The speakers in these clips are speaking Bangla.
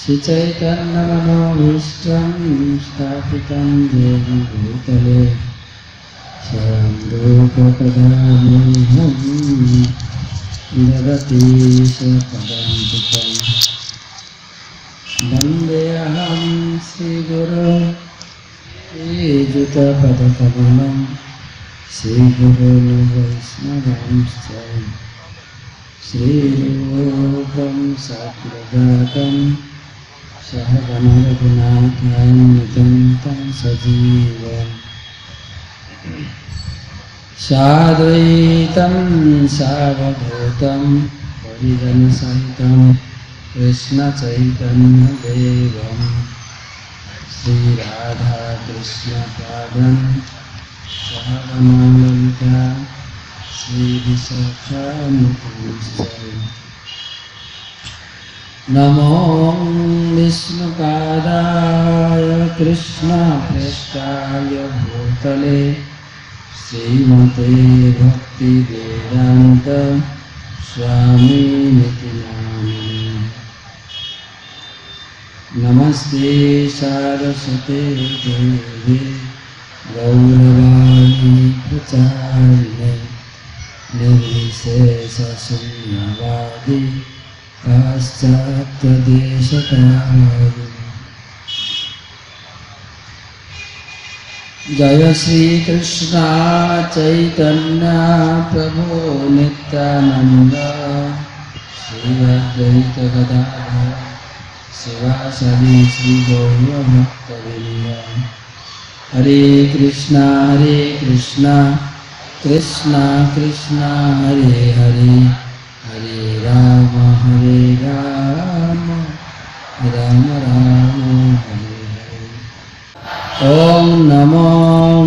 श्रीचैतन्यमनोभीष्टं स्थापितं येन भूतले स्वयं रूपकदामेहं ददति स्वपदान्तिकं वन्देऽहं श्रीगुरो श्रीयुतपदकमलं श्रीगुरोन् वैष्णवांश्च श्रीरूपं साग्रजातं सहगणरघुनाथान्वितं तं सजीवम् साद्वैतं सावधूतं परिजनसहितं कृष्णचैतन्यदेवं श्रीराधाकृष्णपादं सहगणललिता श्रीविशाखान्वितंश्च नमो विष्णुपादाय कृष्णप्रेष्ठाय भूतले श्रीमते भक्तिवेदान्त स्वामिनिति नामिने नमस्ते सारस्वते देवे गौरवाणी प्रचारिणे निर्विशेषशून्यवादी पाश्चात्यदेशकारिणे जय श्री कृष्ण चैतन्य प्रभु नित्यानंद श्री अद्वैत गदाधर शिवासादि श्री गौरभक्तवृंद हरे कृष्णा कृष्ण कृष्ण हरे हरे हरे राम राम राम हरे हरे। ओम नमो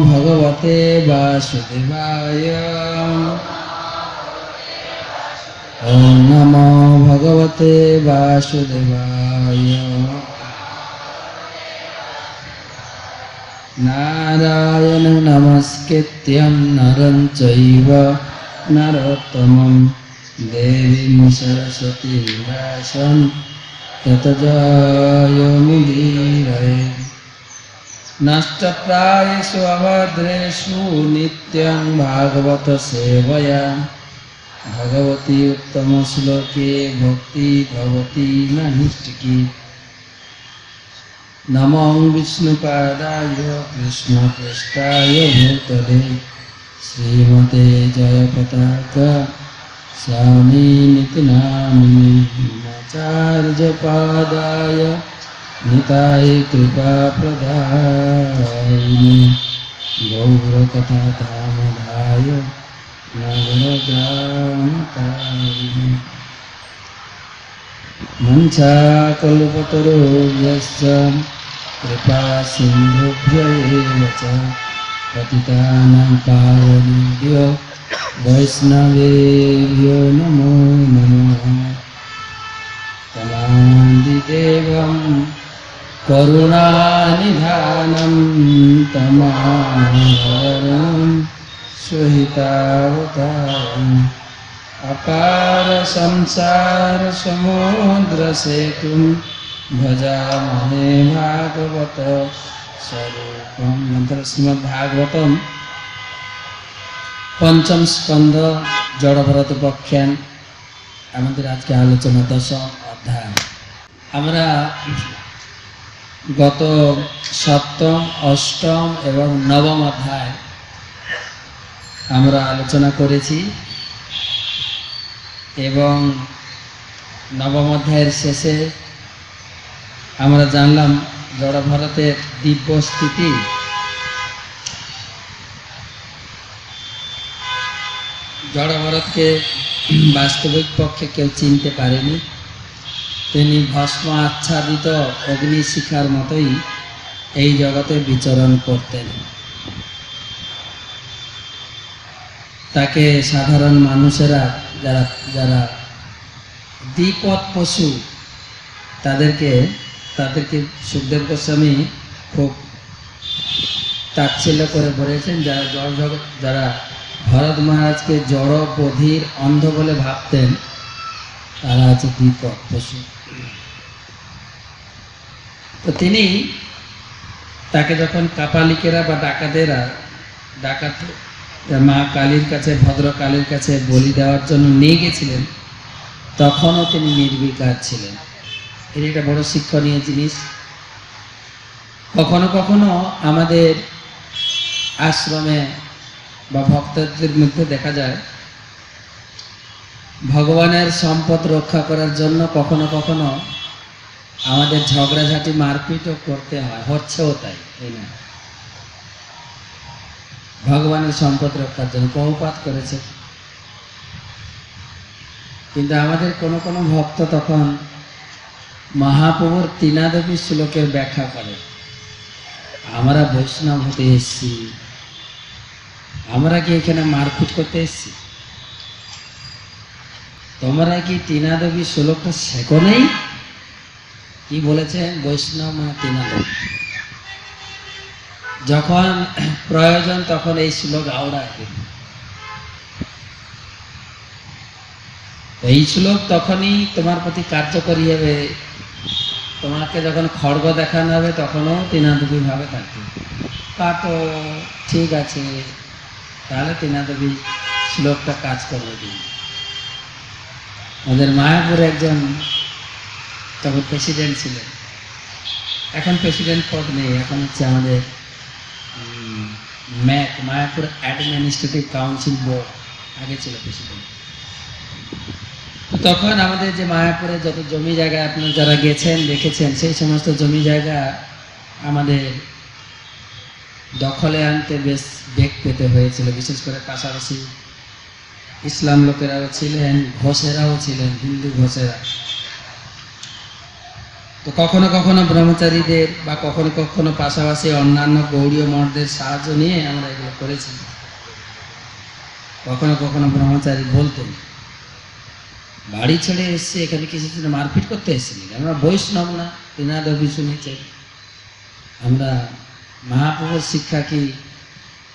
भगवते वासुदेवाय ओम नमो भगवते वासुदेवाय नारायण नमस्कृत्यं नरं चैव नरोत्तमं देवीं सरस्वतीं व्यासं ततो जयमुदीरये नष्टप्रायेषु अभद्रेषु नित्यं भागवत सेवया भगवती उत्तम श्लोके भक्ति भवती नैष्ठिकी नमो विष्णुपादाय कृष्णप्रेष्ठाय भूतले श्रीमते जयपताका स्वामिनिति नामिने आचार्यपादाय निताय कृपाप्रदायिने गौरकथाधामधाय नगरग्रामकारिणे मञ्चाकल्पतरुभ्यश्च कृपासिन्धुभ्य एव च पतितानां पावनेभ्यो वैष्णवेभ्यो नमो नमः तमादिदेवं करुणानिधानं तमाहरणं सुहितावतारम् अपार संसार समुद्र सेतुं भजामहे भागवत स्वरूपं। मंत्र श्रीमद् भागवतम पंचम स्कंद जड़ भरत उपाख्यान আমাদের আজকে আলোচনা দশম অধ্যায়। আমরা গত সপ্তম অষ্টম এবং নবম অধ্যায় আমরা আলোচনা করেছি এবং নবম অধ্যায়ের শেষে আমরা জানলাম জড় ভারতের দিব্য স্থিতি। জড় ভারতকে বাস্তবিক পক্ষে কেউ চিনতে পারেনি। তিনি ভস্ম আচ্ছাদিত অগ্নিশিখার মতোই এই জগতে বিচরণ করতেন। তাকে সাধারণ মানুষেরা যারা যারা দ্বিপদ পশু তাদেরকে সুখদেব গোস্বামী খুব তাচ্ছিল্য করে বলেছেন। যারা জড় জগৎ যারা ভরত মহারাজকে জড় বধির অন্ধ বলে ভাবতেন তারা আছে দ্বিপদ পশু। তো তিনি তাকে যখন কাপালিকেরা বা ডাকাতেরা ডাকাত মা কালীর কাছে, ভদ্র কালীর কাছে বলি দেওয়ার জন্য নিয়ে গেছিলেন, তখনও তিনি নির্বিকার ছিলেন। এর একটা বড় শিক্ষণীয় জিনিস। কখনো কখনো আমাদের আশ্রমে বা ভক্তদের মধ্যে দেখা যায় ভগবানের সম্পদ রক্ষা করার জন্য কখনো কখনো আমাদের ঝগড়াঝাটি মারপিটও করতে হয়, হচ্ছেও তাই, এই না? ভগবানের সম্পদ রক্ষার জন্য প্রভুপাত করেছে, কিন্তু আমাদের কোনো কোনো ভক্ত তখন মহাপ্রভুর তৃণাদেবী শ্লোকের ব্যাখ্যা করে, আমরা বৈষ্ণব হতে এসছি, আমরা কি এখানে মারপিট করতে এসছি? তোমরা কি তৃণাদেবী শ্লোকটা শেখো নেই? কি বলেছে? বৈষ্ণব মানে তৃণাদেবী। যখন প্রয়োজন তখন এই শ্লোক আওড়ায়। এই শ্লোক তখনই তোমার প্রতি কার্যকরী হবে, তোমাকে যখন খড়গ দেখানো হবে তখনও তৃণাদেবী ভাবে থাকবে, কাটো, ঠিক আছে, তাহলে তৃণাদেবী শ্লোকটা কাজ করবে। দিন আমাদের মায়াপুরে একজন তখন প্রেসিডেন্ট ছিলেন, এখন প্রেসিডেন্ট পদ নেই, এখন হচ্ছে আমাদের Mac, Mayapur administrative council board, আগে ছিল প্রেসিডেন্ট। তখন আমাদের যে মায়াপুরে যত জমি জায়গা আপনারা যারা গেছেন দেখেছেন, সেই সমস্ত জমি জায়গা আমাদের দখলে আনতে বেশ বেগ পেতে হয়েছিল। বিশেষ করে পাশাপাশি ইসলাম লোকেরাও ছিলেন, ঘোষেরাও ছিলেন, হিন্দু ঘোষেরা। তো কখনো কখনো ব্রহ্মচারীদের বা কখনো কখনো পাশাপাশি অন্যান্য গৌড়ীয় মঠদের সাহায্য নিয়ে আমরা এগুলো করেছি। কখনো কখনো ব্রহ্মচারী বলতেন, বাড়ি ছেড়ে এসছে এখানে কিসের জন্য মারপিট করতে এসেছি? আমরা বৈষ্ণব না, তৃণাদেবী শুনেছে, আমরা মহাপ্রভুর শিক্ষা কি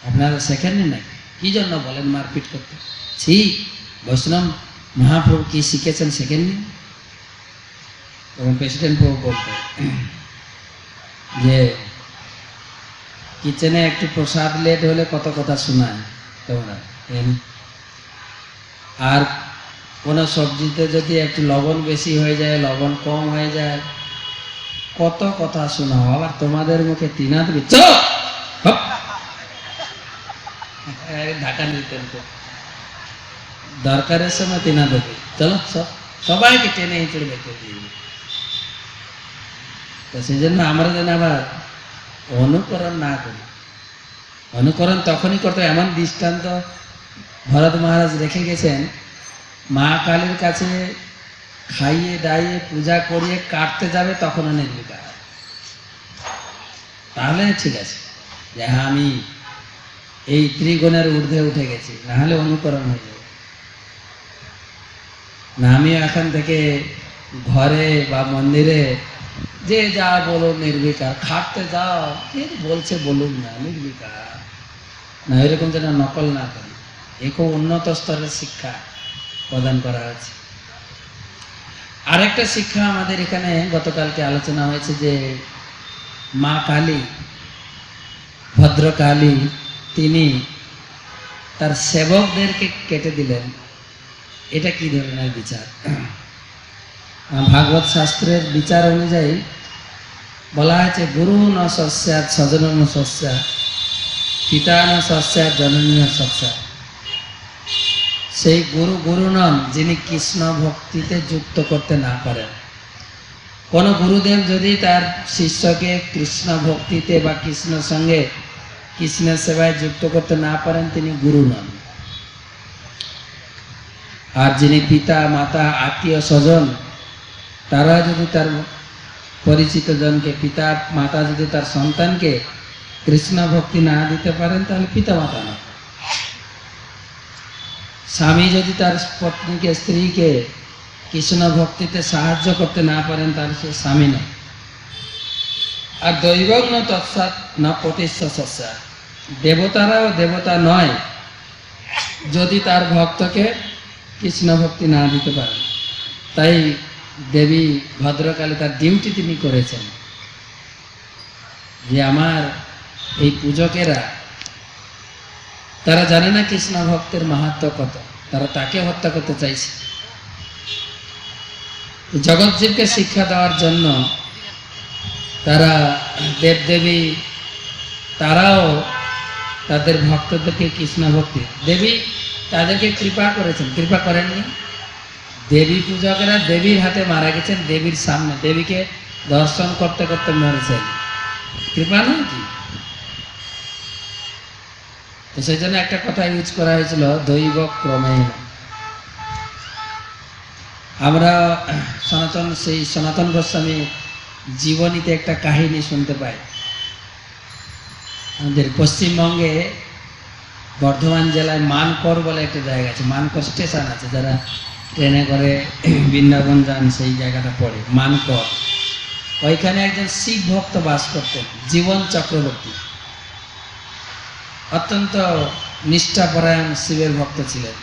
আপনারা শেখেননি নাকি? কি জন্য বলেন মারপিট করতে? ছি, বৈষ্ণব মহাপ্রভু কি শিখেছেন শেখেননি? তখন প্রেসিডেন্ট প্রভু বলতেন যে কিচেনে একটু প্রসাদ লেট হলে কত কথা শোনায় তোমরা, আর কোনো সবজিতে যদি একটু লবণ বেশি হয়ে যায়, লবণ কম হয়ে যায়, কত কথা শোনাও, আবার তোমাদের মুখে তৃণাদেবী ঢাকা নিতেন। দরকারের সময় তৃণাদেবী চলো সবাইকে টেনে হিঁচড়ে দেখে দিয়ে। তো সেই জন্য আমরা যেন আবার অনুকরণ না করি। অনুকরণ তখনই করতে, এমন দৃষ্টান্ত ভরত মহারাজ রেখে গেছেন, মা কালীর কাছে খাইয়ে দাইয়ে পূজা করিয়ে কাটতে যাবে তখনও নির্বিকার, তাহলে ঠিক আছে যে হ্যাঁ আমি এই ত্রিগুণের ঊর্ধ্বে উঠে গেছি, না হলে অনুকরণ হয়ে যাবে। না আমি এখান থেকে ঘরে বা মন্দিরে যে যা বলো নির্বিকার, খাটতে যাও কে বলছে বলুন না, নির্বিকার না, এরকম যেন নকল না করি। এ খুব উন্নত স্তরের শিক্ষা প্রদান করা হয়েছে। আরেকটা শিক্ষা আমাদের এখানে গতকালকে আলোচনা হয়েছে যে মা কালী, ভদ্রকালী, তিনি তার সেবকদেরকে কেটে দিলেন। এটা কি ধরনের বিচার? ভাগবত শাস্ত্রের বিচার অনুযায়ী বলা হয়েছে, গুরু ন সস্যাৎ স্বজন ন সস্যাৎ, পিতা ন সস্যাৎ জননী ন সস্যাৎ। সেই গুরু গুরু নন যিনি কৃষ্ণ ভক্তিতে যুক্ত করতে না পারেন। কোন গুরুদেব যদি তার শিষ্যকে কৃষ্ণ ভক্তিতে বা কৃষ্ণের সঙ্গে কৃষ্ণের সেবায় যুক্ত করতে না পারেন, তিনি গুরু নন। আর যিনি পিতা মাতা আত্মীয় স্বজন, তারা যদি তার পরিচিত জনকে, পিতা মাতা যদি তার সন্তানকে কৃষ্ণ ভক্তি না দিতে পারেন, তাহলে পিতা মাতা না। স্বামী যদি তার পত্নীকে, স্ত্রীকে কৃষ্ণ ভক্তিতে সাহায্য করতে না পারেন, তাহলে সে স্বামী নয়। আর দৈবং ন তৎসাৎ না প্রতিষ্ঠ সস্যাৎ, দেবতারাও দেবতা নয় যদি তার ভক্তকে কৃষ্ণ ভক্তি না দিতে পারে। তাই দেবী ভদ্রকালী তার ডিউটি তিনি করেছেন, যে আমার এই পূজকেরা তারা জানে না কৃষ্ণ ভক্তের মাহাত্ম্য কত, তারা তাকে হত্যা করতে চাইছে। জগৎজীবকে শিক্ষা দেওয়ার জন্য তারা দেবদেবী তারাও তাদের ভক্তদেরকে কৃষ্ণ ভক্তি, দেবী তাদেরকে কৃপা করেছেন, কৃপা করেননি। দেবী পূজকেরা দেবীর হাতে মারা গেছেন, দেবীর সামনে দেবীকে দর্শন করতে করতে মরেছেন, কৃপা নয় কি? তো সেই জন্য একটা কথা ইউজ করা হয়েছিল, দৈব ক্রমে। আমরা সনাতন গোস্বামী জীবনীতে একটা কাহিনী শুনতে পাই। আমাদের পশ্চিমবঙ্গে বর্ধমান জেলায় মানকর বলে একটা জায়গা আছে, মানকর স্টেশন আছে, যারা ট্রেনে করে বৃন্দাবন যান সেই জায়গাটা পড়ে মানকর। ওইখানে একজন শিব ভক্ত বাস করতেন, জীবন চক্রবর্তী, অত্যন্ত নিষ্ঠাপরায়ণ শিবের ভক্ত ছিলেন।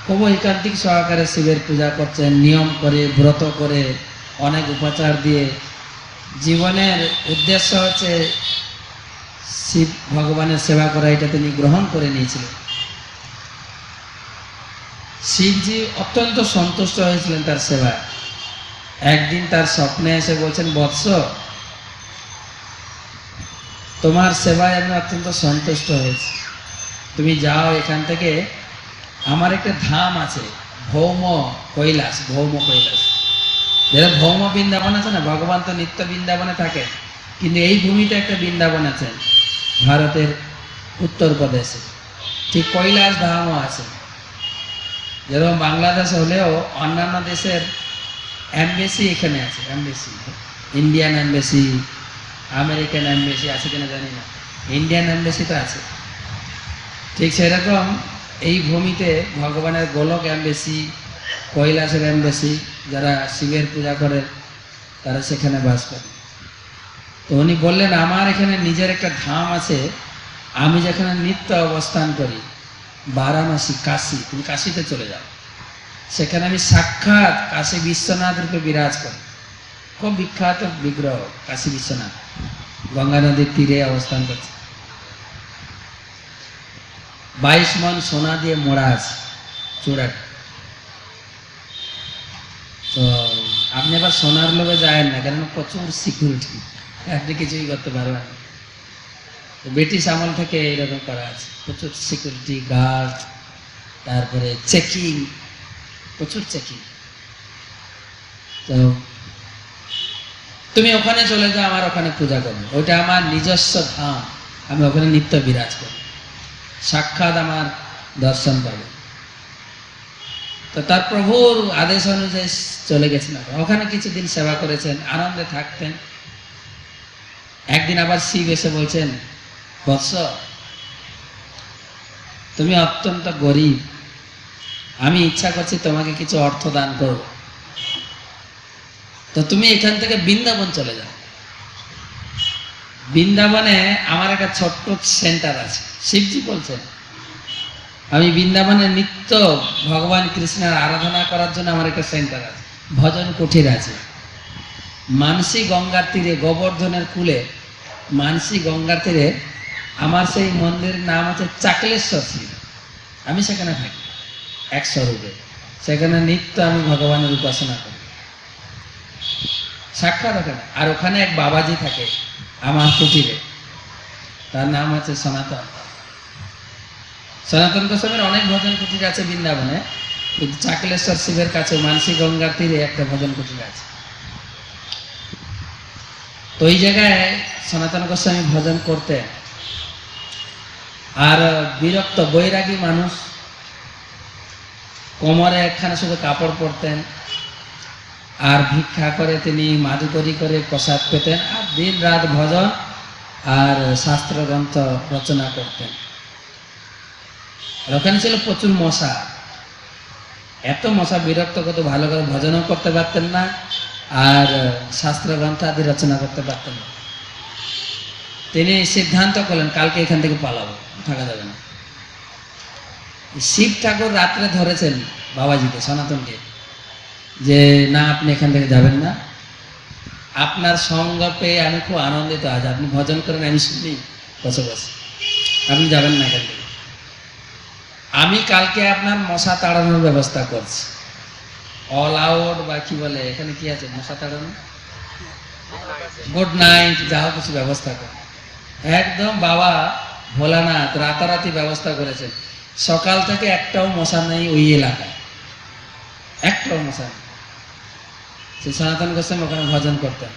খুব ঐকান্তিক সহকারে শিবের পূজা করছেন, নিয়ম করে, ব্রত করে, অনেক উপাচার দিয়ে। জীবনের উদ্দেশ্য হচ্ছে শিব ভগবানের সেবা করা, এটা তিনি গ্রহণ করে নিয়েছিলেন। শিবজি অত্যন্ত সন্তুষ্ট হয়েছিলেন তার সেবায়। একদিন তার স্বপ্নে এসে বলছেন, বৎস, তোমার সেবায় আমি অত্যন্ত সন্তুষ্ট হয়েছি, তুমি যাও এখান থেকে, আমার একটা ধাম আছে ভৌম কৈলাস, ভৌম কৈলাস, যেটা ভৌম বৃন্দাবন আছে না, ভগবান তো নিত্য বৃন্দাবনে থাকেন, কিন্তু এই ভূমিতে একটা বৃন্দাবন আছে ভারতের উত্তরপ্রদেশে, ঠিক কৈলাস ধামও আছে। যেরকম বাংলাদেশ হলেও অন্যান্য দেশের এমবেসি এখানে আছে, embassy, Indian embassy, American embassy আছে কিনা জানি না, ইন্ডিয়ান এমবেসি তো আছে। ঠিক সেরকম এই ভূমিতে ভগবানের গোলক এমবেসি, কৈলাসের এমবেসি, যারা শিবের পূজা করে তারা সেখানে বাস করে। তো উনি বললেন, আমার এখানে নিজের একটা ধাম আছে, আমি যেখানে নিত্য অবস্থান করি, বারাণসী, কাশী, তুমি কাশীতে চলে যাও, সেখানে আমি সাক্ষাৎ কাশী বিশ্বনাথ রূপে বিরাজ করি। খুব বিখ্যাত বিগ্রহ কাশী বিশ্বনাথ, গঙ্গা নদীর তীরে অবস্থান করছে। 22 মণ সোনা দিয়ে মোড়া আছে চূড়াটা। তো আপনি আবার সোনার লোভে যায়েন না, কারণ প্রচুর সিকিউরিটি, আপনি কিছুই করতে পারবেন না। ব্রিটিশ আমল থেকে এইরকম করা আছে, প্রচুর সিকিউরিটি গার্ড, তারপরে চেকিং, প্রচুর চেকিং। তো তুমি ওখানে চলে যাও, আমার ওখানে পূজা করবে, ওইটা আমার নিজস্ব ধাম, আমি ওখানে নিত্য বিরাজ করি, সাক্ষাৎ আমার দর্শন পাবে। তো তার প্রভুর আদেশ অনুযায়ী চলে গেছেন, ওখানে কিছুদিন সেবা করেছেন, আনন্দে থাকতেন। একদিন আবার শিব এসে বলছেন, বৎস, তুমি অত্যন্ত গরিব, আমি ইচ্ছা করছি তোমাকে কিছু অর্থ দান করব, তো তুমি এখান থেকে বৃন্দাবন চলে যাও। বৃন্দাবনে আমার একটা ছোট্ট সেন্টার আছে, শিবজি বলছেন, আমি বৃন্দাবনে নিত্য ভগবান কৃষ্ণের আরাধনা করার জন্য আমার একটা সেন্টার আছে, ভজন কুঠির আছে মানসী গঙ্গার তীরে, গোবর্ধনের কূলে মানসী গঙ্গার তীরে আমার সেই মন্দিরের নাম হচ্ছে চাকলেশ্বর শিব। আমি সেখানে থাকি এক স্বরূপে, সেখানে নিত্য আমি ভগবানের উপাসনা করি, সাক্ষাৎ ওখানে। আর ওখানে এক বাবাজি থাকে আমার কুটিরে, তার নাম হচ্ছে সনাতন। সনাতন গোস্বামীর অনেক ভজন কুটির আছে বৃন্দাবনে, কিন্তু চাকলেশ্বর শিবের কাছে মানসী গঙ্গার তীরে একটা ভজন কুটির আছে। তো ওই জায়গায় সনাতন গোস্বামী ভজন করতে, আর বিরক্ত বৈরাগী মানুষ, কোমরে একখানা শুধু কাপড় পরতেন, আর ভিক্ষা করে তিনি মাদুকরি করে প্রসাদ পেতেন, আর দিন রাত ভজন আর শাস্ত্র গ্রন্থ রচনা করতেন। আর ওখানে ছিল প্রচুর মশা, এত মশা বিরক্ত করতে, ভালো করে ভজনও করতে পারতেন না, আর শাস্ত্র গ্রন্থ আদি রচনা করতে পারতেন না। তিনি সিদ্ধান্ত করলেন, কালকে এখান থেকে পালাবো, থাকা যাবে না। শিব ঠাকুর রাত্রে ধরেছেন বাবাজিকে, সনাতনকে, যে না, আপনি এখান থেকে যাবেন না, আপনার সঙ্গ পেয়ে আমি খুব আনন্দিত। আজ আপনি ভজন করেন, আমি শুনি বসে বসে। আপনি যাবেন না এখান থেকে। আমি কালকে আপনার মশা তাড়ানোর ব্যবস্থা করছি। অল আউট বা কি বলে এখানে কি আছে মশা তাড়ানো, গুড নাইট, যা হোক কিছু ব্যবস্থা করে একদম বাবা ভোলানাথ রাতারাতি ব্যবস্থা করেছে। সকাল থেকে একটাও মশা নেই ওই এলাকায়, একটাও মশা নেই। সে সনাতন গোস্বামী ওখানে ভজন করতেন।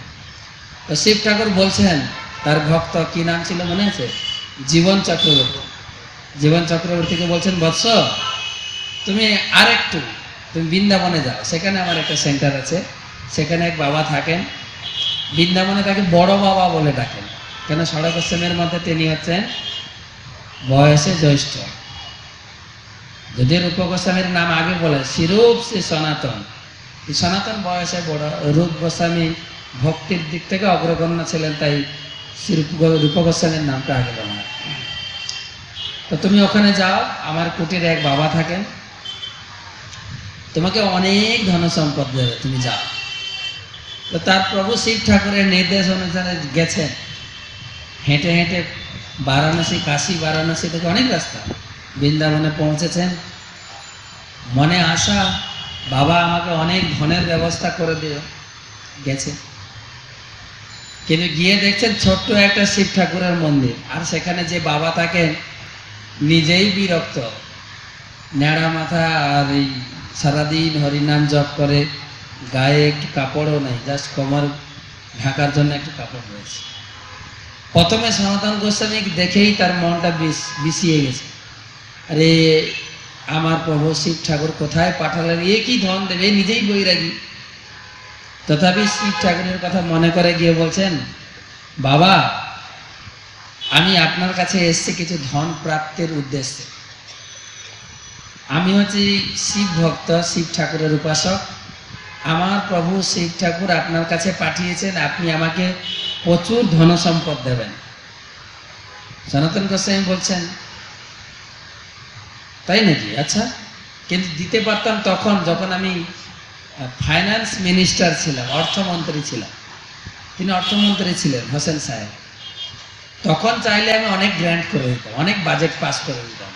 তো শিব ঠাকুর বলছেন, তার ভক্ত কি নাম ছিল মনে আছে, জীবন চক্রবর্তী। জীবন চক্রবর্তীকে বলছেন, বৎস তুমি আরেকটু তুমি বৃন্দাবনে যাও, সেখানে আমার একটা সেন্টার আছে, সেখানে এক বাবা থাকেন। বৃন্দাবনে তাকে বড় বাবা বলে ডাকেন, কেন ষড় গোস্বামীর মধ্যে তিনি হচ্ছেন বয়সে জ্যৈষ্ঠ। যদি রূপ গোস্বামীর নাম আগে বলে, শ্রীরূপ শ্রী সনাতন, সনাতন বয়সে বড়। রূপ গোস্বামী ভক্তির দিক থেকে অগ্রগণ্য ছিলেন, তাই শ্রী রূপ গোস্বামীর নামটা আগে বলা হয়। তো তুমি ওখানে যাও, আমার কুটিরে এক বাবা থাকেন, তোমাকে অনেক ধন সম্পদ দেবে, তুমি যাও। তো তার প্রভু শিব ঠাকুরের নির্দেশ অনুসারে গেছেন, হেঁটে হেঁটে বারাণসী, কাশী বারাণসী থেকে অনেক রাস্তা, বৃন্দাবনে পৌঁছেছেন। মনে আশা, বাবা আমাকে অনেক ধনের ব্যবস্থা করে দিও, গেছে। কিন্তু গিয়ে দেখছেন ছোট্ট একটা শিব ঠাকুরের মন্দির, আর সেখানে যে বাবা থাকেন নিজেই বিরক্ত, ন্যাড়া মাথা, আর এই সারাদিন হরিনাম জপ করে, গায়ে একটু কাপড়ও নেই, জাস্ট কোমর ঢাকার জন্য একটু কাপড় রয়েছে। প্রথমে সনাতন গোস্বামী দেখেই তার মনটা বিষিয়ে গেছে, আরে আমার প্রভু শিব ঠাকুর কোথায় পাঠালেন, এ কি ধন দেবে, নিজেই বৈরাগী। তথাপি শিব ঠাকুরের কথা মনে করে গিয়ে বলছেন, বাবা আমি আপনার কাছে এসেছি কিছু ধন প্রাপ্তির উদ্দেশ্যে। আমি হচ্ছি শিব ভক্ত, শিব ঠাকুরের উপাসক। আমার প্রভু শিব ঠাকুর আপনার কাছে পাঠিয়েছেন, আপনি আমাকে প্রচুর ধন সম্পদ দেবেন। সনাতন গোস্বামী বলছেন, তাই নাকি? আচ্ছা, কিন্তু দিতে পারতাম তখন যখন আমি ফাইন্যান্স মিনিস্টার ছিলাম, অর্থমন্ত্রী ছিলাম। তিনি অর্থমন্ত্রী ছিলেন হোসেন সাহেব। তখন চাইলে আমি অনেক গ্র্যান্ট করে দিতাম, অনেক বাজেট পাস করে দিতাম।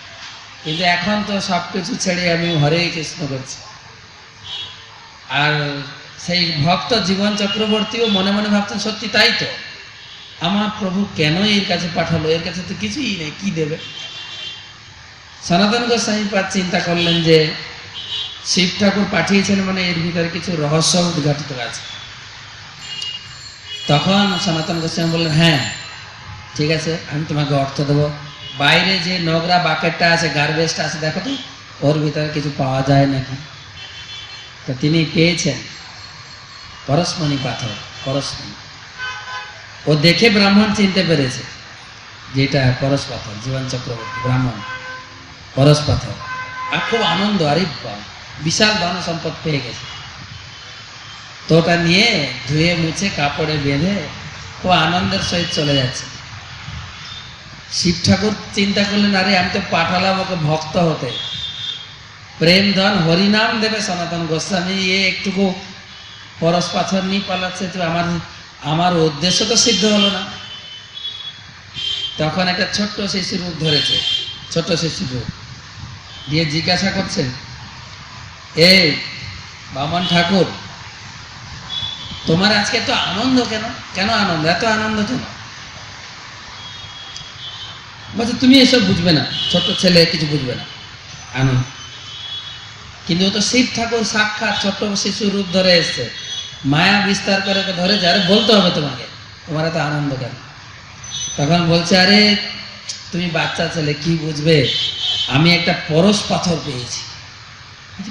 কিন্তু এখন তো সব কিছু ছেড়ে আমি হরে কৃষ্ণ করছি। আর সেই ভক্ত জীবন চক্রবর্তীও মনে মনে ভাবতেন, সত্যি তাই তো, আমার প্রভু কেন এর কাছে পাঠালো, এর কাছে তো কিছুই নেই, কি দেবে। সনাতন গোস্বামী চিন্তা করলেন যে শিব ঠাকুর পাঠিয়েছেন মানে এর ভিতরে কিছু রহস্য উদ্ঘাটিত আছে। তখন সনাতন গোস্বামী বললেন, হ্যাঁ ঠিক আছে, আমি তোমাকে অর্থ দেবো। বাইরে যে নোংরা বাকেটটা আছে, গার্বেজটা আছে, দেখো তো ওর ভিতরে কিছু পাওয়া যায় নাকি। তো তিনি পেয়েছেন পরশমণি পাথর, পরশমণি। ও দেখে ব্রাহ্মণ চিনতে পেরেছে যেটা পরশ পাথর, জীবন চক্রবর্তী ব্রাহ্মণ, পরশ পাথর। আর খুব আনন্দ, আরে বিশাল ধন সম্পদ পেয়ে গেছে। তো ওটা নিয়ে ধুয়ে মুছে কাপড়ে বেঁধে খুব আনন্দের সহিত চলে যাচ্ছে। শিব ঠাকুর চিন্তা করলেন, আরে আমি তো পাঠালাম ওকে ভক্ত হতে, প্রেম ধন হরিনাম দেবে সনাতন গোস্বামী, এ একটুকু পরশ পাথর নিয়ে পালাচ্ছে, তো আমার উদ্দেশ্য তো সিদ্ধ হলো না। তখন একটা ছোট্ট শিশু রূপ ধরেছে, ছোট্ট শিশু রূপ দিয়ে জিজ্ঞাসা করছেন, এই বামন ঠাকুর, তোমার আজকে তো আনন্দ কেন, কেন আনন্দ, এত আনন্দ কেন? বলছে তুমি এসব বুঝবে না, ছোট্ট ছেলে কিছু বুঝবে না, আনন্দ। কিন্তু ও তো শিব ঠাকুর সাক্ষাৎ ছোট্ট শিশু রূপ ধরে এসছে, মায়া বিস্তার করে ধরেছে, আরে বলতে হবে তোমাকে, তোমার এত আনন্দ কেন? তখন বলছে, আরে তুমি বাচ্চা ছেলে, কি বুঝবে, আমি একটা পরশ পাথর পেয়েছি।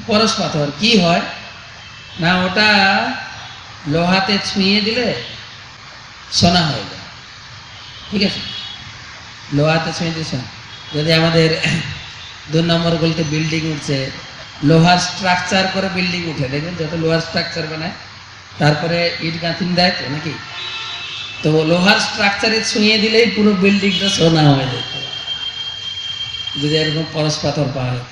পরশ পাথর কি হয় না, ওটা লোহাতে ছুঁয়ে দিলে সোনা হয়ে যায়, ঠিক আছে, লোহাতে ছুঁয়ে দিয়ে সোনা। যদি আমাদের 2 নম্বর গলিতে বিল্ডিং উঠছে, লোহার স্ট্রাকচার করে বিল্ডিং উঠে, দেখবেন যত লোহার স্ট্রাকচার বানায় তারপরে ইট গাঁথিনি দেয় তো নাকি, তো লোহার স্ট্রাকচারে ছুঁয়ে দিলেই পুরো বিল্ডিংটা সোনা হয়ে যেত যদি এরকম পরশ পাথর পাওয়া যেত।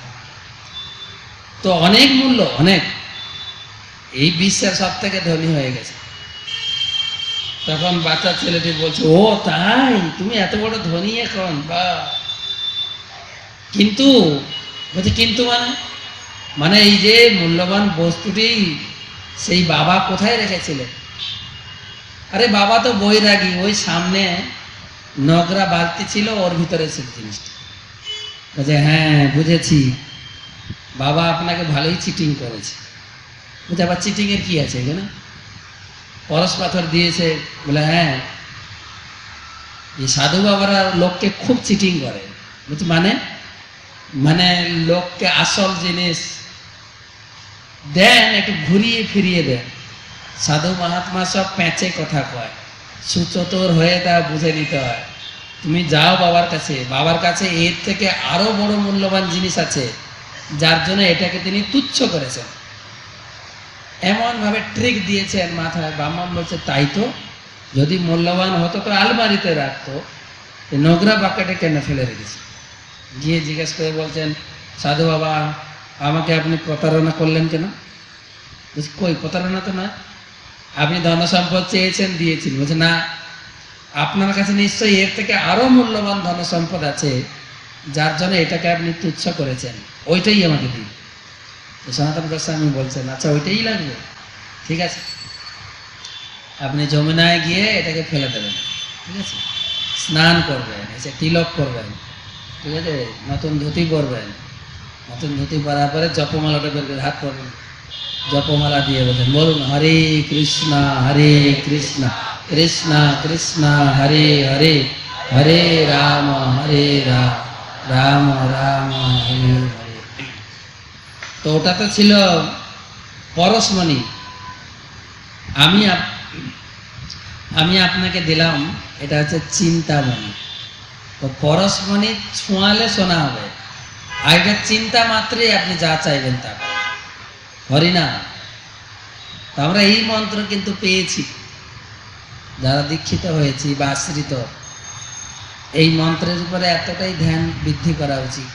তো অনেক মূল্য, অনেক, এই বিশ্বের সব থেকে ধনী হয়ে গেছে। তখন বাচ্চা ছেলেটি বলছে, ও তাই, তুমি এত বড় ধনী এখন, বা কিন্তু, বলছে কিন্তু মানে, মানে এই যে মূল্যবান বস্তুটি সেই বাবা কোথায় রেখেছিলেন? আরে বাবা তো বৈরাগী, ওই সামনে নোংরা বালতি ছিল, ওর ভিতরে ছিল জিনিসটা। বলছে হ্যাঁ বুঝেছি, বাবা আপনাকে ভালোই চিটিং করেছে। বলছে আবার চিটিং এর কি আছে এখানে? পরশ পাথর দিয়েছে। বলে হ্যাঁ, এই সাধু বাবারা লোককে খুব চিটিং করে। বলছে মানে, মানে লোককে আসল জিনিস দেন একটু ঘুরিয়ে ফিরিয়ে দেন। সাধু মহাত্মা সব প্যাঁচে কথা কয়, সুচতুর হয়ে তা বুঝে নিতে হয়। তুমি যাও বাবার কাছে, বাবার কাছে এর থেকে আরো বড় মূল্যবান জিনিস আছে, যার জন্য এটাকে তিনি তুচ্ছ করেছেন। এমন ভাবে ট্রিক দিয়েছেন মাথায়। ব্রাহ্মণ বলছে তাই তো, যদি মূল্যবান হতো তো আলমারিতে রাখতো, নোংরা বাকেটে কেন ফেলে রেখেছে? গিয়ে জিজ্ঞেস করে বলছেন, সাধু বাবা আমাকে আপনি প্রতারণা করলেন কেন? বলছি কই, প্রতারণা তো না, আপনি ধন সম্পদ চেয়েছেন, দিয়েছেন। বলছে না, আপনার কাছে নিশ্চয়ই এর থেকে আরো মূল্যবান ধন সম্পদ আছে, যার জন্য এটাকে আপনি তুচ্ছ করেছেন, ওইটাই আমাকে দিন। সনাতন গোস্বামী বলছেন আচ্ছা ওইটাই লাগবে, ঠিক আছে, আপনি যমুনায় গিয়ে এটাকে ফেলে দেবেন, ঠিক আছে, স্নান করবেন, এসে তিলক করবেন, ঠিক আছে, নতুন ধুতি পরবেন, নতুন ধুতি পরার পরে জপমালাটা বের করে হাত পরবেন, জপমালা দিয়ে বলবেন, বলুন হরে কৃষ্ণ কৃষ্ণ কৃষ্ণ হরে হরে, হরে রাম রাম রাম হরে হরে। তো ওটা তো ছিল পরশমণি। আমি আপনাকে দিলাম, এটা হচ্ছে চিন্তামণি। তো পরশমণি ছোঁয়ালে শোনা হবে, আর এটা চিন্তা মাত্রই আপনি যা চাইবেন তা পাবেন। হরিনা, আমরা এই মন্ত্র কিন্তু পেয়েছি যারা দীক্ষিত হয়েছি বা আশ্রিত। এই মন্ত্রের উপরে এতটাই ধ্যান বৃদ্ধি করা উচিত।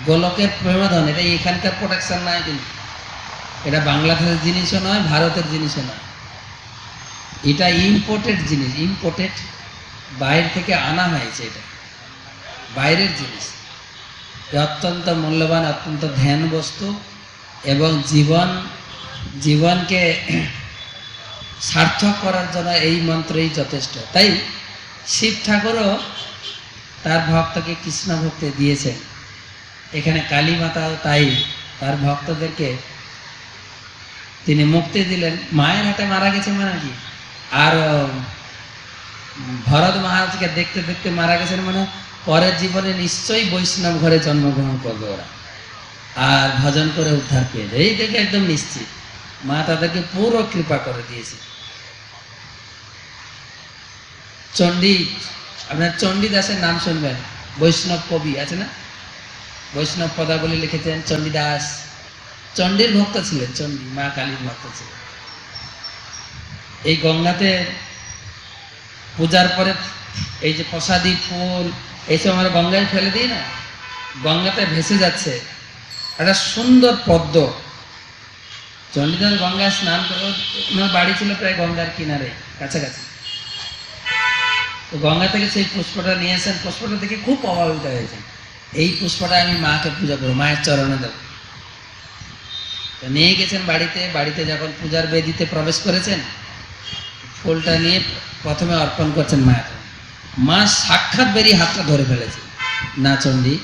গোলকের প্রমাধন, এটা এখানকার প্রোটেকশন নয়, কিন্তু এটা বাংলাদেশের জিনিসও নয়, ভারতের জিনিসও নয়, এটা ইম্পোর্টেড জিনিস, ইম্পোর্টেড, বাইরে থেকে আনা হয়েছে, এটা বাইরের জিনিস। অত্যন্ত মূল্যবান, অত্যন্ত ধ্যান বস্তু, এবং জীবনকে সার্থক করার জন্য এই মন্ত্রই যথেষ্ট। তাই শিব ঠাকুরও তার ভক্তকে কৃষ্ণ ভক্তি দিয়েছেন। এখানে কালী মাতাও তাই তার ভক্তদেরকে তিনি মুক্তি দিলেন। মায়ের হাতে মারা গেছে মানে কি, আর ভরত মহারাজকে দেখতে দেখতে মারা গেছেন মানে পরের জীবনে নিশ্চয়ই বৈষ্ণব ঘরে জন্মগ্রহণ করবে ওরা, আর ভজন করে উদ্ধার পেয়ে যায়, এই দেখে একদম নিশ্চিত। মা তাদেরকে পুরো কৃপা করে দিয়েছে। চণ্ডী, আপনার চণ্ডীদাসের নাম শুনবেন, বৈষ্ণব কবি আছে না, বৈষ্ণব পদাবলী লিখেছেন চণ্ডীদাস। চণ্ডীর ভক্ত ছিলেন, চণ্ডী মা কালীর ভক্ত ছিলেন। এই গঙ্গাতে পূজার পরে এই যে প্রসাদী ফুল এইসব আমরা গঙ্গায় ফেলে দিই না, গঙ্গাতে ভেসে যাচ্ছে একটা সুন্দর পদ্ম। চণ্ডীদাস গঙ্গায় স্নান করে, ওনার বাড়ি ছিল প্রায় গঙ্গার কিনারে কাছাকাছি। তো গঙ্গা থেকে সেই পুষ্পটা নিয়ে আসেন, পুষ্পটা দেখে খুব প্রভাবিত হয়েছেন, এই পুষ্পটা আমি মাকে পূজা করবো, মায়ের চরণে দেব। তো নিয়ে গেছেন বাড়িতে, বাড়িতে যখন পূজার বেদিতে প্রবেশ করেছেন, ফুলটা নিয়ে প্রথমে অর্পণ করছেন মায়ের। মা সাক্ষাৎ বেরিয়ে হাতটা ধরে ফেলেছে, না চণ্ডী,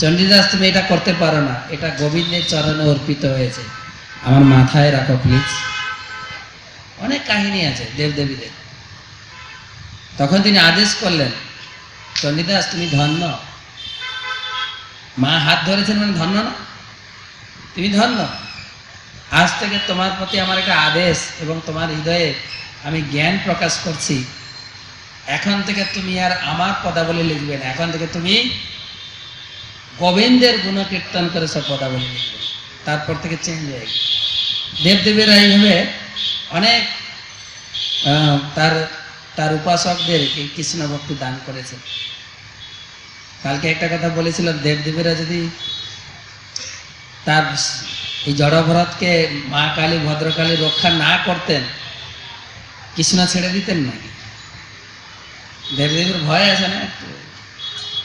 চণ্ডীদাস তুমি এটা করতে পারো না, এটা গোবিন্দের চরণে অর্পিত হয়েছে, আমার মাথায় রাখো প্লিজ। অনেক কাহিনী আছে দেবদেবীদের। তখন তিনি আদেশ করলেন, চণ্ডীদাস তুমি ধন্য, মা হাত ধরেছেন মানে ধন্য না, তুমি ধন্য। আজ থেকে তোমার প্রতি আমার একটা আদেশ, এবং তোমার হৃদয়ে আমি জ্ঞান প্রকাশ করছি, এখন থেকে তুমি আর আমার পদাবলী লিখবে না, এখন থেকে তুমি গোবিন্দের গুণকীর্তন করে সব পদাবলী লিখবে। তারপর থেকে চেঞ্জ হয়ে গেল। দেবদেবীরা এইভাবে অনেক তার উপাসকদের কৃষ্ণ ভক্তি দান করেছে। কালকে একটা কথা বলেছিলাম, দেবদেবীরা যদি তার এই জড়ভরতকে মা কালী ভদ্রকালী রক্ষা না করতেন, কৃষ্ণ ছেড়ে দিতেন নাকি? দেবদেবীর ভয় আছে না একটু,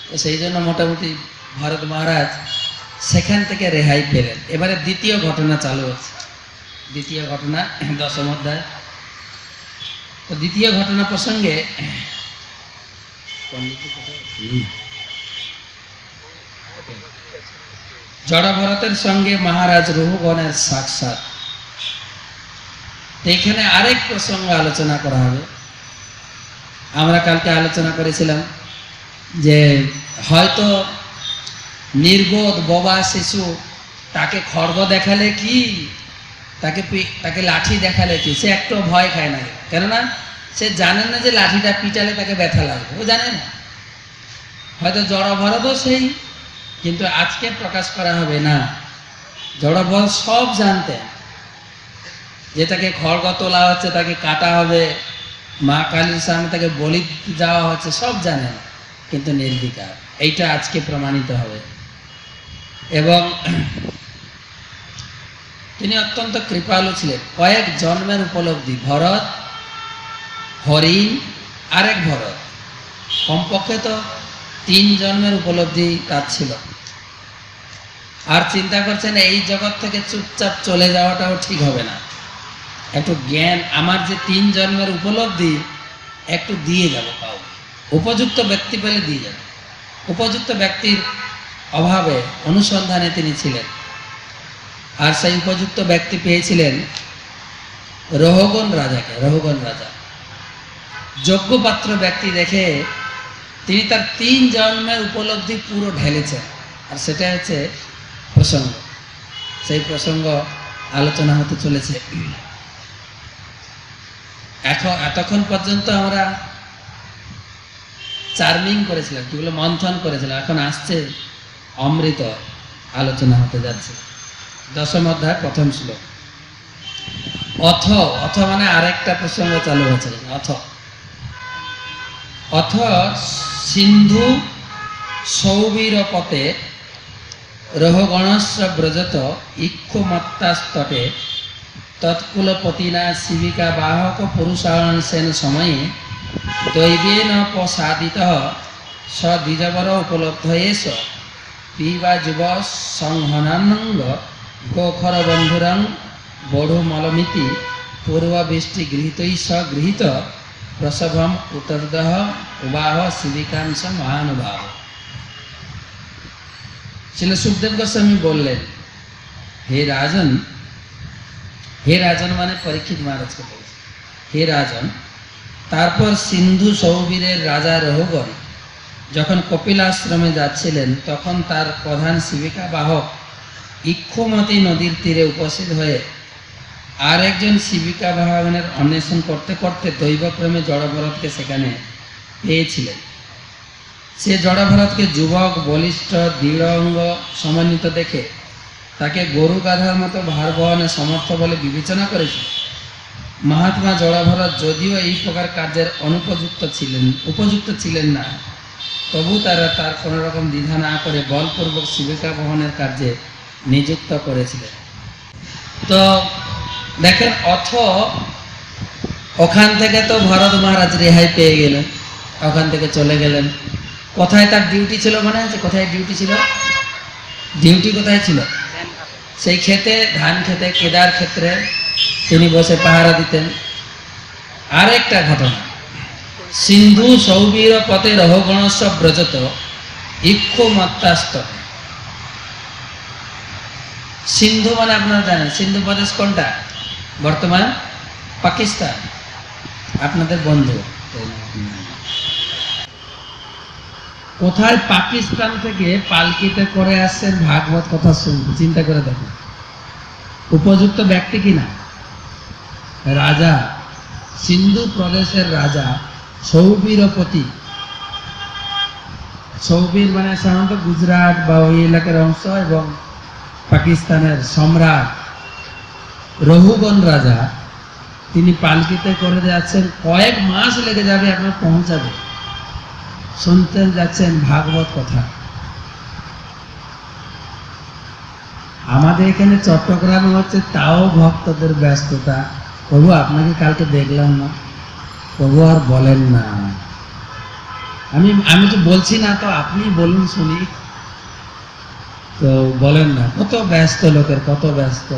তো সেই জন্য মোটামুটি ভরত মহারাজ সেখান থেকে রেহাই পেলেন। এবারে দ্বিতীয় ঘটনা চালু হচ্ছে, দ্বিতীয় ঘটনা 10ম অধ্যায়। তো দ্বিতীয় ঘটনা প্রসঙ্গে জড় ভরতের সঙ্গে মহারাজ রঘুগণের সাক্ষাৎ। এখানে আরেক প্রসঙ্গ আলোচনা করা হবে। আমরা কালকে আলোচনা করেছিলাম যে হয়তো নির্বোধ বোবা শিশু তাকে খড়গ দেখালে কি, তাকে লাঠি দেখালে কি, সে একটু ভয় খায় না, কেননা সে জানে না যে লাঠিটা পিটালে তাকে ব্যথা লাগবে, ও জানে না। হয়তো জড় ভরতও সেই, কিন্তু আজকে প্রকাশ করা হবে না। জড় ভরত সব জানতেন যে তাকে খড়গ তোলা হচ্ছে, তাকে কাটা হবে, মা কালীর সামনে তাকে বলি যাওয়া হচ্ছে, সব জানেন, কিন্তু নির্বিকার। এইটা আজকে প্রমাণিত হবে। এবং তিনি অত্যন্ত কৃপালু ছিলেন। কয়েক জন্মের উপলব্ধি, ভরত, হরিণ, আরেক ভরত, কমপক্ষে তো 3 জন্মের উপলব্ধি তার ছিল। আর চিন্তা করছেন এই জগৎ থেকে চুপচাপ চলে যাওয়াটাও ঠিক হবে না, একটু জ্ঞান, আমার যে 3 জন্মের উপলব্ধি একটু দিয়ে যাব, পাও উপযুক্ত ব্যক্তি পেলে দিয়ে যাবে। উপযুক্ত ব্যক্তির অভাবে অনুসন্ধানে তিনি ছিলেন, আর সেই উপযুক্ত ব্যক্তি পেয়েছিলেন রোহগণ রাজাকে। রোহগণ রাজা যোগ্য পাত্র ব্যক্তি দেখে তিনি তার 3 জন্মের উপলব্ধি পুরো ঢেলেছেন। আর সেটা হচ্ছে প্রসঙ্গ, সেই প্রসঙ্গ আলোচনা হতে চলেছে। এতক্ষণ পর্যন্ত আমরা চার্মিং করেছিলাম, কি বলে, মন্থন করেছিলাম। এখন আসছে অমৃত আলোচনা হতে যাচ্ছে। 10ম অধ্যায় 1ম শ্লোক। অথ, অথ মানে আরেকটা প্রসঙ্গ চালু হচ্ছে। অথ সিন্ধু সৌবীরপতে রোহগণস্য ব্রজত ইক্ষুমত্তাস্তটে তৎকুলপতিনা শিবিকা বাহক পুরুষাংশেন সময়ে দৈবেন প্রসাদিত স দ্বিজবর উপলব্ধ এস পিবা যুব সংহনানঙ্গ গোখর বন্ধুরং বড়ুমলমিতি পূর্ববৃষ্টি গৃহীতৈ স গৃহীত প্রসভম উত্তরদহ উবাহ শিবিকাংশ মহানুভাব। শ্রীল সুখদেব গোস্বামী বললেন, হে রাজন, হে রাজন মানে পরীক্ষিত মহারাজকে বলছে, হে রাজন, তারপর সিন্ধু সৌবীরের রাজা রোহগণ যখন কপিলাশ্রমে যাচ্ছিলেন, তখন তার প্রধান শিবিকা বাহক ইক্ষুমতী নদীর তীরে উপস্থিত হয়ে আর একজন শিবিকা বাহনের অন্বেষণ করতে করতে দৈবক্রমে জড়ভরতকে সেখানে পেয়েছিলেন। সে জড়ভরতকে যুবক, বলিষ্ঠ, দৃঢ় অঙ্গ সমন্বিত দেখে তাকে গরু গাধার মতো ভার বহনে সমর্থ বলে বিবেচনা করেছিল। মহাত্মা জড়ভরত যদিও এই প্রকার কার্যের উপযুক্ত ছিলেন না, তবু তারা তার কোনো রকম দ্বিধা না করে বলপূর্বক শিবিকা বহনের কার্যে নিযুক্ত করেছিলেন। তো দেখেন, অথ ওখান থেকে তো ভরত মহারাজ রেহাই পেয়ে গেলেন, ওখান থেকে চলে গেলেন। কোথায় তার ডিউটি ছিল মনে আছে? কোথায় ডিউটি ছিল? ডিউটি কোথায় ছিল? সেই ক্ষেতে, ধান খেতে, কেদার ক্ষেত্রে তিনি বসে পাহারা দিতেন। আরেকটা ঘটনা, সিন্ধু সৌবীর পথে রোহগণস্য ব্রজত ইক্ষুমত্তাস্ত। সিন্ধু মানে আপনারা জানেন সিন্ধু প্রদেশ কোনটা? বর্তমান পাকিস্তান, আপনাদের বন্ধু। কোথায় পাকিস্তান থেকে পালকিতে করে আসছেন ভাগবত কথা শুনতে, চিন্তা করে দেখুন। উপযুক্ত ব্যক্তি কিনা? রাজা, সিন্ধু প্রদেশের রাজা সৌবীরপতি। সৌবীর মানে সাধারণত গুজরাট বা ওই এলাকার অংশ, এবং পাকিস্তানের সম্রাট রঘুগণ রাজা, তিনি পালকিতে করে যাচ্ছেন। কয়েক মাস লেগে যাবে আপনার পৌঁছাবে। শুনতে যাচ্ছেন ভাগবত কথা। আমাদের এখানে চট্টগ্রামে হচ্ছে, তাও ভক্তদের ব্যস্ততা। প্রভু আপনাকে কালকে দেখলাম না, প্রভু আর বলেন না। আমি তো বলছি না, তো আপনি বলুন শুনি। তো বলেন না, কত ব্যস্ত লোকের, কত ব্যস্ত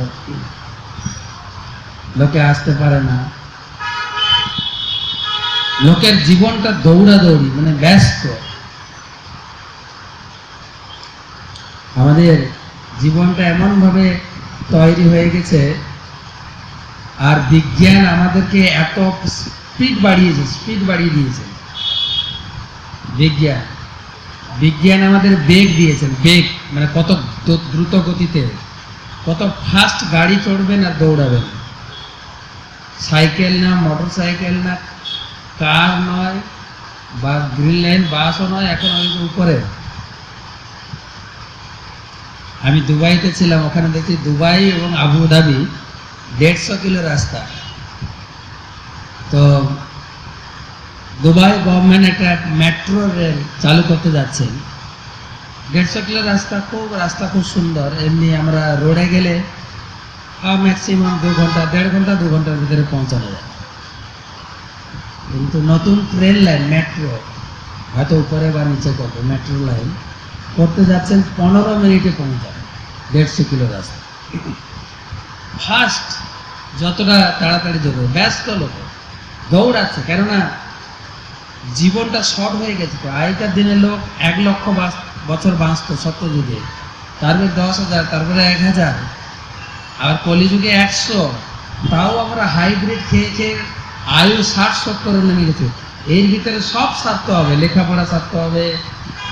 লোকে আসতে পারে না। লোকের জীবনটা দৌড়াদৌড়ি, মানে ব্যস্ত। আমাদের জীবনটা এমন ভাবে তৈরি হয়ে গেছে, আর বিজ্ঞান আমাদেরকে এত স্পিড বাড়িয়ে দিয়েছে। বিজ্ঞান আমাদের বেগ দিয়েছেন, বেগ মানে কত দ্রুত গতিতে, কত ফাস্ট গাড়ি চড়বেন আর দৌড়াবেন। সাইকেল না, মোটর সাইকেল না, কার নয়, বা গ্রিন লাইন বাসও নয়, এখন ওই উপরে। আমি দুবাইতে ছিলাম, ওখানে দেখছি দুবাই এবং আবুধাবি 150 কিলো রাস্তা। তো দুবাই গভর্নমেন্ট একটা মেট্রো রেল চালু করতে যাচ্ছেন। 150 কিলো রাস্তা খুব সুন্দর। এমনি আমরা রোডে গেলে ম্যাক্সিমাম 2 ঘন্টা, 1.5 ঘন্টা, 2 ঘন্টার ভিতরে পৌঁছানো যায়। কিন্তু নতুন ট্রেন লাইন, মেট্রো, হয়তো উপরে বা নিচে করবে, মেট্রো লাইন করতে যাচ্ছেন, 15 মিনিটে পৌঁছাবে 150 কিলো রাস্তা। ফাস্ট, যতটা তাড়াতাড়ি দৌড়বে। ব্যস্ত লোক দৌড়াচ্ছে, কেননা জীবনটা শর্ট হয়ে গেছে। তো আগেকার দিনের লোক 1 লক্ষ বছর বাঁচত সত্যযুগে, তারপরে 10,000, তারপরে 1,000, আর কলিযুগে 100। তাও আমরা হাইব্রিড খেয়ে খেয়ে আয়ু 60-70 নেমে গেছে। এর ভিতরে সব সারতে হবে, লেখাপড়া সারতে হবে,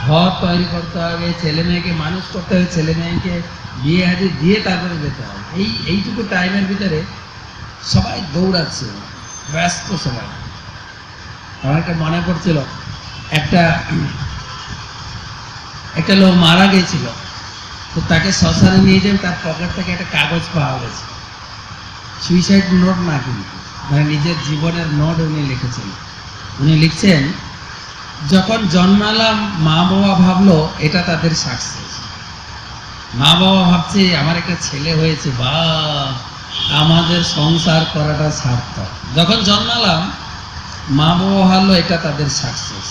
ঘর তৈরি করতে হবে, ছেলে মেয়েকে মানুষ করতে হবে, ছেলে মেয়েকে বিয়ে হাজি দিয়ে তারপরে যেতে হবে। এইটুকু টাইমের ভিতরে সবাই দৌড়াচ্ছে, ব্যস্ত সবাই। আমার একটা মনে পড়ছিল, একটা লোক মারা গেছিল, তো তাকে শ্মশানে নিয়ে যান, তার পকেট থেকে একটা কাগজ পাওয়া গেছে। সুইসাইড নোট না, কিন্তু মানে নিজের জীবনের নোট উনি লিখেছেন। উনি লিখছেন, যখন জন্মালাম মা বাবা ভাবলো এটা তাদের সাকসেস। মা বাবা ভাবছে আমার একটা ছেলে হয়েছে, বা আমাদের সংসার করাটা সার্থক। যখন জন্মালাম মা বাবা ভাবলো এটা তাদের সাকসেস।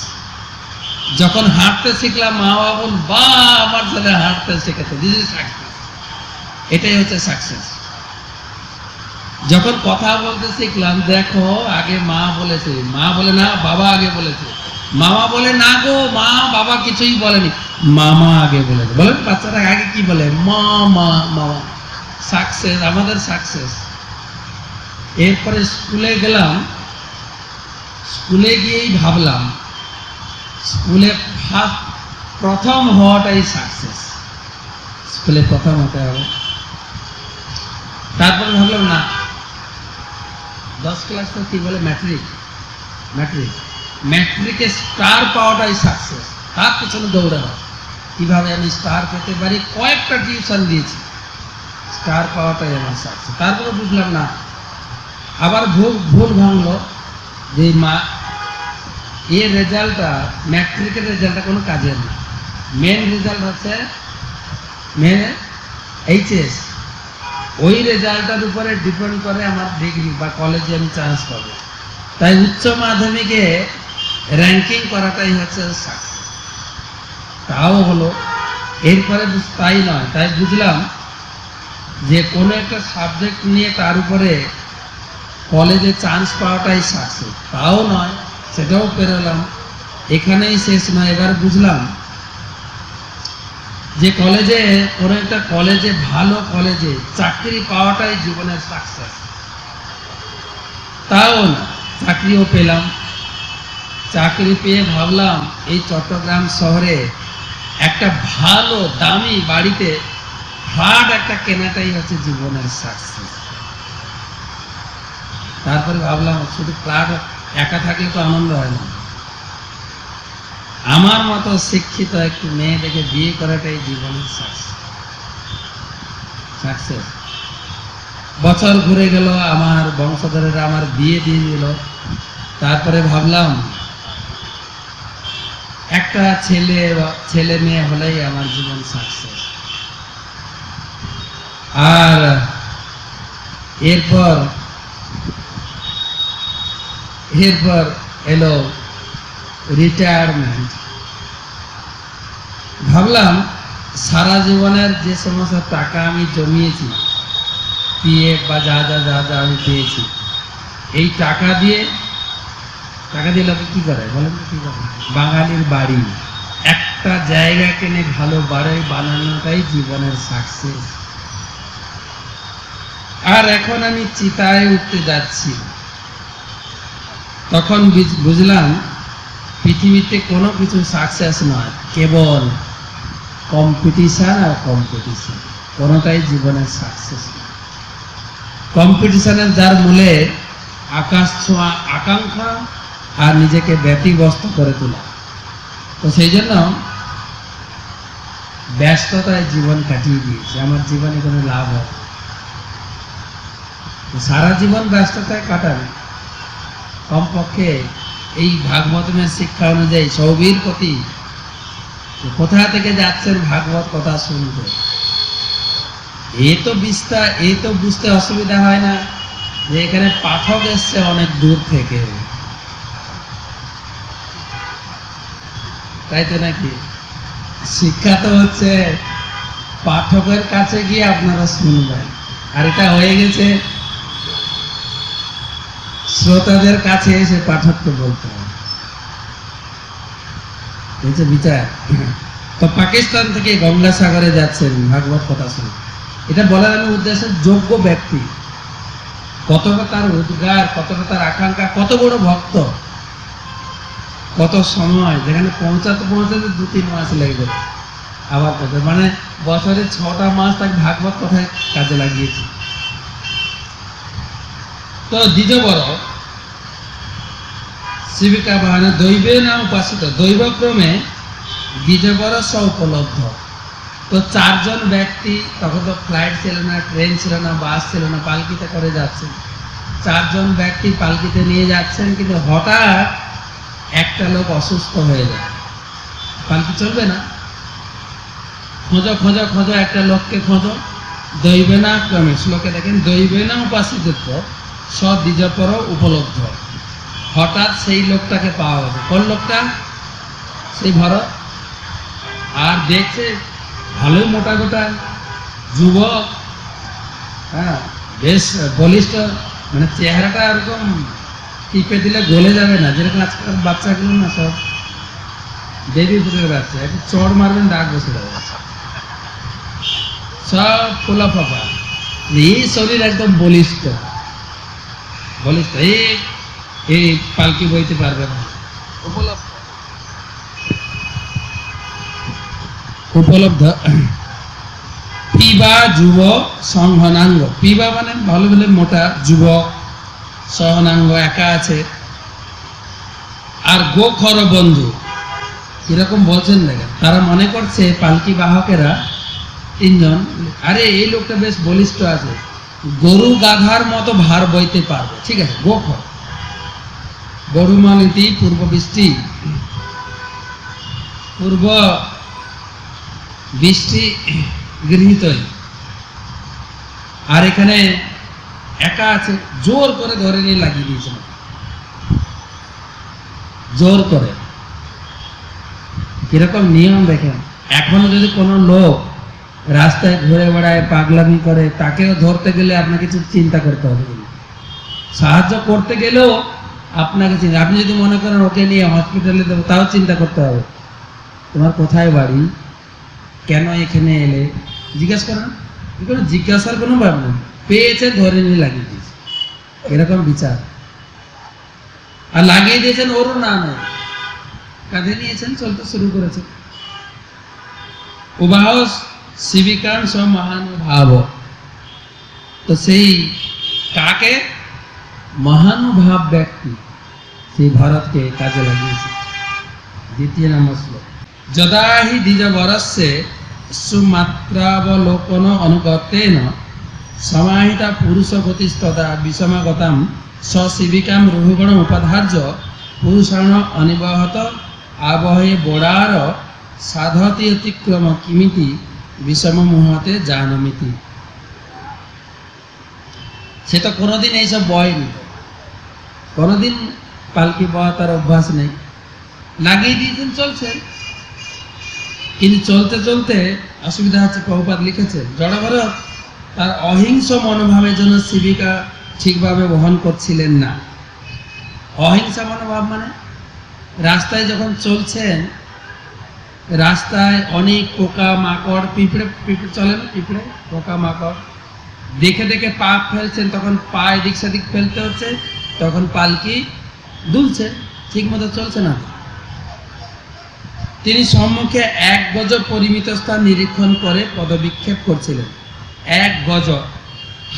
যখন হাঁটতে শিখলাম মা বাবা বল, বা আমার ছেলে হাঁটতে শিখেছে, দিস ইজ সাকসেস। এটাই হচ্ছে সাকসেস। যখন কথা বলতে শিখলাম, দেখো আগে মা বলেছে, মা বলে না বাবা আগে বলেছে, মামা বলে না গো মা বাবা কিছুই বলেনি, মামা আগে বলেছে। বলেন বাচ্চারা আগে কি বলে? মা মা মামা। সাকসেস, আমাদের সাকসেস। এরপরে স্কুলে গেলাম, স্কুলে গিয়েই ভাবলাম স্কুলে প্রথম হওয়াটাই সাকসেস। স্কুলে প্রথম হতে হবে। তারপরে ভাবলাম না, 10 ক্লাস তো কি বলে, ম্যাট্রিকে স্টার পাওয়াটাই সাকসেস। তার পিছনে দৌড়ানো, কিভাবে আমি স্টার পেতে পারি, কয়েকটা টিউশন দিয়েছি, স্টার পাওয়াটাই আমার সাকসেস। তারপরে বুঝলাম না, আবার ভুল ভাঙলো যে এর রেজাল্টটা, ম্যাট্রিকের রেজাল্টটা কোনো কাজের না। মেন রেজাল্ট হচ্ছে এইচএস। ওই রেজাল্টের উপরে ডিপেন্ড করে আমার ডিগ্রি বা কলেজে আমি চান্স পাবো। তাই উচ্চ মাধ্যমিকে র্যাঙ্কিং করাটাই হচ্ছে সাকসেস। তাও হলো। এরপরে তাই নয়, তাই বুঝলাম যে কোনো একটা সাবজেক্ট নিয়ে তার উপরে কলেজে চান্স পাওয়াটাই সাকসেস। তাও নয়, সেটাও পেরোলাম। এখানেই শেষ নয়। এবার বুঝলাম যে কলেজে, কোনো একটা কলেজে, ভালো কলেজে চাকরি পাওয়াটাই জীবনের সাকসেস। তাও না, চাকরিও পেলাম। চাকরি পেয়ে ভাবলাম এই চট্টগ্রাম শহরে একটা ভালো দামি বাড়িতে ফ্ল্যাট একটা কেনাটাই হচ্ছে জীবনের সাকসেস। তারপরে ভাবলাম শুধু ফ্ল্যাট একা থাকলে তো আনন্দ হয় না, আমার মতো শিক্ষিত একটু মেয়ে দেখে বিয়ে করাটাই জীবনের সাকসেস। বছর ঘুরে গেল, আমার বংশধরেরা আমার বিয়ে দিয়ে দিল। তারপরে ভাবলাম একটা ছেলে মেয়ে হলেই আমার জীবন সাকসেস। এরপর এলো রিটায়ারমেন্ট। ভাবলাম সারা জীবনের যে সমস্ত টাকা আমি জমিয়েছি, পিএফ বা যা যা যা যা আমি পেয়েছি, এই টাকা দিয়ে লোকে কি করে বলেন তো, কি করে? বাঙালির বাড়ি, একটা জায়গা কিনে ভালো বাড়ি বানানোটাই জীবনের সাকসেস। আর এখন আমি চিতায় উঠতে যাচ্ছি। তখন বুঝলাম পৃথিবীতে কোনো কিছু সাকসেস নয়, কেবল কম্পিটিশন আর কম্পিটিশন, কোনোটাই জীবনের সাকসেস নয়। কম্পিটিশনের যার মূলে আকাশ ছোঁয়া আকাঙ্ক্ষা আর নিজেকে ব্যতিব্যস্ত করে তোলা। তো সেই জন্য ব্যস্ততায় জীবন কাটিয়ে দিয়েছে, আমার জীবনে কোনো লাভ হয় সারা জীবন ব্যস্ততায় কাটাবে। কমপক্ষে এই ভাগবতের শিক্ষা অনুযায়ী সৌবীর প্রতি কোথা থেকে যাচ্ছেন ভাগবত কথা শুনতে, এ তো বুঝতে অসুবিধা হয় না যে এখানে পাঠক এসছে অনেক দূর থেকে, তাই তো নাকি? শিক্ষা তো হচ্ছে পাঠকের কাছে গিয়ে আপনারা শুনবেন, আর এটা হয়ে গেছে শ্রোতাদের কাছে এসে পাঠককে বলতে হবে, বিচার। তো পাকিস্তান থেকে গঙ্গাসাগরে যাচ্ছেন ভাগবত কথা শুনে। এটা বলার আমি উদ্দেশ্য, যোগ্য ব্যক্তি, কতটা তার উদ্গার, কতটা তার আকাঙ্ক্ষা, কত বড় ভক্ত, কত সময়, যেখানে পৌঁছাতে 2-3 মাস লেগে গেল। আবার কত, মানে বছরে 6টা মাস তাকে ভাগবত কথায় কাজে লাগিয়েছে। তো দ্বিজবর শিবিকা বাহানে দৈবে না উপাসিত, দৈবক্রমে দ্বিজবর স উপলব্ধ। তো 4 জন ব্যক্তি, তখন তো ফ্লাইট ছিল না, ট্রেন ছিল না, বাস ছিল না, পালকিতে করে যাচ্ছেন। 4 জন ব্যক্তি পালকিতে নিয়ে যাচ্ছেন, কিন্তু হঠাৎ একটা লোক অসুস্থ হয়ে যায়, পালকি চলবে না, খোঁজো খোঁজো খোঁজো, একটা লোককে খোঁজো। দৈবেনা ক্রমে, শ্লোকে দেখেন দৈবেনা উপাসিত স দ্বিজপর উপলব্ধ। হঠাৎ সেই লোকটাকে পাওয়া গেছে। কোন লোকটা? সেই ভরত। আর দেখছে ভালোই মোটা গোটা যুবক, হ্যাঁ, বেশ বলিষ্ঠ, মানে চেহারাটা এরকম টিপে দিলে গলে যাবে না, যেরকম আজকাল বাচ্চাগুলো না, সব বেবি ফুটের বাচ্চা, একটু চড় মারবেন ডাক বসে যাবে, সব ফোলা ফাঁপা। এই শরীর একদম বলিষ্ঠ, এই পালকি বইতে পারবে না। উপলব্ধ পিবা যুব সংহনাঙ্গ। পিবা মানে ভালো বলে মোটা, যুবক, সহনাঙ্গ একা আছে, আর গোখর বন্ধু। কিরকম বলছেন দেখেন, তারা মনে করছে পালকি বাহকেরা 3 জন, আরে এই লোকটা বেশ বলিষ্ঠ আছে, গরু গাধার মতো ভার বইতে পারবে, ঠিক আছে। গোখর, গরু মানিতি পূর্ব বৃষ্টি, পূর্ব বৃষ্টি গৃহীত, আর এখানে একা আছে, জোর করে ধরে নিয়ে লাগিয়ে দিয়েছে, জোর করে। কিরকম নিয়ম দেখেন, এখনো যদি কোনো লোক রাস্তায় ঘুরে বেড়ায়, পাগলামি করে, তাকেও ধরতে গেলে আপনাকে কিছু চিন্তা করতে হবে, সাহায্য করতে গেলেও আপনাকে চিন্তা। আপনি যদি মনে করেন ওকে নিয়ে হসপিটালে দেবো, তাও চিন্তা করতে হবে, তোমার কোথায় বাড়ি, কেন এখানে এলে, জিজ্ঞাসা করেন। জিজ্ঞাসার কোনো ব্যাপার নেই, পেয়েছে ধরে নিয়ে লাগিয়ে দিয়েছে, এরকম বিচার। আর লাগিয়ে দিয়েছেন ওরও নামে, কাঁধে নিয়েছেন, চলতে শুরু করেছেন। উবাহ শিবিকান স মহানুভাব। তো সেই কাকে? মহানুভাব ব্যক্তি, সেই ভরতকে কাজে লাগিয়েছে। 2 নম্বর শ্লোক, যদা হি দ্বিজবরস্যে সুমাত্রাবলোকন অনুগতেন সমাহিতা পুরুষগতিস্তদা বিষমাগতাম সশিবিকাম রুহুগণ উপাধার্য পুরুষাণ অনিবহত আবহে বোড়ার সাধতি অতিক্রম কিমিতি বিষম মুহতে জানমিতি। সে তো কোনোদিন এইসব বয়নি, কোনোদিন পালকি বওয়া তার অভ্যাস নেই, লাগিয়ে দিয়েছেন, চলছেন। কিন্তু চলতে চলতে অসুবিধা হচ্ছে। প্রভুপাদ লিখেছেন জড়ভরত তার অহিংস মনোভাবের জন্য শিবিকা ঠিকভাবে বহন করছিলেন না। অহিংসা মনোভাব মানে রাস্তায় যখন চলছেন, রাস্তায় অনেক পোকা মাকড়, পিঁপড়ে পিঁপড়ে চলে না, পিঁপড়ে পোকা মাকড় দেখে দেখে পা ফেলছেন, তখন পা এদিক সেদিক ফেলতে হচ্ছে, তখন পালকি দুলছে, ঠিক মতো চলছে না। তিনি সম্মুখে 1 গজ পরিমিত স্থান নিরীক্ষণ করে পদবিক্ষেপ করছিলেন। 1 গজ,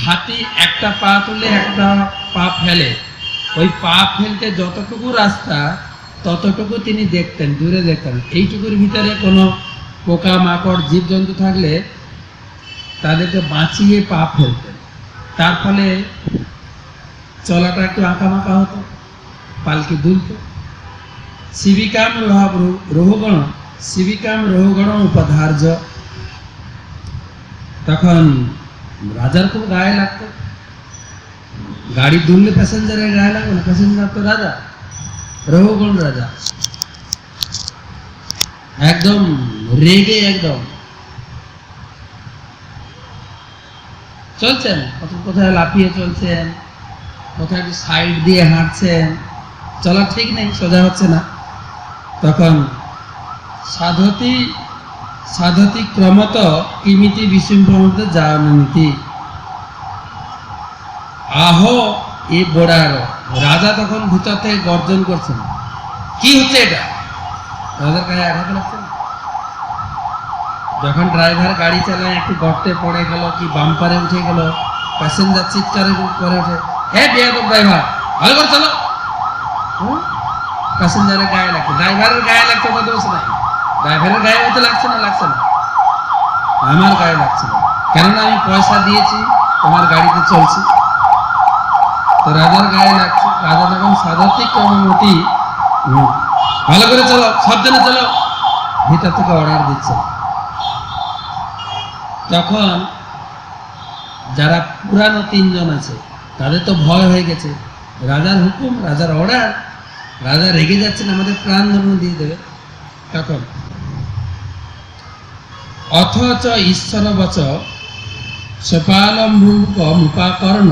হাতি একটা পা তুলে একটা পা ফেলে, ওই পা ফেলতে যতটুকু রাস্তা ততটুকু তিনি দেখতেন, দূরে দেখতেন। এইটুকুর ভিতরে কোনো পোকা মাকড় জীবজন্তু থাকলে তাদেরকে বাঁচিয়ে পা ফেলতেন। তার ফলে চলাটা একটু আঁকামাঁকা হতো, পালকি দুলত। শিবিকাম রহুগণ, শিবিকাম রহুগণ উপধার্য। তখন রাজার খুব গায়ে লাগতো। গাড়ি দুললে প্যাসেঞ্জারের গায়ে লাগবে না, প্যাসেঞ্জার তো রাজা, রহুগণ রাজা, একদম রেগে একদম চলছেন, কোথায় লাফিয়ে চলছেন, কোথায় একটু সাইড দিয়ে হাঁটছেন, চলা ঠিক নেই, সোজা হচ্ছে না। তখন সাধতি সাধতি ক্রমত কিমিতি বিশৃঙ্খলতে জানন্তি আহ এ বোড়ার। রাজা তখন ভিতর থেকে গর্জন করছেন, কি হচ্ছে এটা? রাজার গায়ে আঘাত লাগছে না? যখন ড্রাইভার গাড়ি চালায় একটু গর্তে পড়ে গেল কি বাম্পারে উঠে গেল, প্যাসেঞ্জার চিৎকারে করে ওঠে, হ্যাঁ বেয়াদব ড্রাইভার, ভালো করে চলো। প্যাসেঞ্জারের গায়ে লাগছে, ড্রাইভারের গায়ে লাগছে, ওটা দোষ নাই। ড্রাইভারের গায়ে হতে লাগছে না, লাগছে না, আমার গায়ে লাগছে না, কেননা আমি পয়সা দিয়েছি, তোমার গাড়িতে চলছি। তো রাজার গায়ে লাগছে। রাজা তখন সাধারণিক ক্রমমতি ভালো করে চলো, সাবধানে চলো, ভিতর থেকে অর্ডার দিচ্ছে। তখন যারা পুরানো 3 জন আছে তাদের তো ভয় হয়ে গেছে, রাজার হুকুম, রাজার অর্ডার, রাজা রেগে যাচ্ছেন, আমাদের প্রাণ ধর্ম দিয়ে দেবে। তখন অথচ ঈশ্বর বচ সপালম্ভুক মুপাকর্ণ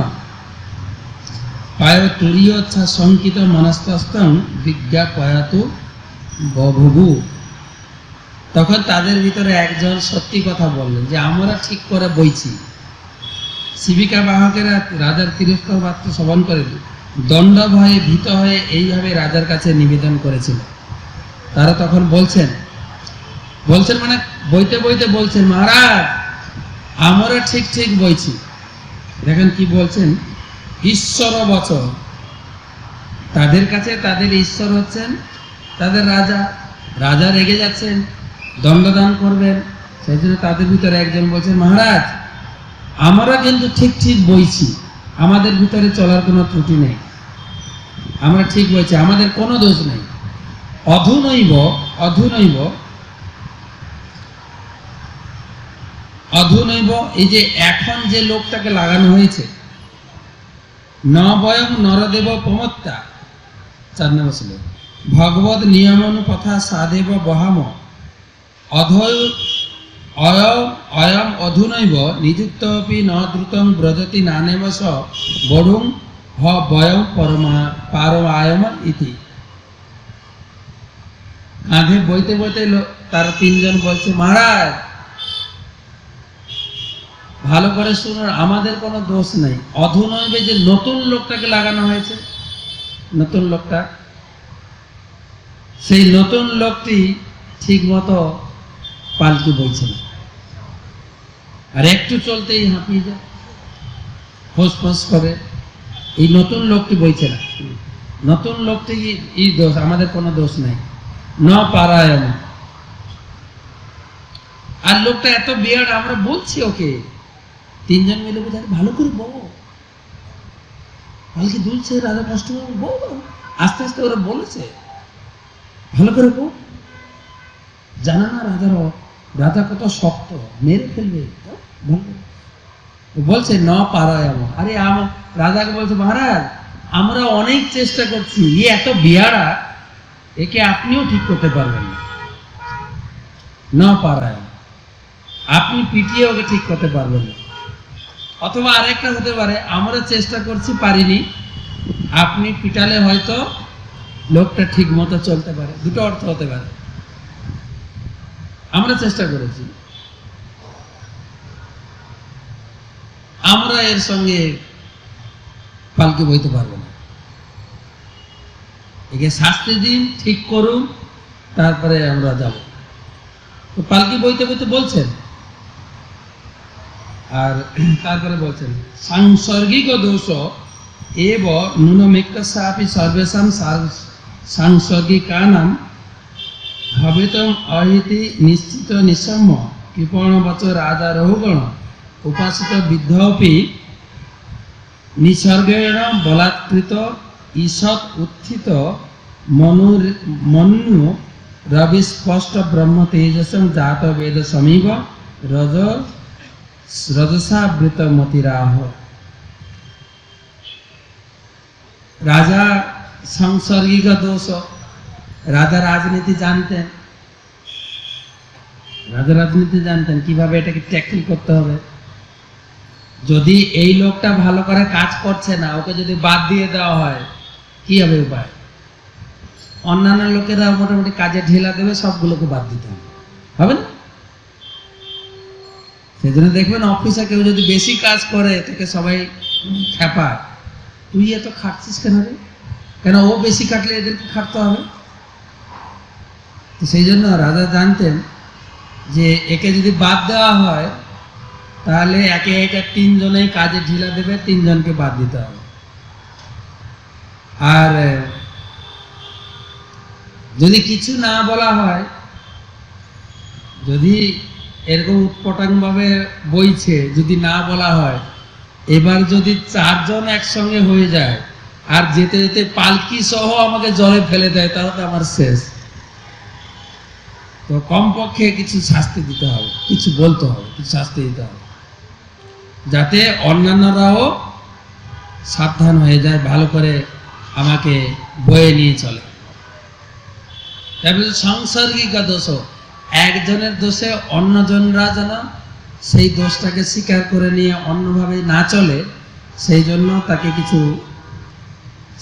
পায় তুরীয়চ্ছা শঙ্কিত মনস্তস্তং বিজ্ঞাপয়াতু বভুভু। তখন তাদের ভিতরে একজন সত্যি কথা বললেন যে আমরা ঠিক করে বইছি। শিবিকা বাহকেরা রাজার তিরস্কার বার্তা শ্রবণ করে দণ্ড ভয়ে ভীত হয়ে এইভাবে রাজার কাছে নিবেদন করেছিল। তারা তখন বলছেন মানে বইতে বইতে বলছেন, মহারাজ আমরা ঠিক ঠিক বইছি। দেখেন কি বলছেন, ঈশ্বর বচন। তাদের কাছে তাদের ঈশ্বর হচ্ছেন তাদের রাজা। রাজা রেগে যাচ্ছেন, দণ্ডদান করবেন, সেই জন্য তাদের ভিতরে একজন বলছেন, মহারাজ আমরা কিন্তু ঠিক ঠিক বইছি, আমাদের ভিতরে চলার কোনো ত্রুটি নেই, আমরা ঠিক বইছি, আমাদের কোনো দোষ নেই। অধুনৈব অধুনৈব অধুনৈব, এই যে এখন যে লোকটাকে লাগানো হয়েছে, ন বয়ং নরদেব প্রমত্তা, 4 নম্বর ছিল, ভগবত নিয়মানুপথা সাদেব বহাম অধৈ অয়ম অধুনৈব নিযুক্তপি ন দ্রুতং ব্রজতি নানেব স বড়ুং হ বয়ং পারমায়ম ইতি। কাঁধে বইতে বইতে তার 3 জন বলছে, মহারাজ ভালো করে শুনুন, আমাদের কোনো দোষ নেই। অধুনৈবে যে নতুন লোকটাকে লাগানো হয়েছে, নতুন লোকটা, সেই নতুন লোকটি ঠিক মতো পালকি বইছে না, আর একটু চলতেই হাঁপিয়ে যায়, ফোঁস করে। এই নতুন লোকটি বইছে না, নতুন লোকটি এই দোষ, আমাদের কোনো দোষ নাই। ন পারায়ণ, আর লোকটা এত বিয়ার্ড, আমরা বলছি ওকে, 3 জন মিলে বলছে, ভালো করে বউ, পালকি দুলছে, রাজা কষ্ট হবে, বউ আস্তে আস্তে ওরা বলেছে, ভালো করে বউ, জানা না রাজা কত শক্ত, মেরে ফেলবে, বলছে ন পারায়ণ। আরে রাজাকে বলছে, মহারাজ আমরা অনেক চেষ্টা করছি, এত বিয়ারা, একে আপনিও ঠিক করতে পারবেন না, না পারায় আপনি পিটিয়ে ওকে ঠিক করতে পারবেন না। অথবা আরেকটা হতে পারে, আমরা চেষ্টা করছি পারিনি, আপনি পিটালে হয়তো লোকটা ঠিক মতো চলতে পারে, দুটো অর্থ হতে পারে। আমরা চেষ্টা করেছি, আমরা এর সঙ্গে পালকি বইতে পারবো না, একে শাস্তি দিন, ঠিক করুন, তারপরে আমরা যাব। তো পালকি বইতে বইতে বলছেন, আর তারপরে বলছেন সাংসর্গিক দোষ এব নুনমিক্কসাপি সর্বেষাং সাংসর্গিকানাম ভবিতম অহিতি নিশ্চিত নিঃসম্য কৃপণবচ রাজা রহুগণ উপাসিত বিদ্ধপি নিসর্গেণ বলাৎকৃত ঈষৎ উত্থিত মনু রবিস্পষ্ট ব্রহ্ম তেজসং জাত বেদ সমীব রজসাবৃত মতিরাহ। রাজা সাংসর্গিক দোষ, রাজা রাজনীতি জানতেন, রাজা রাজনীতি জানতেন কিভাবে এটাকে ট্যাকল করতে হবে। যদি এই লোকটা ভালো করে কাজ করছে না, ওকে যদি বাদ দিয়ে দেওয়া হয়, কি হবে উপায়? অন্যান্য লোকেরা মোটামুটি কাজে ঢিলা দেবে, সবগুলোকে বাদ দিতে হবে, হবে না? সেই জন্য দেখবেন অফিসে কেউ যদি বেশি কাজ করে তাকে সবাই খেপায়, তুই এত খাটছিস কেন রে? কেন ও বেশি খাটলে এদেরকে খাটতে হবে। তো সেই জন্য রাজা জানতেন যে একে যদি বাদ দেওয়া হয় তাহলে একে একে তিনজনেই কাজে ঢিলা দেবে, তিনজনকে বাদ দিতে হবে। আর যদি কিছু না বলা হয়, যদি এরকম উৎপটাং ভাবে বইছে, যদি না বলা হয়, এবার যদি চারজন একসঙ্গে হয়ে যায় আর যেতে যেতে পালকি সহ আমাকে জলে ফেলে দেয়, তাহলে আমার শেষ। তো কমপক্ষে কিছু শাস্তি দিতে হবে, কিছু বলতে হবে, কিছু শাস্তি দিতে হবে, যাতে অন্যান্যরাও সাবধান হয়ে যায়, ভালো করে আমাকে বয়ে নিয়ে চলে। তারপরে সাংসর্গিক দোষ, একজনের দোষে অন্যজনরা যেন সেই দোষটাকে স্বীকার করে নিয়ে অন্যভাবে না চলে, সেই জন্য তাকে কিছু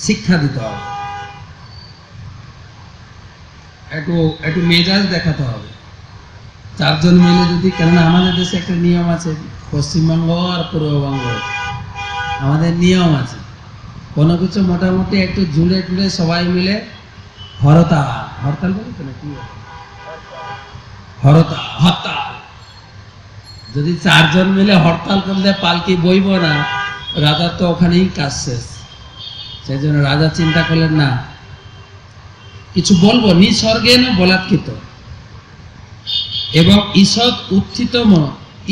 শিক্ষা দিতে হবে, একটু মেজাজ দেখাতে হবে। চারজন মিলে যদি, কেননা আমাদের দেশে একটা নিয়ম আছে, পশ্চিমবঙ্গ আর পূর্ববঙ্গ আমাদের নিয়ম আছে, কোনো কিছু মোটামুটি একটু জুড়ে টুড়ে সবাই মিলে হরতাল, হরতাল বলে তো নাকি, হরতাল, যদি চারজন মিলে হরতাল করলে পালকি বইব না, রাজার তো ওখানেই কাজ শেষ। সেই জন্য রাজা চিন্তা করলেন না, কিছু বলবো, নিসর্গে না বলাৎকৃত এবং ঈষৎ উত্থিত,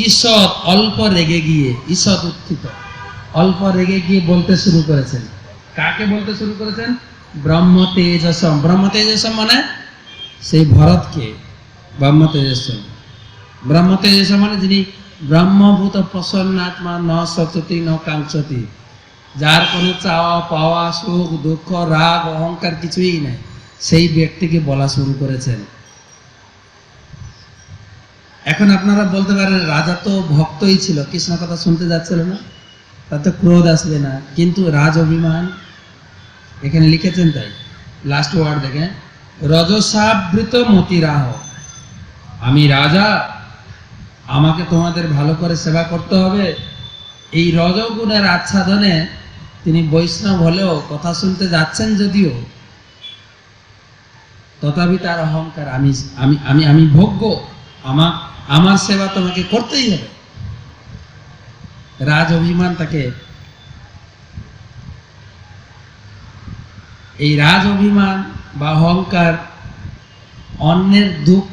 ঈষৎ অল্প রেগে গিয়ে, ঈষৎ উত্থিত অল্প রেগে গিয়ে বলতে শুরু করেছেন। কাকে বলতে শুরু করেছেন? ব্রহ্ম তেজসম। ব্রহ্ম তেজসম মানে সেই ভরতকে ব্রহ্ম তেজসম। ব্রহ্ম তেজসম মানে যিনি ব্রহ্মভূত প্রসন্নাত্মা, ন সচতি ন কাঙ্ক্ষতি, যার কোনো চাওয়া পাওয়া, সুখ দুঃখ রাগ অহংকার কিছুই নাই, সেই ব্যক্তিকে বলা শুরু করেছেন। এখন আপনারা বলতে পারেন রাজা তো ভক্তই ছিল, কৃষ্ণ কথা শুনতে যাচ্ছিল না, তাতে ক্রোধ আসবে না, কিন্তু রাজ অভিমান এখানে লিখেছেন, তাই লাস্ট ওয়ার্ড দেখেন, রজসাবৃত মতিরাহ। আমি রাজা, আমাকে তোমাদের ভালো করে সেবা করতে হবে। এই রজগুণের আচ্ছাদনে তিনি বৈষ্ণব হলেও কথা শুনতে যাচ্ছেন যদিও, তথাপি তার অহংকার, আমি আমি আমি আমি ভোগ্য, আমার সেবা তোমাকে করতেই হবে। রাজ অভিমান তাকে, এই রাজ অভিমান বা অহংকার অন্যের দুঃখ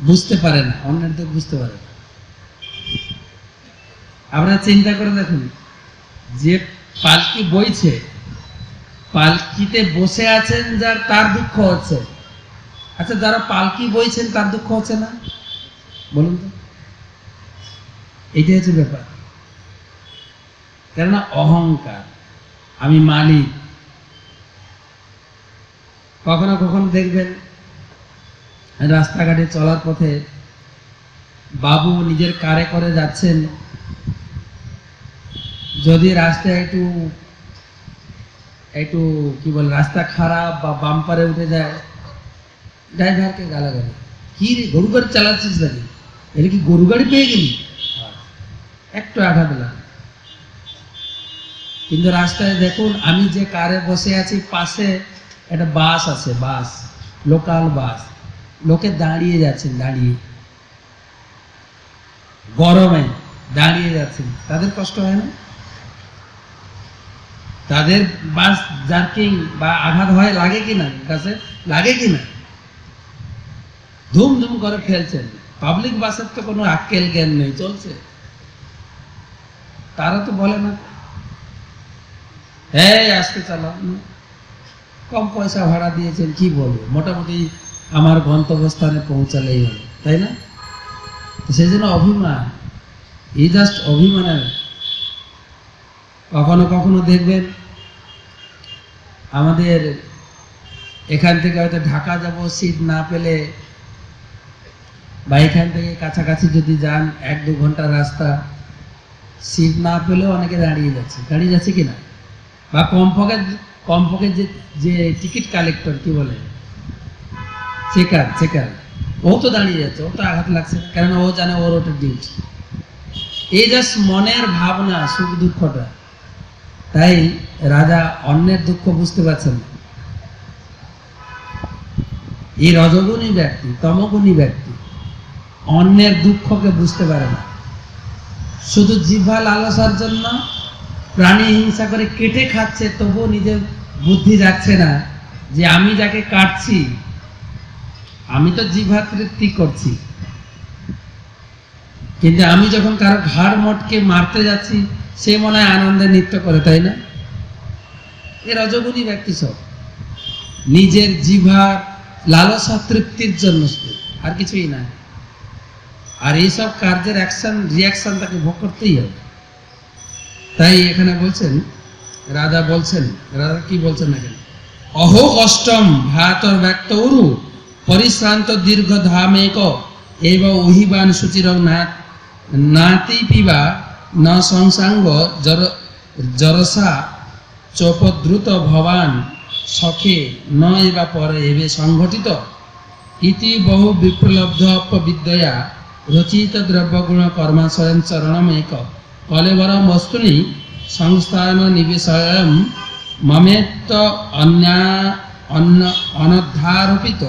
বুঝতে পারে না, অন্যের দুঃখ বুঝতে পারে না। আপনারা চিন্তা করে দেখুন, যে পালকি বইছে, পালকিতে বসে আছেন যার, তার দুঃখ হচ্ছে, আচ্ছা যারা পালকি বইছেন তার দুঃখ হচ্ছে না? বলুন তো, এইটাই হচ্ছে ব্যাপার। কেননা অহংকার, আমি মালিক। কখনো কখনো দেখবেন রাস্তাঘাটে চলার পথে বাবু নিজের কারে করে যাচ্ছেন, যদি রাস্তায় একটু একটু কি বলে রাস্তা খারাপ বা বাম্পারে উঠে যায়, ড্রাইভারকে গালাগালি, কি রে গরু গাড়ি চালাচ্ছিস নাকি, এটা কি গরু গাড়ি পেয়ে গেলি, একটু আঘাত দিলাম। কিন্তু রাস্তায় দেখুন, আমি যে কারে বসে আছি পাশে একটা বাস আছে, বাস, লোকাল বাস, লোকে দাঁড়িয়ে যাচ্ছেন, দাঁড়িয়ে গরমে দাঁড়িয়ে যাচ্ছেন, তাদের কষ্ট হয় না? তাদের বাস জার্কিং বা আঘাত হয়, লাগে কিনা, কাছে লাগে কিনা? ধুম ধুম করে ফেলছেন। পাবলিক বাসের তো কোনো আক্কেল জ্ঞান নেই, চলছে। তারা তো বলে না, এই আজকে চালাও, কম পয়সা ভাড়া দিয়েছেন, কি বলবো, মোটামুটি আমার গন্তব্যস্থানে পৌঁছালেই হলো, তাই না? তো সেই জন্য অভিমান, এই জাস্ট অভিমানের। কখনো কখনো দেখবেন আমাদের এখান থেকে হয়তো ঢাকা যাব, সিট না পেলে, বা এখান থেকে কাছাকাছি যদি যান 1-2 ঘন্টার রাস্তা, সিট না পেলেও অনেকে দাঁড়িয়ে যাচ্ছে কিনা? বা কমপক্ষে যে টিকিট কালেক্টর, কি বলে, চেকার, ও তো দাঁড়িয়ে যাচ্ছে, ও তো আঘাত লাগছে, কেননা ও জানে ওর ওটা ডিউটি। এই জাস্ট মনের ভাবনা, সুখ দুঃখটা। তাই রাজা অন্যের দুঃখ বুঝতে পারছেন না। এই রজগুণী ব্যক্তি, তমগুণী ব্যক্তি অন্যের দুঃখকে বুঝতে পারে না। শুধু জিহ্বা লালসার জন্য প্রাণী হিংসা করে কেটে খাচ্ছে, তবুও নিজের বুদ্ধি যাচ্ছে না যে আমি যাকে কাটছি, আমি তো জিহ্বা তৃপ্তি করছি, কিন্তু আমি যখন কারো ঘাড় মটকে মারতে যাচ্ছি, সে মনে হয় আনন্দে নৃত্য করে, তাই না? এ রজগুণী ব্যক্তি সব নিজের জিহ্বার লালসা তৃপ্তির জন্য, আর কিছুই না। আর এইসব কার্যের রিয়াকশন তাকে ভোগ করতেই হবে। তাই এখানে বলছেন, রাজা কি বলছেন এখানে, অহো কষ্টম ভাতর ব্যক্ত উরু পরিশ্রান্ত দীর্ঘ ধামেক এব ওহিবান সুচির নাতি পিবা ন সংসাঙ্গ জরসা চোপদ্রুত ভবান সখে ন এবা পরে এবে সংঘটিত ইতি বহু বিপ্লব্ধ অপবিদ্যয়া রচিত দ্রব্যগুণ কর্মাশয়ন চরণম এক কলেবরম বস্তুনি সংস্থান নিবেশয়ম মমেত্ত অনধ্যারোপিত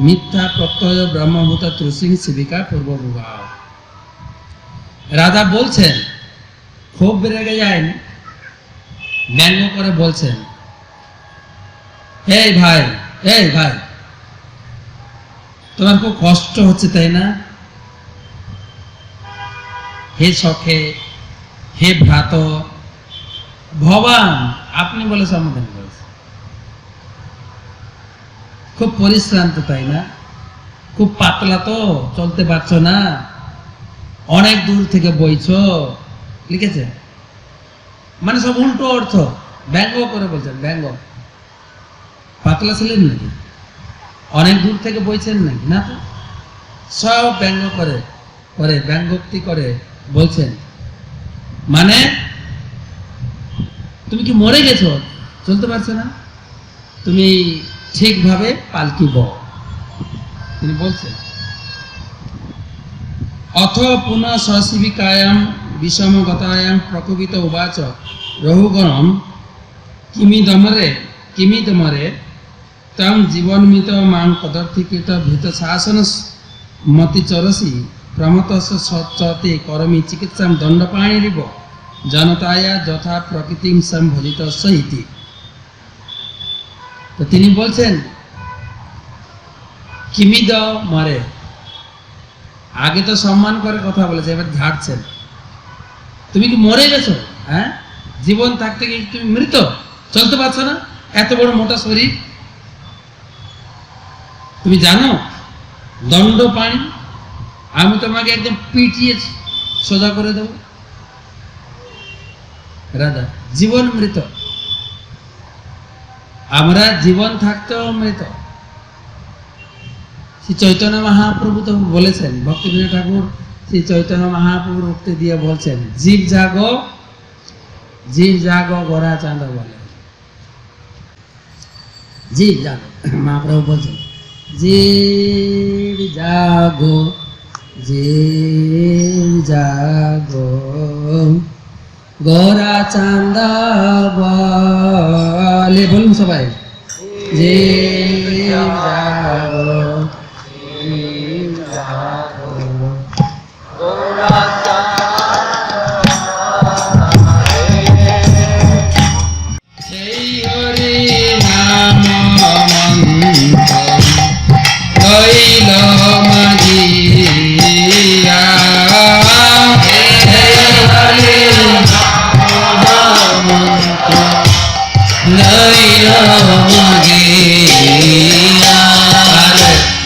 মিথ্যা প্রত্যয় ব্রহ্মভূত ত্রুসিং শিবিকা পূর্ববিবাহ। রাজা বলছেন, খুব রেগে যায়নি, ব্যঙ্গ করে বলছেন, এই ভাই তোমার খুব কষ্ট হচ্ছে, তাই না? হে সখে, হে ভ্রাত, ভবান, আপনি বলে সম্বোধন করেছে, খুব পরিশ্রান্ত, তাই না? খুব পাতলা তো, চলতে পারছো না, অনেক দূর থেকে বইছো, লিখেছে। মানে সব উল্টো অর্থ, ব্যঙ্গ করে বলছেন, ব্যঙ্গ। পাতলা ছিলেন নাকি? অনেক দূর থেকে বইছেন নাকি? না তো, সব ব্যঙ্গ করে ব্যঙ্গোক্তি করে বলছেন। মানে তুমি কি মরে গেছো, চলতে পারছো না, তুমি ঠিকভাবে পালকি বও, তিনি বলছেন। অথ পুনঃ সশিবিকায়াম বিষমগতায়াম প্রকোপিত উবাচ রহুগণম কিমিদমরে তং জীবনমিত মাং পদর্থীকৃত ভীত শাসন মতিচরসি প্রমতস সচতে করমি চিকিৎসাম দণ্ডপাণিরিব জনতায়া যথা প্রকৃতিং সম্ভজিত সহিতি। তো তিনি বলছেন, কিমিদ মরে, আগে তো সম্মান করে কথা বলেছে, এবার ঝাড়ছেন, তুমি কি মরে গেছো? হ্যাঁ, জীবন থাকতে গিয়ে তুমি মৃত, চলতে পারছো না, এত বড় মোটা শরীর, তুমি জানো দণ্ডপাণি, আমি তোমাকে একদম পিটিয়ে সোজা করে দেব। রাজা জীবন মৃত, আমরা জীবন থাকতেও মৃত। শ্রী চৈতন্য মহাপ্রভু তো বলেছেন, ভক্তিবিনোদ ঠাকুর শ্রী চৈতন্য মহাপ্রভুর উক্তি দিয়ে বলছেন, জীব জাগো গোরা চাঁদ বলে, জীব জাগো। মহাপ্রভু বলছেন জীব জাগো গোরা চাঁদ বলে। বলুন সবাই, জীব জাগো সেই হরি নাম মন্ত্র লইল মাজিয়া, সেই হরি নাম মন্ত্র লইল মাজিয়া।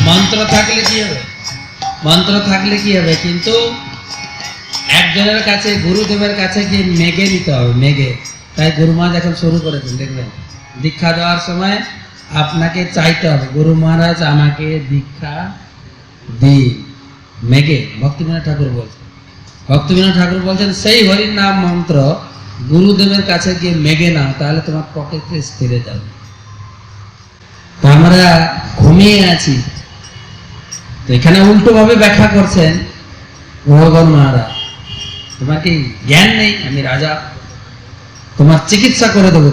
মন্ত্র থাকলে কি হবে? মন্ত্র থাকলে কি হবে? কিন্তু একজনের কাছে, গুরুদেবের কাছে গিয়ে মেঘে নিতে হবে, মেঘে। তাই গুরু মহারাজ এখন শুরু করেছেন, দেখবেন দীক্ষা দেওয়ার সময় আপনাকে চাইতে হবে, গুরু মহারাজ আমাকে দীক্ষা দিন, মেঘে। ভক্তিবিনোদ ঠাকুর বলছেন, ভক্তিবিনোদ ঠাকুর বলছেন সেই হরির নাম মন্ত্র গুরুদেবের কাছে গিয়ে মেঘে নাও, তাহলে তোমার পকেটে স্থিরে যাবে। তো আমরা ঘুমিয়ে আছি, তো এখানে উল্টো ভাবে ব্যাখ্যা করছেন ভগবান মহারাজ, তোমার কি জ্ঞান নেই? আমি রাজা, তোমার চিকিৎসা করে দেবো।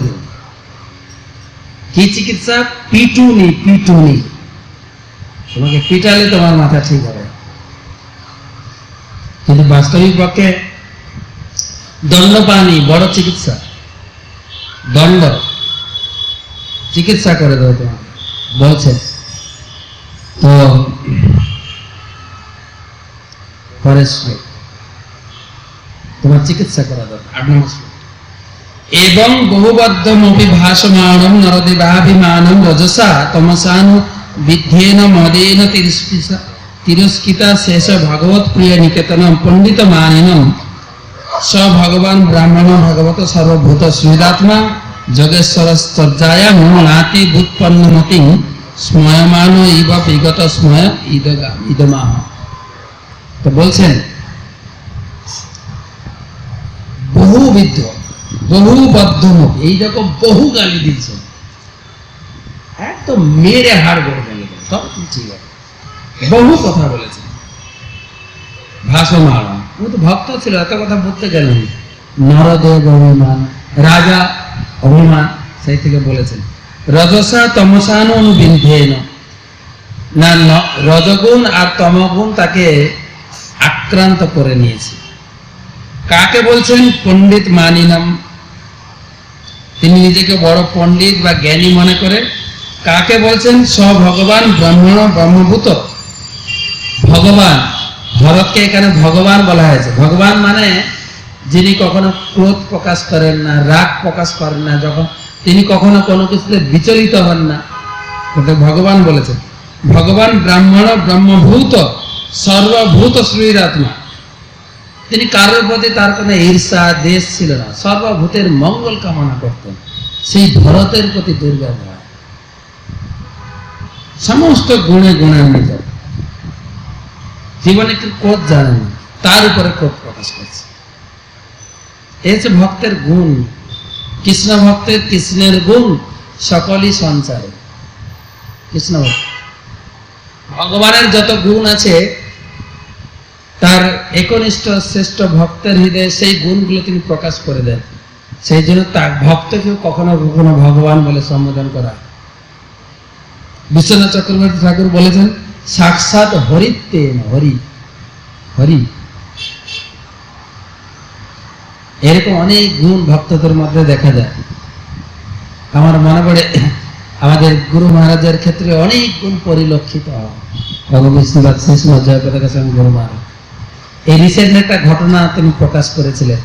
কি চিকিৎসা? পিটুনি, পিটুনি। তোমাকে পিটালে তোমার মাথা ঠিক হবে। কিন্তু বাস্তবিক পক্ষে দণ্ডপানি বড় চিকিৎসা, দণ্ড চিকিৎসা করে দেবো তোমার বলছে। তো পরেশ তোমার চিকিৎসা করা দরকার। 8 নম্বর শ্লোক, এবং বহুবদ্ধমপি ভাসমানম নরদেবাভিমানম রজসা তমসানু বিদ্ধেন মদেন তিরস্কৃতা শেষ ভগবত প্রিয় নিকেতনম পণ্ডিত মানিনম স ভগবান ব্রাহ্মণ ভগবত সর্বভূত শ্রীদাত্মা যোগেশ্বর স্তর্জায়া নাতি ভূৎপন্নমতি স্ময়মান ইব বিগত স্ময় ইদমাহ। তো বলছেন বহুবিধ বহুবদ্ধমুখ, এইরকম বহু গালি দিচ্ছে, একদম মেরে হাড় করে গেল, সব ঠিক আছে, বহু কথা বলেছে। ভাষমান, ও তো ভক্ত ছিল, এত কথা বলতে গেলেন। নরদেব অভিমান, রাজা অভিমান, সেই থেকে বলেছেন রজসা তমসান অনুবিন্ধেন, না রজগুণ আর তমগুণ তাকে আক্রান্ত করে নিয়েছে। কাকে বলছেন? পণ্ডিত মানিনাম, তিনি নিজেকে বড় পণ্ডিত বা জ্ঞানী মনে করে। কাকে বলছেন? স ভগবান ব্রহ্মণ ব্রহ্মভূত, ভগবান। ভরতকে এখানে ভগবান বলা হয়েছে। ভগবান মানে যিনি কখনো ক্রোধ প্রকাশ করেন না, রাগ প্রকাশ করেন না, যখন তিনি কখনো কোনো কিছুতে বিচলিত হন না, ভগবান বলেছেন। ভগবান ব্রাহ্মণ ব্রহ্মভূত সর্বভূত শ্রীরাত্মা, তিনি কারোর প্রতি তার কোনো ঈর্ষা দেশ ছিল না, সর্বভূতের মঙ্গল কামনা করতেন। সেই ভরতের প্রতি দুর্ব্যবহার, সমস্ত গুণে গুণান্বিত, জীবনে একটু ক্রোধ জানে না, তার উপরে ক্রোধ প্রকাশ করছে। এই হচ্ছে ভক্তের গুণ। কৃষ্ণ ভক্তের কৃষ্ণের গুণ সকলই সঞ্চারে। কৃষ্ণ ভক্ত, ভগবানের যত গুণ আছে তার একনিষ্ঠ শ্রেষ্ঠ ভক্তের হৃদয়ে সেই গুণগুলো তিনি প্রকাশ করে দেন। সেই জন্য তার ভক্তকেও কখনো কখনো ভগবান বলে সম্বোধন করা। বিশ্বনাথ চক্রবর্তী ঠাকুর বলেছেন সাক্ষাৎ হরিত্বেন, হরি হরি। এরকম অনেক গুণ ভক্তদের মধ্যে দেখা যায়। আমার মনে পড়ে আমাদের গুরু মহারাজের ক্ষেত্রে অনেক গুণ পরিলক্ষিত হয়। ভগবিষ্ণুবাদ শেষ জয়প্রকাশ স্বামী গুরু মহারাজ এই রিসেন্ট একটা ঘটনা তিনি প্রকাশ করেছিলেন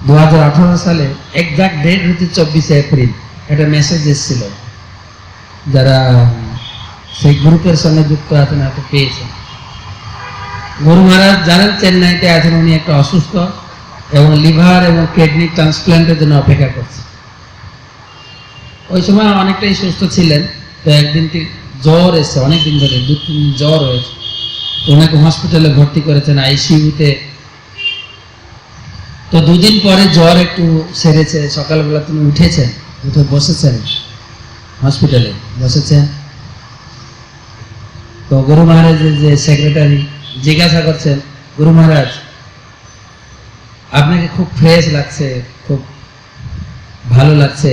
2018 সালে, এক্সাক্ট ডেট হচ্ছে 24 এপ্রিল। একটা মেসেজ এসেছিল, যারা সেই গ্রুপের সঙ্গে যুক্ত আছেন হয়তো পেয়েছেন। গুরু মহারাজ জানেন চেন্নাইতে আছেন, উনি একটা অসুস্থ এবং লিভার এবং কিডনি ট্রান্সপ্লান্টের জন্য অপেক্ষা করছে। ওই সময় অনেকটাই সুস্থ ছিলেন। তো একদিন জ্বর এসছে, অনেকদিন ধরে 2-3 দিন জ্বর হয়েছে। ওনাকে হসপিটালে ভর্তি করেছেন আইসিইউতে। তো 2 দিন পরে জ্বর একটু সেরেছে। সকালবেলা তিনি উঠে বসেছেন, হসপিটালে বসেছেন। তো গুরু মহারাজের যে সেক্রেটারি জিজ্ঞাসা করছেন, গুরু মহারাজ আপনাকে খুব ফ্রেশ লাগছে, খুব ভালো লাগছে।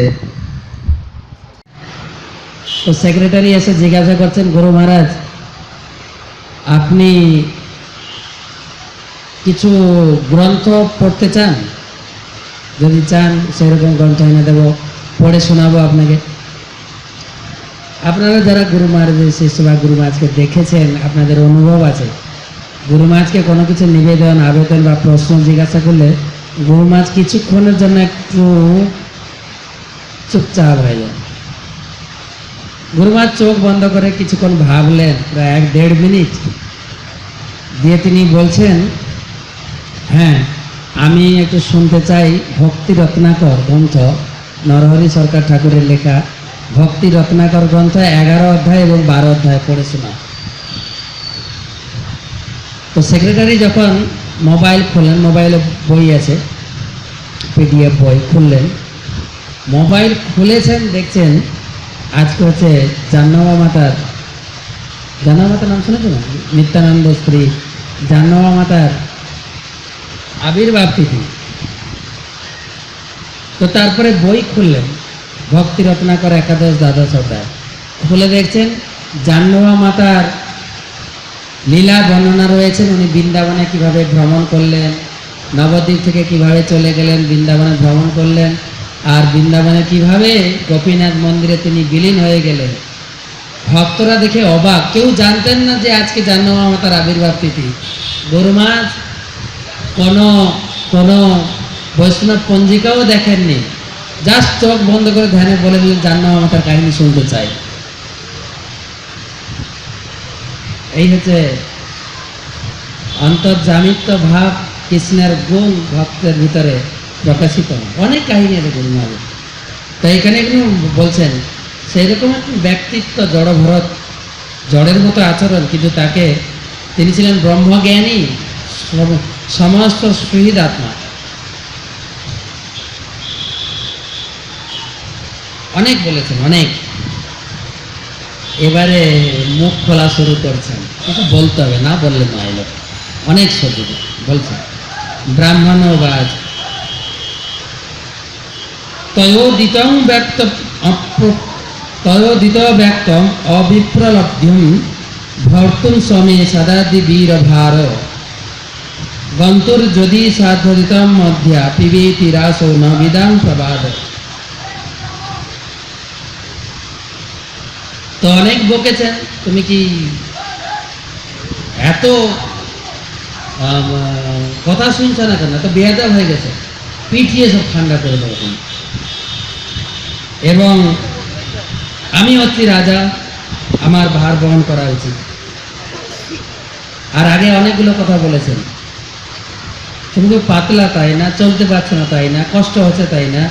তো সেক্রেটারি এসে জিজ্ঞাসা করছেন, গুরু মহারাজ আপনি কিছু গ্রন্থ পড়তে চান? যদি চান সেরকম গ্রন্থ এনে দেবো, পড়ে শোনাবো আপনাকে। আপনারা যারা গুরু মহারাজের শিষ্য বা গুরু মহারাজকে দেখেছেন, আপনাদের অনুভব আছে, গুরু মহারাজকে কোনো কিছু নিবেদন, আবেদন বা প্রশ্ন জিজ্ঞাসা করলে গুরু মহারাজ কিছুক্ষণের জন্য একটু চুপচাপ হয়ে যায়। গুরু মহারাজ চোখ বন্ধ করে কিছুক্ষণ ভাবলেন, প্রায় 1-1.5 মিনিট, দিয়ে তিনি বলছেন, হ্যাঁ আমি একটু শুনতে চাই ভক্তি রত্নাকর গ্রন্থ, নরহরি সরকার ঠাকুরের লেখা ভক্তি রত্নাকর গ্রন্থ 11 অধ্যায় এবং 12 অধ্যায় পড়ে শোনা। তো সেক্রেটারি যখন মোবাইল খুললেন, মোবাইলে বই আছে, পিডিএফ বই খুললেন, মোবাইল খুলেছেন, দেখছেন আজকে হচ্ছে জাহ্নবা মাতার নাম শুনেছেন না? নিত্যানন্দ স্ত্রী জাহ্নবা মাতার আবির্ভাব তিথি। তো তারপরে বই খুললেন, ভক্তি রত্নাকর 11-12 অধ্যায় খুলে দেখছেন জাহ্নবা মাতার লীলা বর্ণনা রয়েছেন। উনি বৃন্দাবনে কিভাবে ভ্রমণ করলেন, নবদ্বীপ থেকে কিভাবে চলে গেলেন, বৃন্দাবনে ভ্রমণ করলেন, আর বৃন্দাবনে কিভাবে গোপীনাথ মন্দিরে তিনি বিলীন হয়ে গেলেন। ভক্তরা দেখে অবাক, কেউ জানতেন না যে আজকে জাহ্নবা মাতার আবির্ভাব তিথি। গুরু মহারাজ কোনো বৈষ্ণব পঞ্জিকাও দেখেননি, জাস্ট চোখ বন্ধ করে ধ্যানে বলে দিলেন জাহ্নবা মাতার কাহিনী শুনতে চাই। এই হচ্ছে অন্তর্জামিত্ব ভাব, কৃষ্ণের গুণ ভক্তের ভিতরে প্রকাশিত। অনেক কাহিনী আছে গুরু মহারাজ। তো এখানে বলছেন সেই রকম একটি ব্যক্তিত্ব, জড় ভরত, জড়ের মতো আচরণ, কিন্তু তিনি ছিলেন ব্রহ্মজ্ঞানী, সমস্ত সুহৃদ আত্মা। অনেক বলেছেন, অনেক। এবারে মুখ খোলা শুরু করছেন, কিছু বলতে হবে, না বললে নয়। অনেক সত্যি বলছেন। ব্রাহ্মণবাজ তয়োদিতং ব্যক্তম অবিপ্রলব্ধম ভর্তুম সমে সদাদি বীর ভার গন্তুর যদি সাধরিতম মধ্যা পিবেতি রাসো ন বিদাং প্রবাদ। তো অনেক বকেছেন, তুমি কি এত কথা শুনছো না কেন, তো বেয়াদব হয়ে গেছে, পিটিয়ে সব ঠান্ডা করে দেবো। এবং আমি হচ্ছি রাজা, আমার ভার বহন করা উচিত। আর আগে অনেকগুলো কথা বলেছেন, তুমি পাতলা তাই না, চলতে পারছো না তাই না, কষ্ট হচ্ছে তাই না,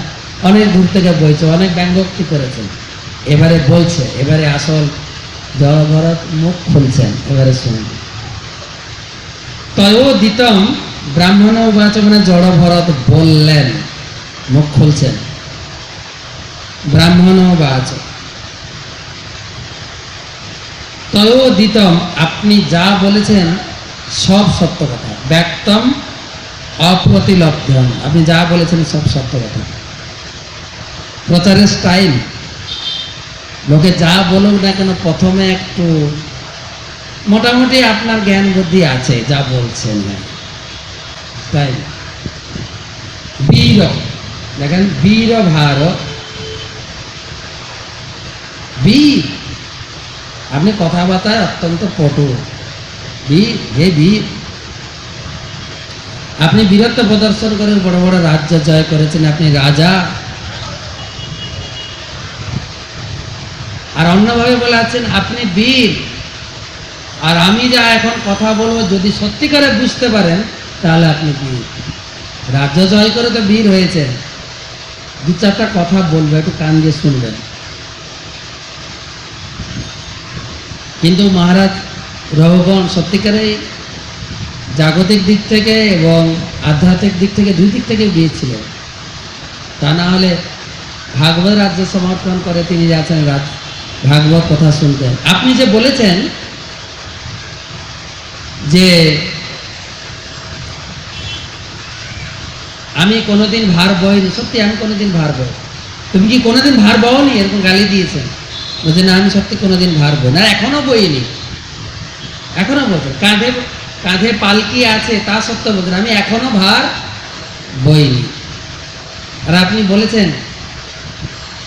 অনেক দূর থেকে বইছে, অনেক ব্যঙ্গোক্তি করেছেন। এবারে বলছে, এবারে আসল জড় ভরত মুখ খুলছেন। এবারে শুনুন। তয়োদিতম ব্রাহ্মণ বাচ, মানে জড় ভরত বললেন, মুখ খুলছেন। ব্রাহ্মণ বাচ তয়োদিতম, আপনি যা বলেছেন সব সত্য কথা। ব্যক্তম অপ্রতিলব্ধম, আপনি যা বলেছেন সব সত্য কথা। প্রচারের স্টাইল, লোকে যা বলুক না কেন প্রথমে একটু মোটামুটি আপনার জ্ঞান বুদ্ধি আছে, যা বলছেন তাই। বীর, দেখেন বীর ভার, বীর, আপনি কথাবার্তায় অত্যন্ত পটু। বীর, হে বীর, আপনি বীরত্ব প্রদর্শন করে বড় বড় রাজ্য জয় করেছেন, আপনি রাজা। আর অন্যভাবে বলে আছেন আপনি বীর। আর আমি যা এখন কথা বলবো যদি সত্যিকারে বুঝতে পারেন তাহলে আপনি বীর। রাজ্য জয় করে তো বীর হয়েছেন। 2-4টা কথা বলবো, একটু কান দিয়ে শুনবেন। কিন্তু মহারাজ রঘুগণ সত্যিকারেই জাগতিক দিক থেকে এবং আধ্যাত্মিক দিক থেকে দুই দিক থেকে গিয়েছিলেন। তা না হলে ভাগবত রাজ্য সমর্পণ করে তিনি যাচ্ছেন ভাগবত কথা শুনতেন। আপনি যে বলেছেন যে আমি কোনোদিন ভার বইনি, সত্যি আমি কোনোদিন ভার বই। তুমি কি কোনোদিন ভার বওনি? এরকম গালি দিয়েছেন। বলছে না আমি সত্যি কোনোদিন ভার বই না, এখনো বইনি, এখনো বলছেন। কাঁধে কাঁধে পালকি আছে তা সত্ত্বেও বলছেন আমি এখনো ভার বইনি। আর আপনি বলেছেন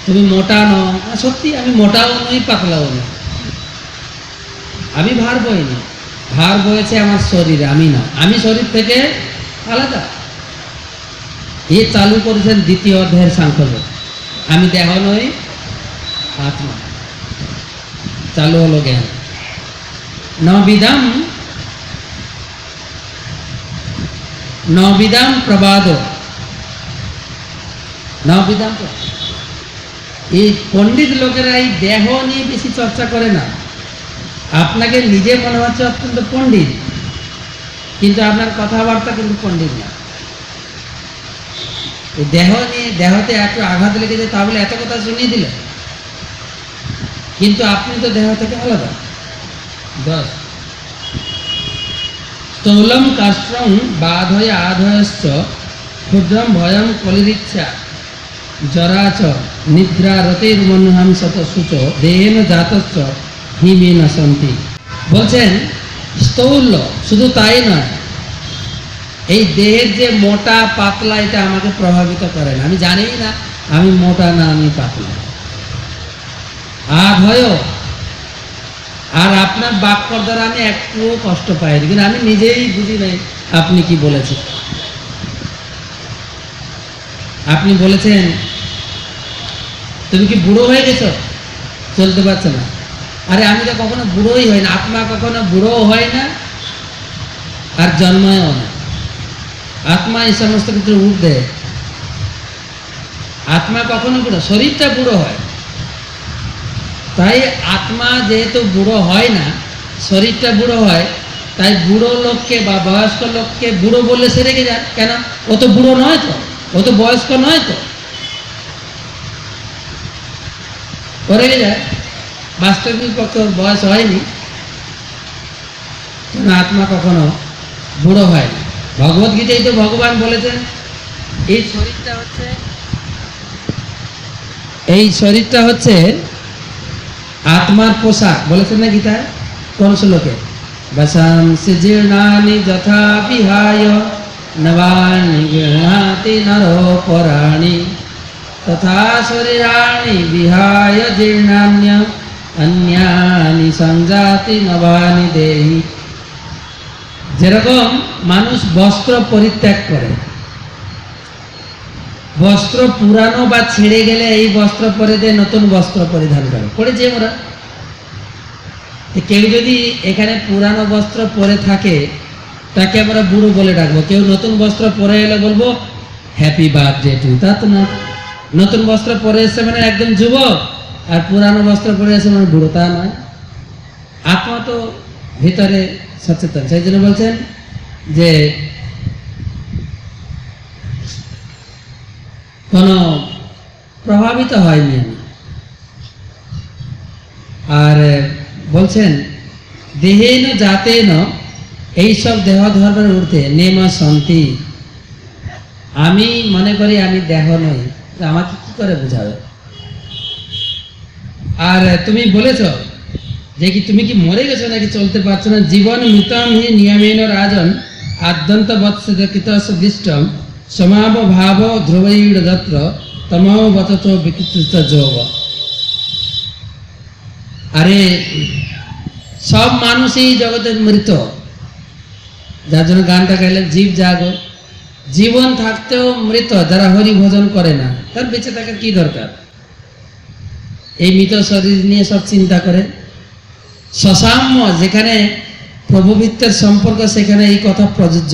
তুমি মোটা নও, সত্যি আমি মোটাও নই পাতলাও নই, আমি ভার বইনি। ভার বয়েছে আমার শরীরে, আমি না, আমি শরীর থেকে আলাদা। এ চালু করেছেন দ্বিতীয় অধ্যায়ের সাংখ্যযোগ। আমি দেহ নই আত্মা, চালু হলো জ্ঞান। নবিদাম প্রবাদ, নবিদাম। এই পণ্ডিত লোকেরা এই দেহ নিয়ে বেশি চর্চা করে না। আপনাকে নিজে মনে হচ্ছে অত্যন্ত পণ্ডিত, কিন্তু আপনার কথাবার্তা কিন্তু পণ্ডিত না। এই দেহ নিয়ে, দেহতে এত আঘাত লেগেছে তা বলে এত কথা শুনিয়ে দিলে, কিন্তু আপনি তো দেহ থেকে আলাদা। 10 স্থূলম কাষ্ট্রং বাধয় আধয়শ্চ ক্ষুদ্রম ভয়ং কলিরিচ্ছা জরাচ নিদ্রা রতির্মনহাম শত সূচ দেহেন জাতশ্চ হিমেন সন্তি। বলছেন স্থূল, শুধু তাই নয়, এই দেহের যে মোটা পাতলা এটা আমাকে প্রভাবিত করে না। আমি জানি না আমি মোটা না আমি পাতলা। আধয়, আর আপনার বাক্যর দ্বারা আমি একটুও কষ্ট পাইনি, কিন্তু আমি নিজেই বুঝি নাই আপনি কি বলেছেন। আপনি বলেছেন তুমি কি বুড়ো হয়ে গেছো, চলতে পারছো না। আরে আমি তো কখনো বুড়োই হয় না, আত্মা কখনো বুড়ো হয় না আর জন্মায়ও না। আত্মা এই সমস্ত কিছু ঊর্ধ্বে, আত্মা কখনো বুড়ো, শরীরটা বুড়ো হয়। তাই আত্মা যেহেতু বুড়ো হয় না, শরীরটা বুড়ো হয়, তাই বুড়ো লোককে বা বয়স্ক লোককে বুড়ো বললে সে রেগে যায়। কেন? ও তো বুড়ো নয় তো, ও তো বয়স্ক নয় তো, ও রেগে যায়। বাস্তবিক পক্ষে ওর বয়স হয়নি, আত্মা কখনো বুড়ো হয় না। ভগবত গীতায় তো ভগবান বলেছেন এই শরীরটা হচ্ছে আত্মার পোশাক, বলেছেন না গীতায়? কোন শ্লোকে? বসাংসি জীর্ণানি যথা বিহায় নবানি গৃহাতি নরো পরাণি তথা শরীরাণি বিহায় জীর্ণান্য অন্যানি সংজাতি নবানি দেহি। যেরকম মানুষ বস্ত্র পরিত্যাগ করে, বস্ত্র পুরানো বা ছেড়ে গেলে এই বস্ত্র পরে দিয়ে নতুন বস্ত্র পরিধান করে, করেছি আমরা। কেউ যদি এখানে পুরানো বস্ত্র পরে থাকে তাকে আমরা বুড়ো বলে ডাকবো। কেউ নতুন বস্ত্র পরে এলে বলবো হ্যাপি বার্থডে টু। তা তো না, নতুন বস্ত্র পরে এসে মানে একদম যুবক, আর পুরানো বস্ত্র পরে এসে মানে বুড়ো, তা নয়। আত্মা তো ভিতরে সচেতন, সেই জন্য বলছেন যে কোনো প্রভাবিত হয়নি আমি। আর বলছেন দেহেন জাতেন, এইসব দেহ ধর্মের ঊর্ধ্বে নেম সন্তি। আমি মনে করি আমি দেহ নই, আমাকে কি করে বোঝাবে? আর তুমি বলেছ যে কি তুমি কি মরে গেছো নাকি চলতে পারছো না? জীবন মৃতম হি নিয়মেন রাজন আদ্যন্ত বৎসৃত দৃষ্টম সমাব ভাব ধ্রুবৈড় যত্র তমাও বতত বিকৃত যোগ। আরে সব মানুষই জগতের মৃত, যার জন্য গানটা গাইলেন জীব জাগো। জীবন থাকতেও মৃত, যারা হরি ভজন করে না তার বেঁচে থাকার কি দরকার? এই মৃত শরীর নিয়ে সব চিন্তা করে। সসাম্য, যেখানে প্রভুভিত্তের সম্পর্ক সেখানে এই কথা প্রযোজ্য।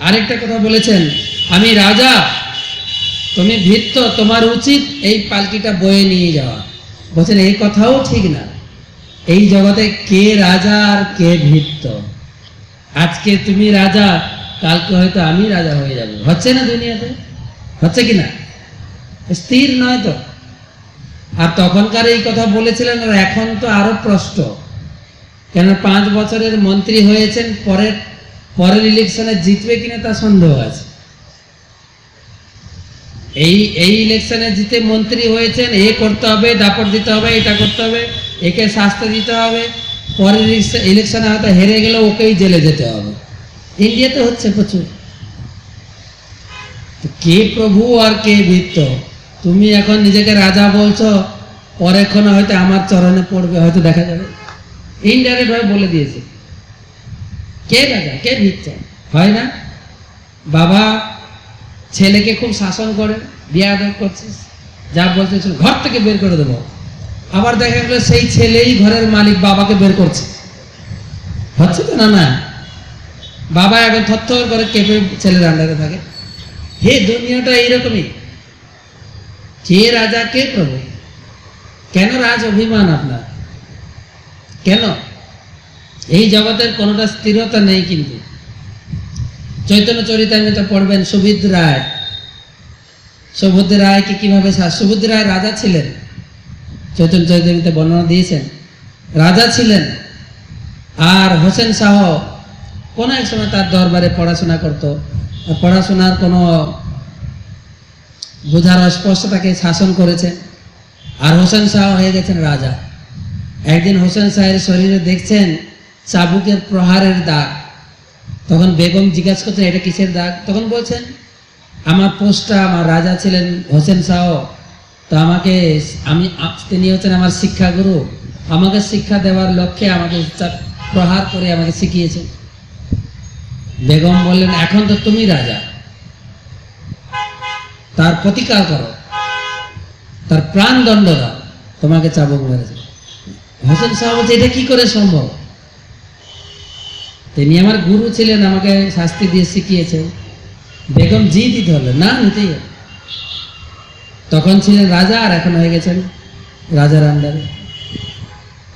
আরেকটা কথা বলেছেন আমি রাজা, তুমি ভিত্ত, তোমার উচিত এই পালকিটা বয়ে নিয়ে যাওয়া। বলছেন এই কথাও ঠিক না। এই জগতে কে রাজা আর কে ভৃত্য। আজকে তুমি রাজা, কালকে হয়তো আমি রাজা হয়ে যাব। হচ্ছে না দুনিয়াতে? হচ্ছে কিনা? স্থির নয় তো। আর তখনকার এই কথা বলেছিলেন, আর এখন তো আরো প্রশ্ন। কেন 5 বছরের মন্ত্রী হয়েছেন, পরের ইলেকশনে জিতবে কিনা তা সন্দেহ আছে। এই ইলেকশনে জিতে মন্ত্রী হয়েছেন, এ করতে হবে, দাপট দিতে হবে, এটা করতে হবে, একে শাস্তি দিতে হবে, পরের ইলেকশনে হয়তো হেরে গেলে ওকেই জেলে যেতে হবে। ইন্ডিয়াতে হচ্ছে প্রচুর। কে প্রভু আর কে ভৃত্য? তুমি এখন নিজেকে রাজা বলছো, পরেক্ষণে হয়তো আমার চরণে পড়বে, হয়তো দেখা যাবে। ইনডাইরেক্ট ভাবে বলে দিয়েছে কে রাজা কে ভৃত্য। হয় না? বাবা ছেলেকে খুব শাসন করে, বিয়াদব করছিস, যা বলছে ঘর থেকে বের করে দেবো। আবার দেখা গেল সেই ছেলেই ঘরের মালিক, বাবাকে বের করছে। হচ্ছে তো না? না, বাবা এখন থরথর করে কেঁপে ছেলের আন্ডারে থাকে। হে দুনিয়াটা এইরকমই। কে রাজা কে প্রভু? কেন রাজ অভিমান আপনার? কেন? এই জগতের কোনোটা স্থিরতা নেই। কিন্তু চৈতন্য চরিতামৃতে পড়বেন, সুবুদ্ধ রায়কে কিভাবে সুবুদ্ধ রায় রাজা ছিলেন, চৈতন্য চরিতামৃতে বর্ণনা দিয়েছেন। রাজা ছিলেন, আর হোসেন শাহ কোন এক সময় তার দরবারে পড়াশোনা করত। পড়াশোনার কোনো বোঝার অস্পষ্ট তাকে শাসন করেছেন, আর হোসেন শাহ হয়ে গেছেন রাজা। একদিন হোসেন শাহের শরীরে দেখছেন চাবুকের প্রহারের দাগ। তখন বেগম জিজ্ঞাসা করছেন এটা কিসের দাগ? তখন বলছেন আমার পোস্টটা, আমার রাজা ছিলেন হোসেন শাহ, তো তিনি হচ্ছেন আমার শিক্ষাগুরু, আমাকে শিক্ষা দেওয়ার লক্ষ্যে আমাকে প্রহার করে আমাকে শিখিয়েছেন। বেগম বললেন এখন তো তুমি রাজা, তার প্রতিকার করো, তার প্রাণ দণ্ড দাও, তোমাকে চাবুক মেরেছে। হোসেন শাহ বলছে এটা কি করে সম্ভব? তিনি আমার গুরু ছিলেন, আমাকে শাস্তি দিয়ে শিখিয়েছেন। বেগম জিদ ধরলেন, না নিতেই হবে। তখন ছিলেন রাজা, আর এখন হয়ে গেছেন রাজার আন্ডারে।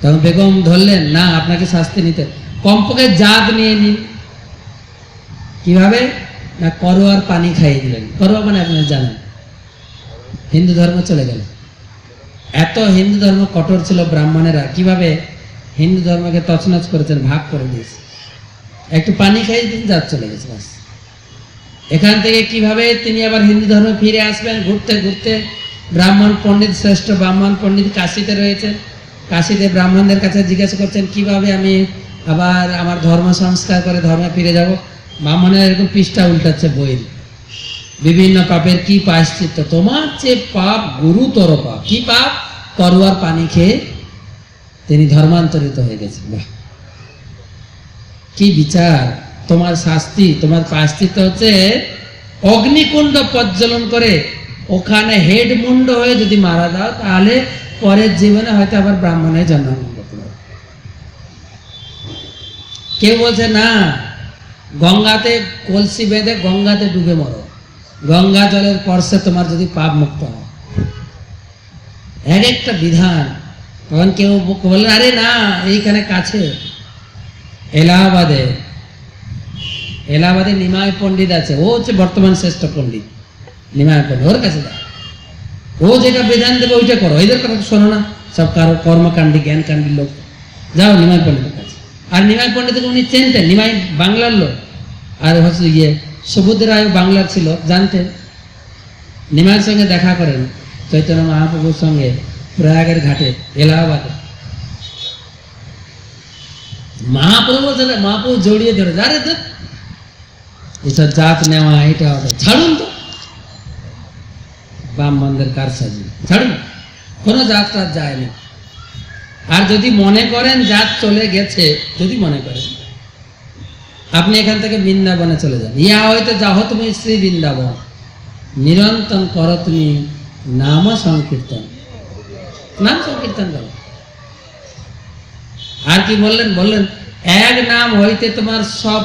তখন বেগম ধরলেন, না আপনাকে শাস্তি নিতে, কমপক্ষে জাত নিয়ে নিন। কিভাবে? না করোয়ার পানি খাইয়ে দিলেন। করোয়া মানে আপনারা জানেন, হিন্দু ধর্ম চলে গেল। এত হিন্দু ধর্ম কঠোর ছিল ব্রাহ্মণেরা, কিভাবে হিন্দু ধর্মকে তছনছ করেছেন, ভাগ করে দিয়েছে। একটু পানি খাইয়ে দিন, জাত চলে গেছে। বাস এখান থেকে কিভাবে তিনি আবার হিন্দু ধর্মে ফিরে আসবেন? ঘুরতে ঘুরতে ব্রাহ্মণ পণ্ডিত, শ্রেষ্ঠ ব্রাহ্মণ পণ্ডিত কাশীতে রয়েছেন। কাশীতে ব্রাহ্মণদের কাছে জিজ্ঞাসা করছেন কিভাবে আমি আবার আমার ধর্ম সংস্কার করে ধর্মে ফিরে যাব। ব্রাহ্মণের এরকম পৃষ্ঠা উল্টাচ্ছে বইয়ের, বিভিন্ন পাপের কি প্রায়শ্চিত্ত, তোমার চেয়ে পাপ গুরুতর পাপ। কি পাপ? করোয়ার পানি খেয়ে তিনি ধর্মান্তরিত হয়ে গেছেন। বাহ, কি বিচার! তোমার শাস্তি, তোমার প্রায়শ্চিত্ত হচ্ছে অগ্নিকুণ্ড প্রজ্বলন করে ওখানে হেড মুন্ড হয়ে যদি মারা দাও, তাহলে পরের জীবনে হয়তো আবার ব্রাহ্মণের জন্মগ্রহণ করতে পারবে। কেউ বলছে না, গঙ্গাতে কলসি বেঁধে গঙ্গাতে ডুবে মরো, গঙ্গা জলের স্পর্শে তোমার যদি পাপ মুক্ত হয়। এক একটা বিধান। তখন কেউ বললেন আরে না, এইখানে কাছে এলাহাবাদে নিমাই পণ্ডিত আছে, ও হচ্ছে বর্তমান শ্রেষ্ঠ পণ্ডিত নিমাই পণ্ডিত, ওর কাছে যাও, ও যেটা বিধান দেবে ওইটা করো, এদের কথা শোনো না, সব কারো কর্মকাণ্ডী জ্ঞানকাণ্ডী লোক। যাও নিমাই পণ্ডিতের কাছে। আর নিমাই পণ্ডিতকে উনি চেনতেন, নিমাই বাংলার লোক, আর হচ্ছে সুবুদ্ধ রায় বাংলার ছিল, জানতেন। নিমাইয়ের সঙ্গে দেখা করেন চৈতন্য মহাপ্রভুর সঙ্গে প্রয়াগের ঘাটে এলাহাবাদে। মহাপ্রভু বলছেন, মহাপ্রভু জড়িয়ে ধরে, আরে তো এসব জাত নেওয়া এটা ছাড়ুন তো, ব্রাহ্মণদের কারসাজি ছাড়ুন, কোনো জাত টাত যায়নি। আর যদি মনে করেন জাত চলে গেছে, যদি মনে করেন, আপনি এখান থেকে বৃন্দাবনে চলে যান। ইয়া হয়তো যাও তুমি শ্রী বৃন্দাবন, নিরন্তর করো তুমি নাম সংকীর্তন, নাম সংকীর্তন করো। আর কি বললেন? বললেন এক নাম হইতে তোমার সব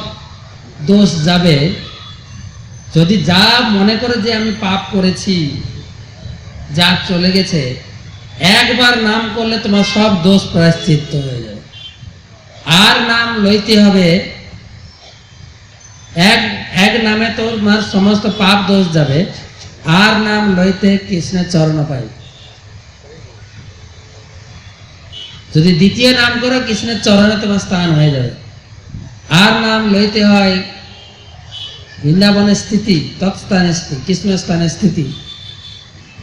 দোষ যাবে। যদি যা মনে করে যে আমি পাপ করেছি, যা চলে গেছে, একবার নাম করলে তোমার সব দোষ প্রায়শ্চিত্ত হয়ে যাবে। আর নাম লইতে হবে, এক এক নামে তোমার সমস্ত পাপ দোষ যাবে। আর নাম লইতে কৃষ্ণের চরণ পাই। যদি দ্বিতীয় নাম করো কৃষ্ণের চরণে তোমার স্থান হয়ে যাবে। আর নাম লইতে হয় বৃন্দাবনের স্থিতি, তৎস্থানের স্থিতি, কৃষ্ণ স্থানের স্থিতি,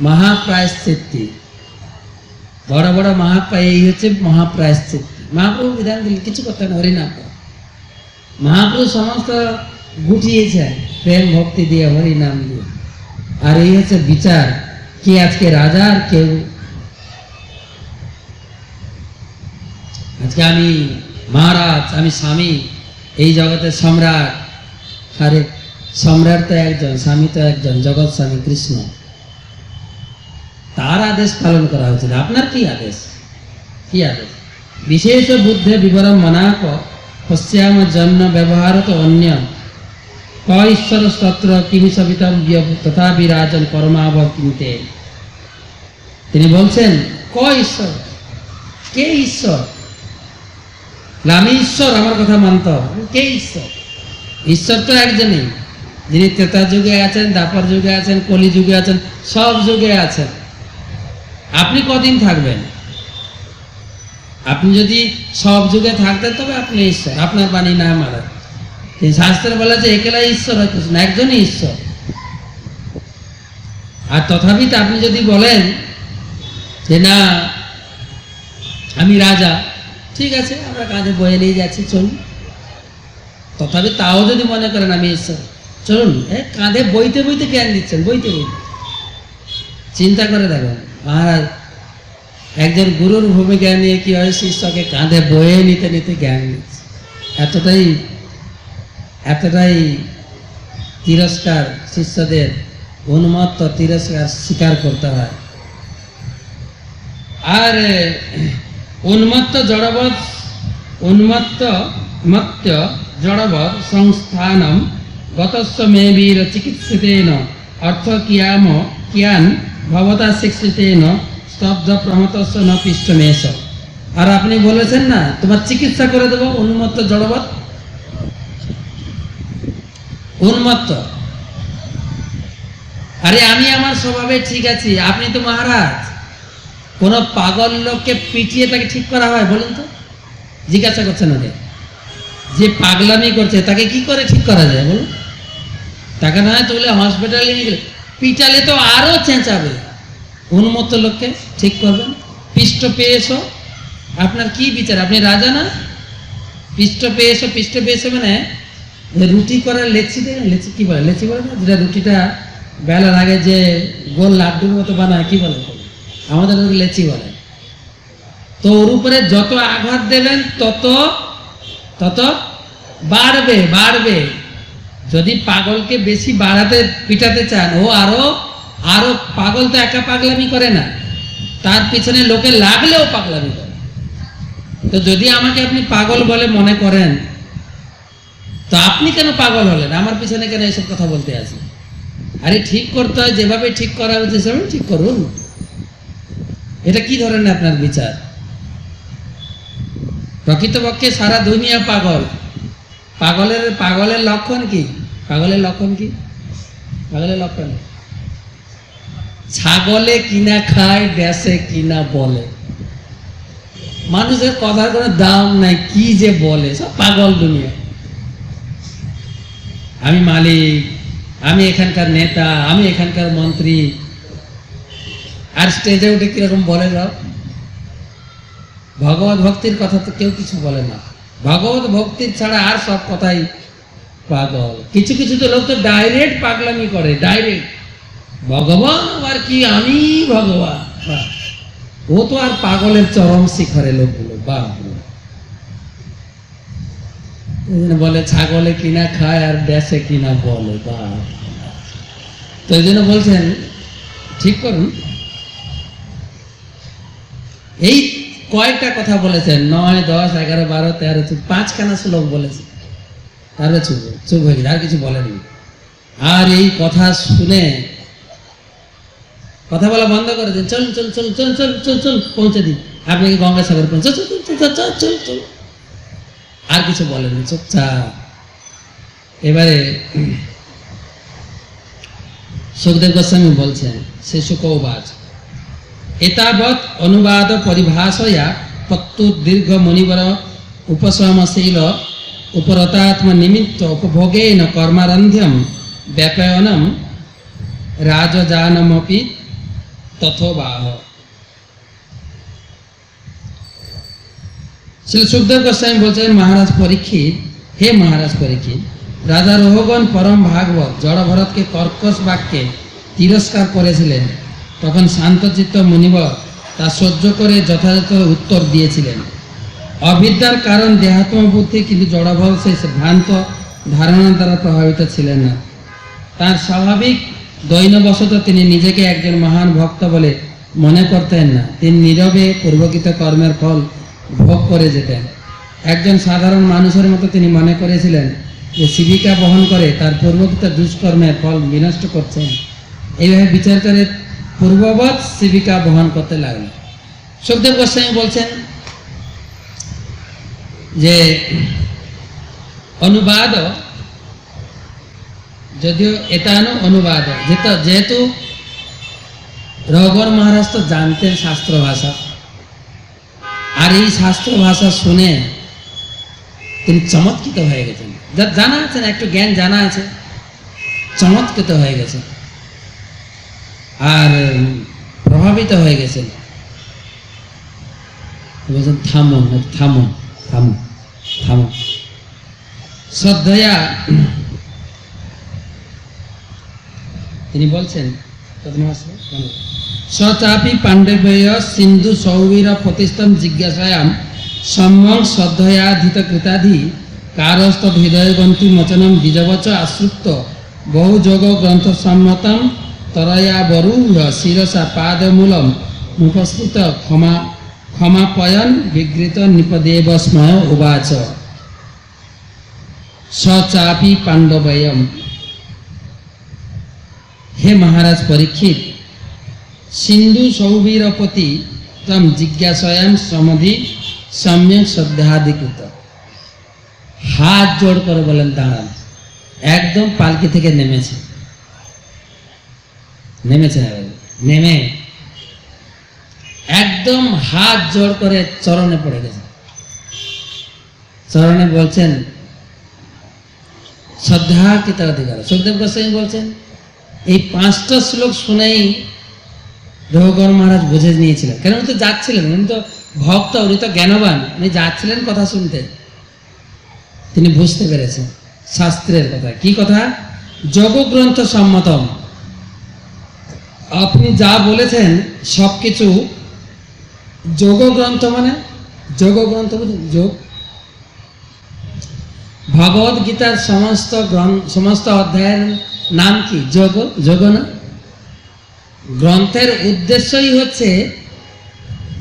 মহাপ্রায়শ্চিত্তি। বড় বড় মহাপ্রায়, এই হচ্ছে মহাপ্রায়শ্চিত্তি। মহাপ্রভু বিধান দিলে কিছু করতে হবে, হরিনাম করো। মহাপ্রভু সমস্ত গুটিয়েছেন প্রেম ভক্তি দিয়ে, হরিনাম দিয়ে। আর এই হচ্ছে বিচার, কি আজকে রাজা আর কেউ। আজকে আমি মহারাজ, আমি স্বামী, এই জগতের সম্রাট। আরে সম্রাট তো একজন, স্বামী তো একজন, জগৎ স্বামী কৃষ্ণ। তার আদেশ পালন করা উচিত। আপনার কি আদেশ? কি আদেশ? বিশেষ বুদ্ধে বিবরণ মনাক পশ্যাম জন্ম ব্যবহার তো অন্য ক ঈশ্বর স্তত্র কিমি সবিতম তথা বিরাজন পরমাবর্তিতে। তিনি বলছেন ক ঈশ্বর, কে ঈশ্বর? আমি ঈশ্বর, আমার কথা মানতে হবে। কে ঈশ্বর? ঈশ্বর তো একজনই, যিনি ত্রেতা যুগে আছেন, দ্বাপর যুগে আছেন, কলি যুগে আছেন, সব যুগে আছেন। আপনি কদিন থাকবেন? আপনি যদি সব যুগে থাকতেন তবে আপনি ঈশ্বর, আপনার বাণী না মারা। শাস্ত্রে বলা যে একলাই ঈশ্বর হয় কৃষ্ণ, একজনই ঈশ্বর। আর তথাপি আপনি যদি বলেন যে না আমি রাজা, ঠিক আছে, আমরা কাঁধে বয়ে নিয়ে যাচ্ছি, চলুন। তথাপি তাও যদি মনে করেন আমি ঈশ্বর, চলুন। কাঁধে বইতে বইতে জ্ঞান দিচ্ছেন, বইতে বইতে। চিন্তা করে দেখুন, মহারাজ একজন গুরুর ভূমিকা নিয়ে কি হয়, শিষ্যকে কাঁধে বয়ে নিতে নিতে জ্ঞান দিচ্ছে। এতটাই তিরস্কার, শিষ্যদের উন্মত্ত তিরস্কার স্বীকার করতে হয়। আর উন্মত্ত জড়বৎ, উন্মত্ত মত্ত জড়বৎ সংস্থানম গতস্ব মে বীর চিকিৎসিতেন অর্থ কিয়ান ভবতা শিক্ষিতেন স্তব্ধ প্রমতস্য ন পৃষ্ঠমেশ। আর আপনি বলেছেন না তোমার চিকিৎসা করে দেবো, উন্মত্ত জড়বৎ, উন্মত্ত। আরে আমি আমার স্বভাবে ঠিক আছি, আপনি তো মহারাজ। কোন পাগল লোককে পিটিয়ে তাকে ঠিক করা হয় বলুন তো? জিজ্ঞাসা করছেন ওদের, যে পাগলামি করছে তাকে কি করে ঠিক করা যায় বলুন? তাকে না হয় তুলে হসপিটালে নিয়ে গেলে, পিটালে তো আরো চেঁচাবে। উন্মত্ত লোককে ঠিক করবেন? পৃষ্ঠ পেয়েছো, আপনার কি বিচার? আপনি রাজা না? পৃষ্ঠ পেয়েছো, পৃষ্ঠ পেয়েছো মানে রুটি করার লেচি দেয়, লেচি কি বলে, লেচি বলে না, যেটা রুটিটা বেলার আগে যে গোল লাড্ডুর মতো বানায়, কি বলে? আমাদের লেচি বলে। তো ওর উপরে যত আঘাত দেবেন তত তত বাড়বে বাড়বে। যদি পাগলকে বেশি বাড়াতে পিটাতে চান, ও আরো আরো পাগল তো একা পাগলামি করে না, তার পিছনে লোকে লাগলেও পাগলামি করে। তো যদি আমাকে আপনি পাগল বলে মনে করেন, তো আপনি কেন পাগল হলেন? আমার পিছনে কেন এসব কথা বলতে আছেন? আরে ঠিক করতে হয়, যেভাবে ঠিক করা উচিত সেভাবে ঠিক করুন। এটা কি ধরনের আপনার বিচার? প্রকৃতপক্ষে সারা দুনিয়া পাগল। পাগলের লক্ষণ কি? পাগলের লক্ষণ কি? পাগলের লক্ষণ ছাগলে কিনা খায়, দেশে কিনা বলে। মানুষের কথার কোনো দাম নাই, কি যে বলে, সব পাগল দুনিয়া। আমি মালিক, আমি এখানকার নেতা, আমি এখানকার মন্ত্রী। আর স্টেজে উঠে কিরকম বলে যাও, ভগবত ভক্তির কথা তো কেউ কিছু বলে না। ভগবত ভক্তির ছাড়া আর সব কথাই পাগল। কিছু কিছু তো লোক তো ডাইরেক্ট পাগলামি করে, ডাইরেক্ট ভগবান আর কি, আমি ভগবান। ও তো আর পাগলের চরম শিখরে লোকগুলো। বাহ, বলে ছাগলে কিনা খায় আর দেশে কিনা বলে। বাহ, তো এই জন্য বলছেন ঠিক করুন। এই কয়েকটা কথা বলেছেন, 9, 10, 11, 12, 13, 5খানা শ্লোক বলেছে। তারপরে চুপ হয়ে গেছে, আর কিছু বলেনি। আর এই কথা শুনে কথা বলা বন্ধ করে দিন, চল চল চল চল চল চল চল পৌঁছে দিন, আপনাকে গঙ্গাসাগর পৌঁছে, চল চল চল চল চল চল। আর কিছু বলেনি, চুপচাপ। এবারে সুখদেব গোস্বামী বলছেন শিশুকৌবাচ এতাবৎ অনুবাদ পরিভাষয়া প্রত্যুদীর্ঘ মুনিবর উপশমশীল উপরতাত্ম নিমিত্ত উপভোগেন কর্মারন্ধ্যম ব্যাপয়নম রাজজানমপি তথোবাহ। শ্রী সুখদেব গোস্বামী বলছেন, মহারাজ পরীক্ষিত, হে মহারাজ পরীক্ষিত, রাজা রোহগণ পরম ভাগবত জড় ভরতকে কর্কশ বাক্যে তিরস্কার করেছিলেন। তখন শান্তচিত্ত মুনিবর তা সহ্য করে যথাযথ উত্তর দিয়েছিলেন। অবিদ্যার কারণ দেহাত্ম বুদ্ধি, কিন্তু জড়ভরত সেই ভ্রান্ত ধারণা দ্বারা প্রভাবিত ছিলেন না। তার স্বাভাবিক দৈনবশত তিনি নিজেকে একজন মহান ভক্ত বলে মনে করতেন না। তিনি নীরবে পূর্বকৃত কর্মের ফল ভোগ করে যেতেন। একজন সাধারণ মানুষের মতো তিনি মনে করেছিলেন যে শিবিকা বহন করে তার পূর্বকৃত দুষ্কর্মের ফল বিনষ্ট করছেন। এইভাবে বিচার করে পূর্ববৎ শিবিকা বহন করতে লাগলো। সুখদেব গোস্বামী বলছেন যে অনুবাদ, যদিও এটানো অনুবাদ, যেহেতু রঘুবর মহারাজ তো জানতেন শাস্ত্র ভাষা, আর এই শাস্ত্র ভাষা শুনে তিনি চমৎকৃত হয়ে গেছেন। জানা আছেন, একটু জ্ঞান জানা আছে, চমৎকৃত হয়ে গেছেন আর প্রভাবিত হয়ে গেছেন। বলছেন থামুন থামুন থামুন থামুন। শ্রদ্ধয়া তিনি বলছেন, সচাপি পাণ্ডবেয় সিন্ধু সৌবীর প্রতিষ্ঠম জিজ্ঞাসায়াম সম্যক শ্রদ্ধয়াধিত কৃতাধি কারস্তদ হৃদয়গ্রন্থি মোচনম দ্বিজবচ আশ্রিত বহু যোগ গ্রন্থ সম্মতম তরয়া বরূঢ় শিরসা পাদমূলম মুখস্থিত ক্ষমাপয়ন বিগৃত নিপদেব স্ময় উবাচ সচাপি পাণ্ডবয়ম। হে মহারাজ পরীক্ষিত, সিন্ধু সৌবীরপতি তম জিজ্ঞাসয়াম সমধি সম্যক শ্রদ্ধাধিকৃত। হাত জোড় করে বলেন দাঁড়ান। একদম পালকি থেকে নেমেছে, নেমে একদম হাত জোড় করে চরণে পড়ে গেছে। চরণে বলছেন শ্রদ্ধাকৃত অধিকার। সুখদেব গোস্বামী বলছেন এই 5টা শ্লোক শুনেই রঘুবর মহারাজ বুঝে নিয়েছিলেন। কেন উনি তো যাচ্ছিলেন, উনি তো ভক্ত, উনি তো জ্ঞানবান, উনি যাচ্ছিলেন কথা শুনতে। তিনি বুঝতে পেরেছেন শাস্ত্রের কথা। কি কথা? যোগগ্রন্থ সম্মতম। আপনি যা বলেছেন সবকিছু যোগগ্রন্থ, মানে যোগগ্রন্থ যোগ, ভগবদ গীতার সমস্ত অধ্যায়ের নাম কি? যোগ। যোগ না? গ্রন্থের উদ্দেশ্যই হচ্ছে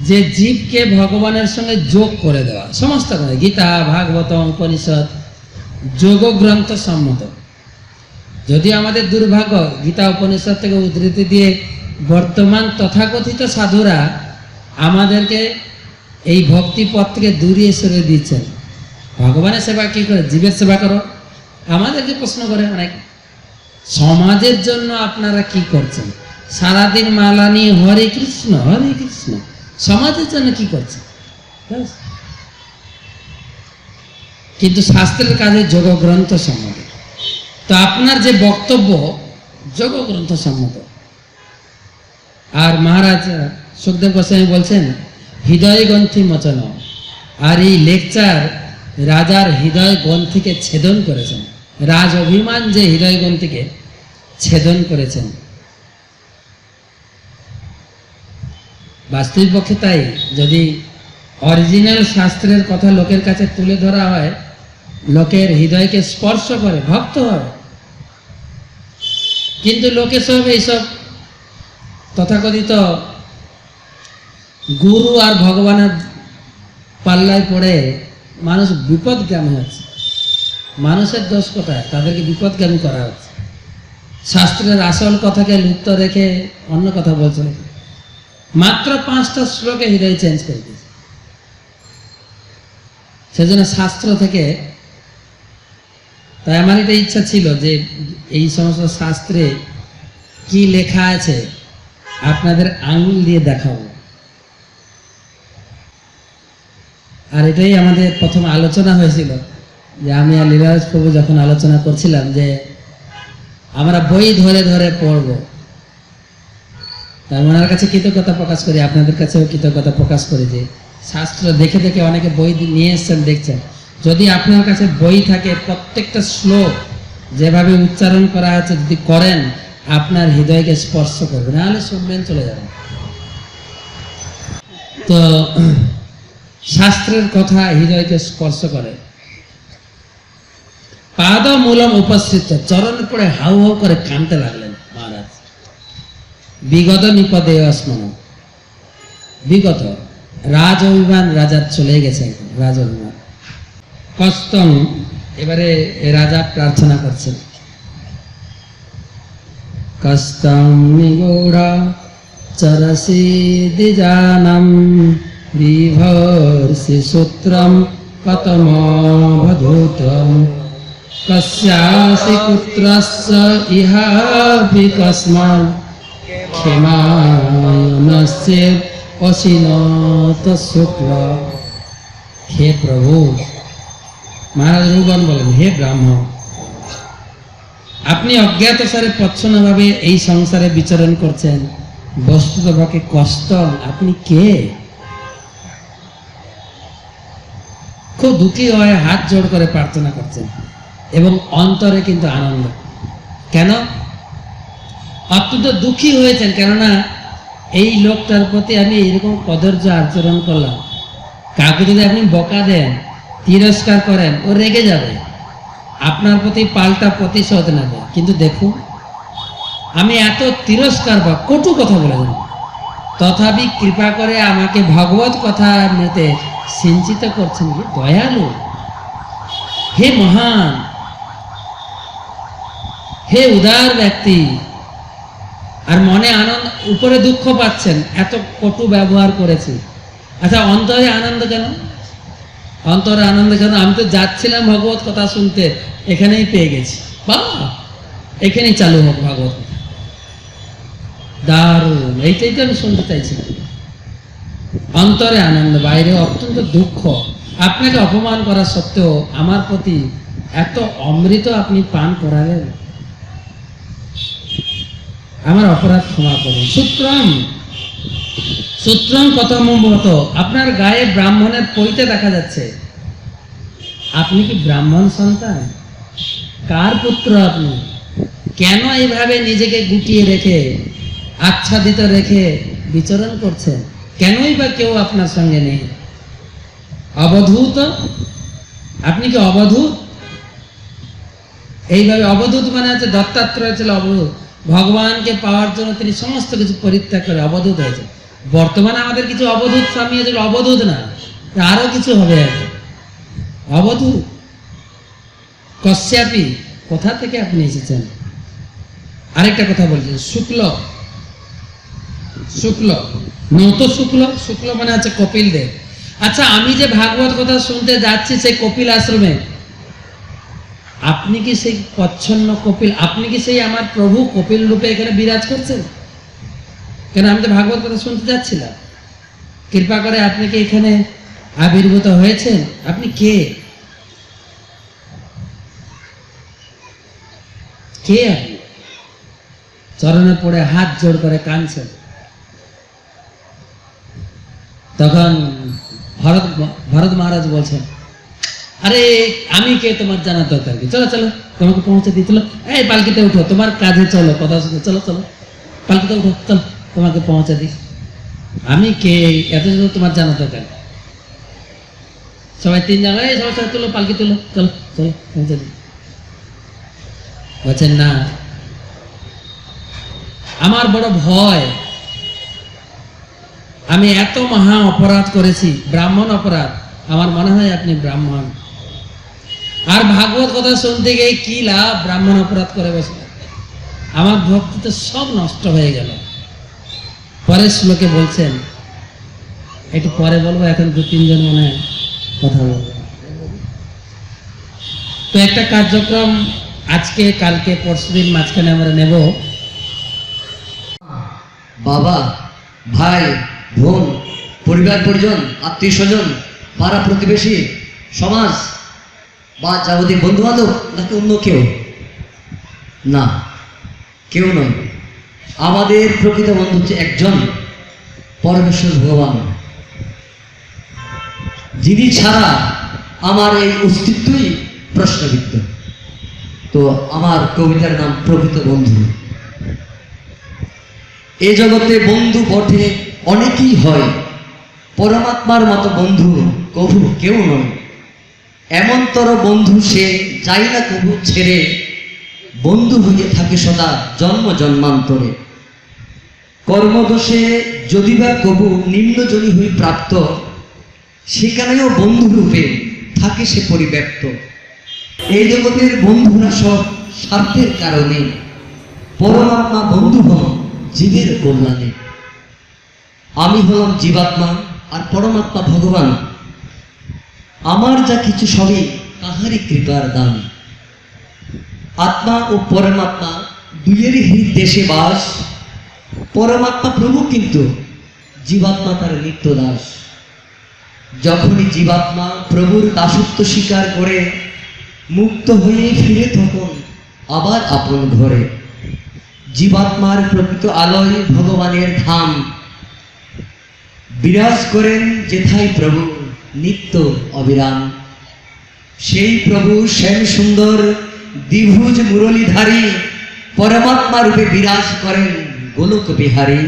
যে জীবকে ভগবানের সঙ্গে যোগ করে দেওয়া। সমস্ত গীতা, ভাগবত, উপনিষদ যোগ গ্রন্থ সম্মত। যদি আমাদের দুর্ভাগ্য, গীতা উপনিষদ থেকে উদ্ধৃতি দিয়ে বর্তমান তথাকথিত সাধুরা আমাদেরকে এই ভক্তি পথ থেকে দূরিয়ে সরিয়ে দিচ্ছেন। ভগবানের সেবা কি করে? জীবের সেবা করো। আমাদেরকে প্রশ্ন করে অনেক, সমাজের জন্য আপনারা কি করছেন? সারাদিন মালা নিয়ে হরে কৃষ্ণ হরে কৃষ্ণ, সমাজের জন্য কি করছেন? কিন্তু শাস্ত্রের কাজে যোগ গ্রন্থ সম্মত। তো আপনার যে বক্তব্য যোগ গ্রন্থ সম্মত। আর মহারাজ সুখদেব গোস্বামী বলছেন হৃদয় গ্রন্থি মোচন। আর এই লেকচার রাজার হৃদয় গ্রন্থিকে ছেদন করেছেন। রাজ অভিমান যে হৃদয় গ্রন্থিকে ছেদন করেছেন। বাস্তবিক পক্ষে তাই। যদি অরিজিনাল শাস্ত্রের কথা লোকের কাছে তুলে ধরা হয়, লোকের হৃদয়কে স্পর্শ করে, ভক্ত হবে। কিন্তু লোকে সব এইসব তথাকথিত গুরু আর ভগবানের পাল্লায় পড়ে মানুষ বিপদগামী হচ্ছে। মানুষের দোষ কোথায়? তাদেরকে বিপদগামী করা হচ্ছে। শাস্ত্রের আসল কথাকে লুপ্ত রেখে অন্য কথা বলছেন। মাত্র 5টা শ্লোকে হৃদয় চেঞ্জ করে দিয়েছে। সেজন্য শাস্ত্র থেকে, তাই আমার এটা ইচ্ছা ছিল যে এই সমস্ত শাস্ত্রে কি লেখা আছে আপনাদের আঙুল দিয়ে দেখাবো। আর এটাই আমাদের প্রথম আলোচনা হয়েছিল, যে আমি আর লীলারাজ প্রভু যখন আলোচনা করছিলাম যে আমরা বই ধরে ধরে পড়ব। তাই ওনার কাছে কৃতজ্ঞতা প্রকাশ করি, আপনাদের কাছেও কৃতজ্ঞতা প্রকাশ করি যে শাস্ত্র দেখে দেখে অনেকে বই নিয়ে এসছেন, দেখছেন। যদি আপনার কাছে বই থাকে, প্রত্যেকটা শ্লোক যেভাবে উচ্চারণ করা আছে যদি করেন, আপনার হৃদয়কে স্পর্শ করবে, নাহলে শুনবেন চলে যাবেন। তো শাস্ত্রের কথা হৃদয়কে স্পর্শ করে। পাদ মূলম উপস্থিত, চরণের পরে হাউ হাউ করে কাঁদতে লাগলেন মহারাজ। বিগত নিপদে অস্মন, বিগত রাজ অভিমান, রাজার চলে গেছে রাজ অভিমান। কষ্টং, এবারে রাজা প্রার্থনা করছেন। কষ্টং নিগূঢ় চরসি দ্বিজানম বিভর্ষি সূত্রম কতমবধূতম কস্যাসি পুত্রস্য ইহাপি কস্মাৎ ক্ষেমায়নস্য অসিনত শুক্ল। হে প্রভু, মহারাজ রুগন বলেন, হে ব্রাহ্মণ, আপনি অজ্ঞাতসারে প্রচ্ছন্নভাবে এই সংসারে বিচরণ করছেন। বস্তুতপক্ষে কষ্ট, আপনি কে? খুব দুঃখী হয়ে হাত জোড় করে প্রার্থনা করছেন, এবং অন্তরে কিন্তু আনন্দ। কেন? অত্যন্ত দুঃখী হয়েছেন, কেননা এই লোকটার প্রতি আমি এরকম কদর্য আচরণ করলাম। কাউকে যদি আপনি বকা দেন, তিরস্কার করেন, ও রেগে যাবে, আপনার প্রতি পাল্টা প্রতিশোধ নেবে। কিন্তু দেখুন, আমি এত তিরস্কার বা কটু কথা বলেছেন, তথাপি কৃপা করে আমাকে ভগবত কথা নিতে সিঞ্চিত করছেন। কি দয়ালু, হে মহান, হে উদার ব্যক্তি। আর মনে আনন্দ, উপরে দুঃখ পাচ্ছেন, এত কটু ব্যবহার করেছি। আচ্ছা, অন্তরে আনন্দ কেন? অন্তরে আনন্দ কেন? আমি তো যাচ্ছিলাম ভগবত কথা শুনতে, এখানেই পেয়ে গেছি, বা এখানেই চালু হোক ভগবত কথা। দারুণ, এইটাই তো আমি শুনতে চাইছিলাম। অন্তরে আনন্দ, বাইরে অত্যন্ত দুঃখ। আপনাকে অপমান করা সত্ত্বেও আমার প্রতি এত অমৃত আপনি পান করালেন, আমার অপরাধ ক্ষমা করুন। সূত্রম সূত্রম কথমত, আপনার গায়ে ব্রাহ্মণের পৈতে দেখা যাচ্ছে। আপনি কি ব্রাহ্মণ সন্তান? কার পুত্র আপনি? কেন এইভাবে নিজেকে গুটিয়ে রেখে, আচ্ছাদিত রেখে বিচরণ করছেন? কেনই বা কেউ আপনার সঙ্গে নেই? অবধূত, আপনি কি অবধূত? এইভাবে অবধূত মানে হচ্ছে, দত্তাত্রেয় ছিল অবধূত। ভগবানকে পাওয়ার জন্য তিনি সমস্ত কিছু পরিত্যাগ করে অবধূত হয়েছে। বর্তমানে আমাদের কিছু অবধূত স্বামী আছে, অবধূত না, আরো কিছু হবে এখন। অবধূত কশ্যাপি, কোথা থেকে আপনি এসেছেন? আরেকটা কথা বলছেন, শুক্ল। শুক্ল নত শুক্ল, শুক্ল মানে আছে কপিল দেব। আচ্ছা, আমি যে ভাগবত কথা শুনতে যাচ্ছি সেই কপিল আশ্রমে, আপনি কি সেই প্রচ্ছন্ন কপিল? আপনি কি সেই আমার প্রভু কপিল রূপে এখানে বিরাজ করছেন? কেন, আমি তো ভাগবত কথা শুনতে যাচ্ছিলাম। কৃপা করে আপনি কি এখানে আবির্ভূত হয়েছেন? আপনি কে? কে আপনি? চরণে পড়ে হাত জোড় করে কাঁদছেন। তখন ভরত মহারাজ বলছেন, আরে আমি কে তোমার জানার দরকার কি? চলো চলো, তোমাকে পৌঁছে দিই। চলো, এই পালকিতে উঠো, তোমার কাজে চলো, কথা শুনে চলো চলো, পালকিতে উঠো, চলো তোমাকে পৌঁছে দিই। আমি কে এত তোমার জানার দরকার? সবাই 3 জন, এই সবাই তুলো, পালকি তুলো, চলো চলো পৌঁছে দিই। বলছেন, না, আমার বড় ভয়, আমি এত মহা অপরাধ করেছি, ব্রাহ্মণ অপরাধ। আমার মনে হয় আপনি ব্রাহ্মণ, আর ভাগবত কথা শুনতে গিয়ে কি লাভ? ব্রাহ্মণ অপরাধ করে বসে। আমার ভক্তি তো সব নষ্ট হয়ে গেল। পরের শ্লোকে বলছেন, একটু পরে বলবো, এখন 2-3 জন মনে হয় কথা বলবো। তো একটা কার্যক্রম আজকে কালকে পরশুদিন মাঝখানে আমরা নেব। বাবা, ভাই, বোন, পরিবার পরিজন, আত্মীয় স্বজন, পাড়া প্রতিবেশী, সমাজ বা যাবতীয় বন্ধু বান্ধব, নাকি অন্য কেউ? না, কেউ নয়। আমাদের প্রকৃত বন্ধু হচ্ছে একজন, পরমেশ্বর ভগবান, যিনি ছাড়া আমার এই অস্তিত্বই প্রশ্নবিদ্ধ। তো আমার কবিতার নাম প্রকৃত বন্ধু। এ জগতে বন্ধু বটে অনেকেই হয়, পরমাত্মার মতো বন্ধু কভু কেউ নয়। এমনতর বন্ধু সে যাই না কভু ছেড়ে, বন্ধু হয়ে থাকে সদা জন্ম জন্মান্তরে। কর্মদোষে যদি বা কভু নিম্নজনী হয়ে প্রাপ্ত, সেখানেও বন্ধুরূপে থাকে সে পরিব্যাপ্ত। এই জগতের বন্ধুরা সব স্বার্থের কারণে, পরমাত্মা বন্ধু হন জীবের কল্যাণে। আমি হলাম জীবাত্মা আর পরমাত্মা ভগবান। আমার যা কিছু সবই তাহারই কৃপার দান। আত্মা ও পরমাত্মা দুইয়েরই দেশে বাস। পরমাত্মা প্রভু, কিন্তু জীবাত্মা তার নিত্য দাস। যখনই জীবাত্মা প্রভুর দাসত্ব স্বীকার করে, মুক্ত হয়ে ফিরে তখন আবার আপন ঘরে। জীবাত্মার প্রকৃত আলোয় ভগবানের ধাম, বিরাজ করেন যেথায় প্রভু নিত্য অবিরাম। সেই প্রভু শ্যাম সুন্দর দ্বিভুজ মুরলীধারী, পরমাত্মা রূপে বিরাজ করেন গোলক বিহারী।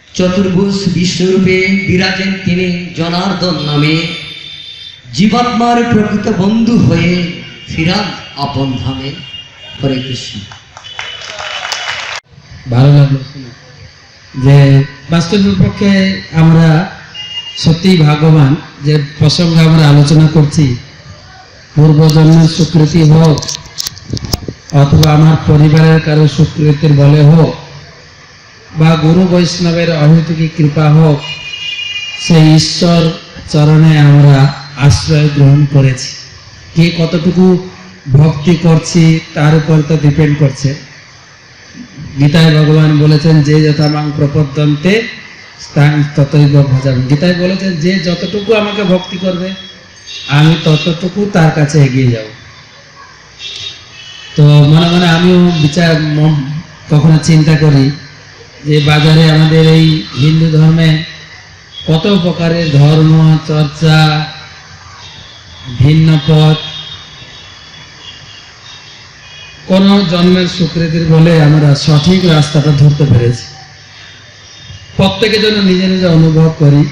চতুর্ভুজ বিশ্বরূপে বিরাজেন তিনি জনার্দন নামে। জীবাত্মার প্রকৃত বন্ধু হয়ে ফিরান আপন ধামে। হরে কৃষ্ণ। ভালো লাগলো শুনে যে বাস্তবের পক্ষে আমরা সত্যিই ভাগ্যবান যে প্রসঙ্গে আমরা আলোচনা করছি। পূর্বজন্মের স্বীকৃতি হোক অথবা আমার পরিবারের কারো স্বীকৃতির বলে হোক বা গুরু বৈষ্ণবের অহেতুকী কৃপা হোক, সেই ঈশ্বর চরণে আমরা আশ্রয় গ্রহণ করেছি। কে কতটুকু ভক্তি করছি তার উপর তো ডিপেন্ড করছে। গীতায় ভগবান বলেছেন, যে যথা মাং প্রপদ্যন্তে স্থান ততৈব ভজামি। গীতায় বলেছেন, যে যতটুকু আমাকে ভক্তি করবে আমি ততটুকু তার কাছে এগিয়ে যাব। তো মনে মনে আমিও কখনো চিন্তা করি যে বাজারে আমাদের এই হিন্দু ধর্মে কত প্রকারের ধর্ম চর্চা, ভিন্ন পথ, কোন জন্মের স্বীকৃতির বলে আমরা সঠিক রাস্তাটা ধরতে পেরেছি। প্রত্যেকে যেন নিজে নিজে অনুভব করি।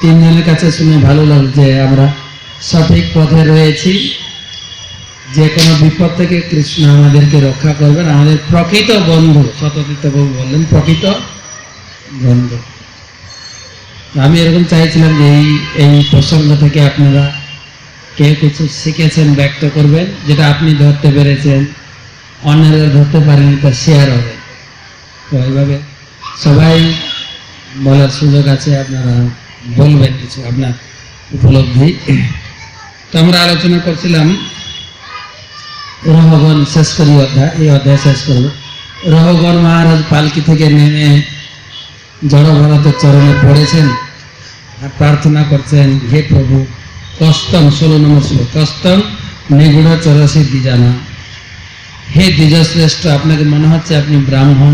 3 জনের কাছে শুনে ভালো লাগলো যে আমরা সঠিক পথে রয়েছি। যে কোনো বিপদ থেকে কৃষ্ণ আমাদেরকে রক্ষা করবেন। আমাদের প্রকৃত বন্ধু, শততীর্থবাবু বললেন প্রকৃত বন্ধু। আমি এরকম চাইছিলাম যে এই প্রসঙ্গ থেকে আপনারা কেউ কিছু শিখেছেন ব্যক্ত করবেন, যেটা আপনি ধরতে পেরেছেন, অন্যরা ধরতে পারেনি, তা শেয়ার হবে। তো এইভাবে সবাই বলার সুযোগ আছে, আপনারা বলবেন কিছু আপনার উপলব্ধি। তো আমরা আলোচনা করছিলাম রহগণ, শেষ করি অধ্যায়, এই অধ্যায় শেষ করব। রহগণ মহারাজ পালকি থেকে নেমে জড় ভরতের চরণে পড়েছেন আর প্রার্থনা করছেন, হে প্রভু, কস্তম 16 নম্বর শ্লোক, কস্তম নিগুড় চরসি দ্বিজানা। হে দ্বিজশ্রেষ্ঠ, আপনাকে মনে হচ্ছে আপনি ব্রাহ্মণ,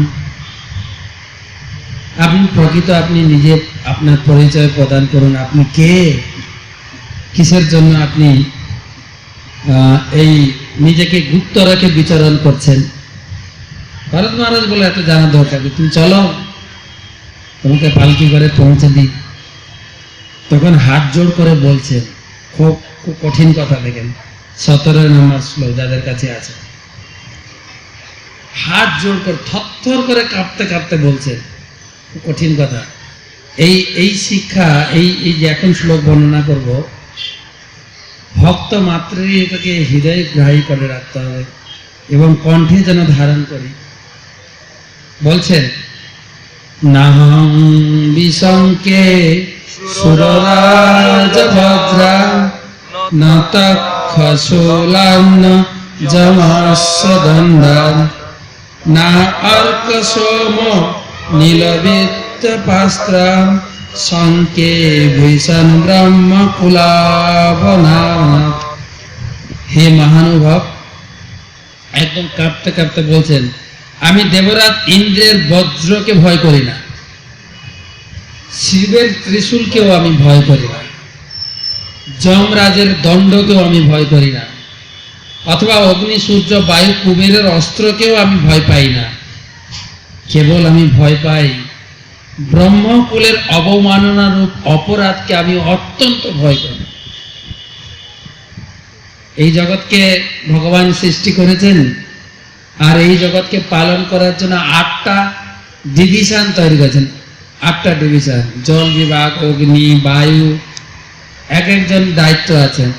আপনি প্রকৃত, আপনি নিজে আপনার পরিচয় প্রদান করুন। আপনি কে, কিসের জন্য আপনি এই নিজেকে গুপ্ত রেখে বিচরণ করছেন? ভরত মহারাজ বলে, এত জানা দরকার, তুমি চলো তোমাকে পালকি করে পৌঁছে দিই। তখন হাত জোড় করে বলছেন, খুব খুব কঠিন কথা, দেখেন 17 নম্বর শ্লোক যাদের কাছে আছে, হাত জোড় করে থরথর করে কাঁপতে কাঁপতে বলছেন, কঠিন কথা। এই শিক্ষা, এই যে এখন শ্লোক বর্ণনা করব, ভক্ত মাত্রই এটাকে হৃদয়ে গ্রাহী করে রাখতে হবে এবং কণ্ঠে যেন ধারণ করি। বলছেন নাহং বিশঙ্কে সুররাজ ভদ্রা নতক্ষশূলান্ন যমাস্য দণ্ডান না অর্ক সোম নীলবিত্ত পাস্ত্রাম শঙ্কে ভীষণ ব্রহ্ম কুলাবনা। হে মহানুভব, একদম কাঁপতে কাঁপতে বলছেন, আমি দেবরাজ ইন্দ্রের বজ্রকে ভয় করি না, শিবের ত্রিশূলকেও আমি ভয় করি না, যমরাজের দণ্ডকেও আমি ভয় করি না, অথবা অগ্নি সূর্য বায়ু কুবেরের অস্ত্রকেও আমি ভয় পাই না। কেবল আমি ভয় পাই ব্রহ্মকুলের অবমাননা রূপ অপরাধকে আমি অত্যন্ত ভয় করি। এই জগৎকে ভগবান সৃষ্টি করেছেন, আর এই জগৎকে পালন করার জন্য 8টা ডিভিশন তৈরি করেছেন। 8টা ডিভিশন, জল বিভাগ, অগ্নি, বায়ু, এক একজন দায়িত্ব আছেন।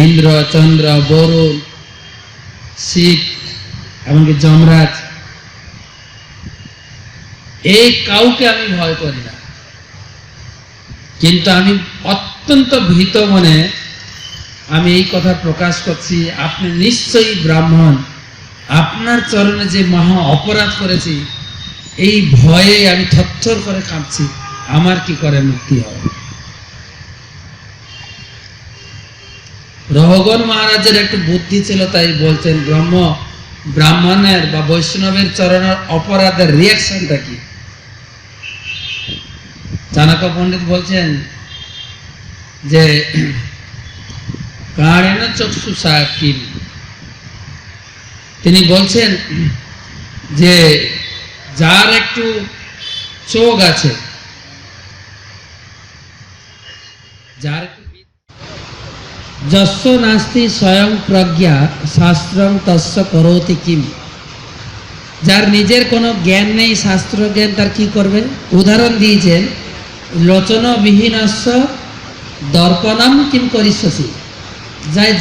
ইন্দ্র, চন্দ্র, বরুণ, শিব, এমনকি যমরাজ। এই কাউকে আমি ভয় করি না, কিন্তু আমি অত্যন্ত ভীত মনে আমি এই কথা প্রকাশ করছি, আপনি নিশ্চয়ই ব্রাহ্মণ, আপনার চরণে যে মহা অপরাধ করেছি, এই ভয়ে আমি থরথর করে কাঁপছি, আমার কি করে মুক্তি হবে। রহগণ মহারাজের একটু বুদ্ধি ছিল, তাই বলছেন ব্রাহ্মণের বা বৈষ্ণবের চরণের অপরাধের রিয়াকশনটা কি। চাণক্য পণ্ডিত বলছেন যে কারেণ চক্ষুষা কিম, তিনি বলছেন যে যার একটু চোখ আছে, যার যস্য নাস্তি স্বয়ং প্রজ্ঞা শাস্ত্রং তস্য করোতি কিম, যার নিজের কোনো জ্ঞান নেই, শাস্ত্র জ্ঞান, তার কি করবে। উদাহরণ দিয়েছেন লোচন বিহীনস্য দর্পণম কিম করিষ্যসি,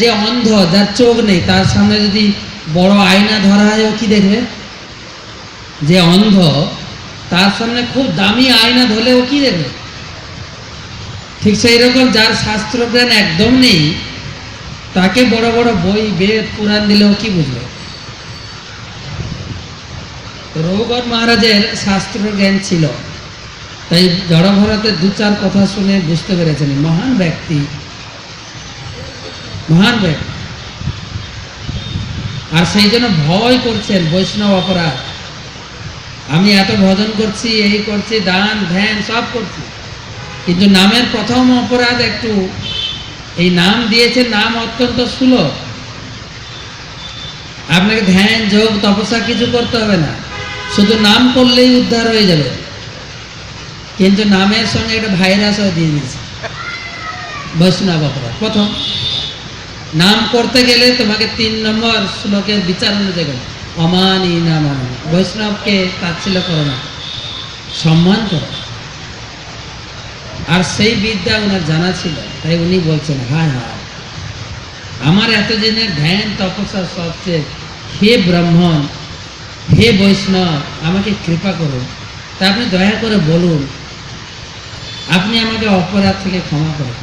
যে অন্ধ, যার চোখ নেই, তার সামনে যদি বড় আয়না ধরা হয়, ও কি দেখবে। যে অন্ধ, তার সামনে খুব দামি আয়না ধরলে ও কি দেখবে। ঠিক সেই রকম যার শাস্ত্র জ্ঞান একদম নেই, তাকে বড় বড় বই, বেদ, পুরাণ দিলেও কি বুঝবে। রঘুগণ মহারাজের শাস্ত্র জ্ঞান ছিল, তাই জড়ভরতের 2-4 কথা শুনে বুঝতে পেরেছেন মহান ব্যক্তি, মহান ব্যক্তি। আর সেই জন্য ভয় করছেন বৈষ্ণব অপরাধ। আমি এত ভজন করছি, এই করছি, দান ধ্যান সব করছি, কিন্তু নামের প্রথম অপরাধ একটু, এই নাম দিয়েছে, নাম অত্যন্ত সুলভ, আপনাকে ধ্যান যোগ তপস্যা কিছু করতে হবে না, শুধু নাম করলেই উদ্ধার হয়ে যাবে। কিন্তু নামের সঙ্গে একটা ভাইরাসও দিয়ে দিয়েছে, বৈষ্ণব অপরাধ। প্রথম নাম করতে গেলে তোমাকে 3 নম্বর শ্লোকের বিচার অনুযায়ী করো, অমানি না মান, বৈষ্ণবকে তাচ্ছিল্য করো না, সম্মান করো। আর সেই বিদ্যা ওনার জানা ছিল, তাই উনি বলছেন হায় হায়, আমার এত দিনের ধ্যান তপস্যা সবচেয়ে, হে ব্রাহ্মণ, হে বৈষ্ণব, আমাকে কৃপা করুন। তা আপনি দয়া করে বলুন, আপনি আমাকে অপরাধ থেকে ক্ষমা করুন।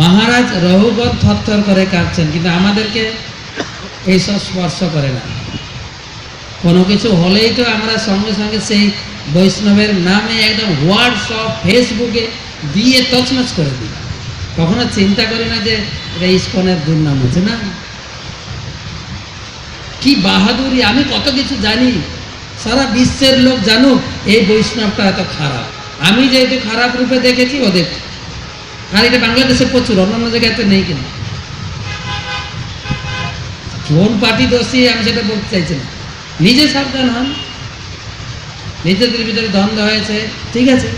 মহারাজ রঘুগণ থরথর করে কাঁপছেন, কিন্তু আমাদেরকে এইসব স্পর্শ করে না। কোনো কিছু হলেই তো আমরা সঙ্গে সঙ্গে সেই বৈষ্ণবের নামে একদম হোয়াটসঅ্যাপ, ফেসবুকে দিয়ে তছনছ করে দিই। কখনো চিন্তা করি না যে এটা ইস্কনের দুর্নাম হচ্ছে না। কি বাহাদুরি, আমি কত কিছু জানি, সারা বিশ্বের লোক জানুক এই বৈষ্ণবটা এত খারাপ। আমি যেহেতু খারাপ রূপে দেখেছি ওদের, আর এটা বাংলাদেশে প্রচুর, অন্যান্য জায়গায় তো নেই। কেন কোন পার্টি দোষী আমি সেটা বলতে চাইছি না, নিজে সাবধান হন। নিজেদের ভিতরে দ্বন্দ্ব হয়েছে, ঠিক আছে,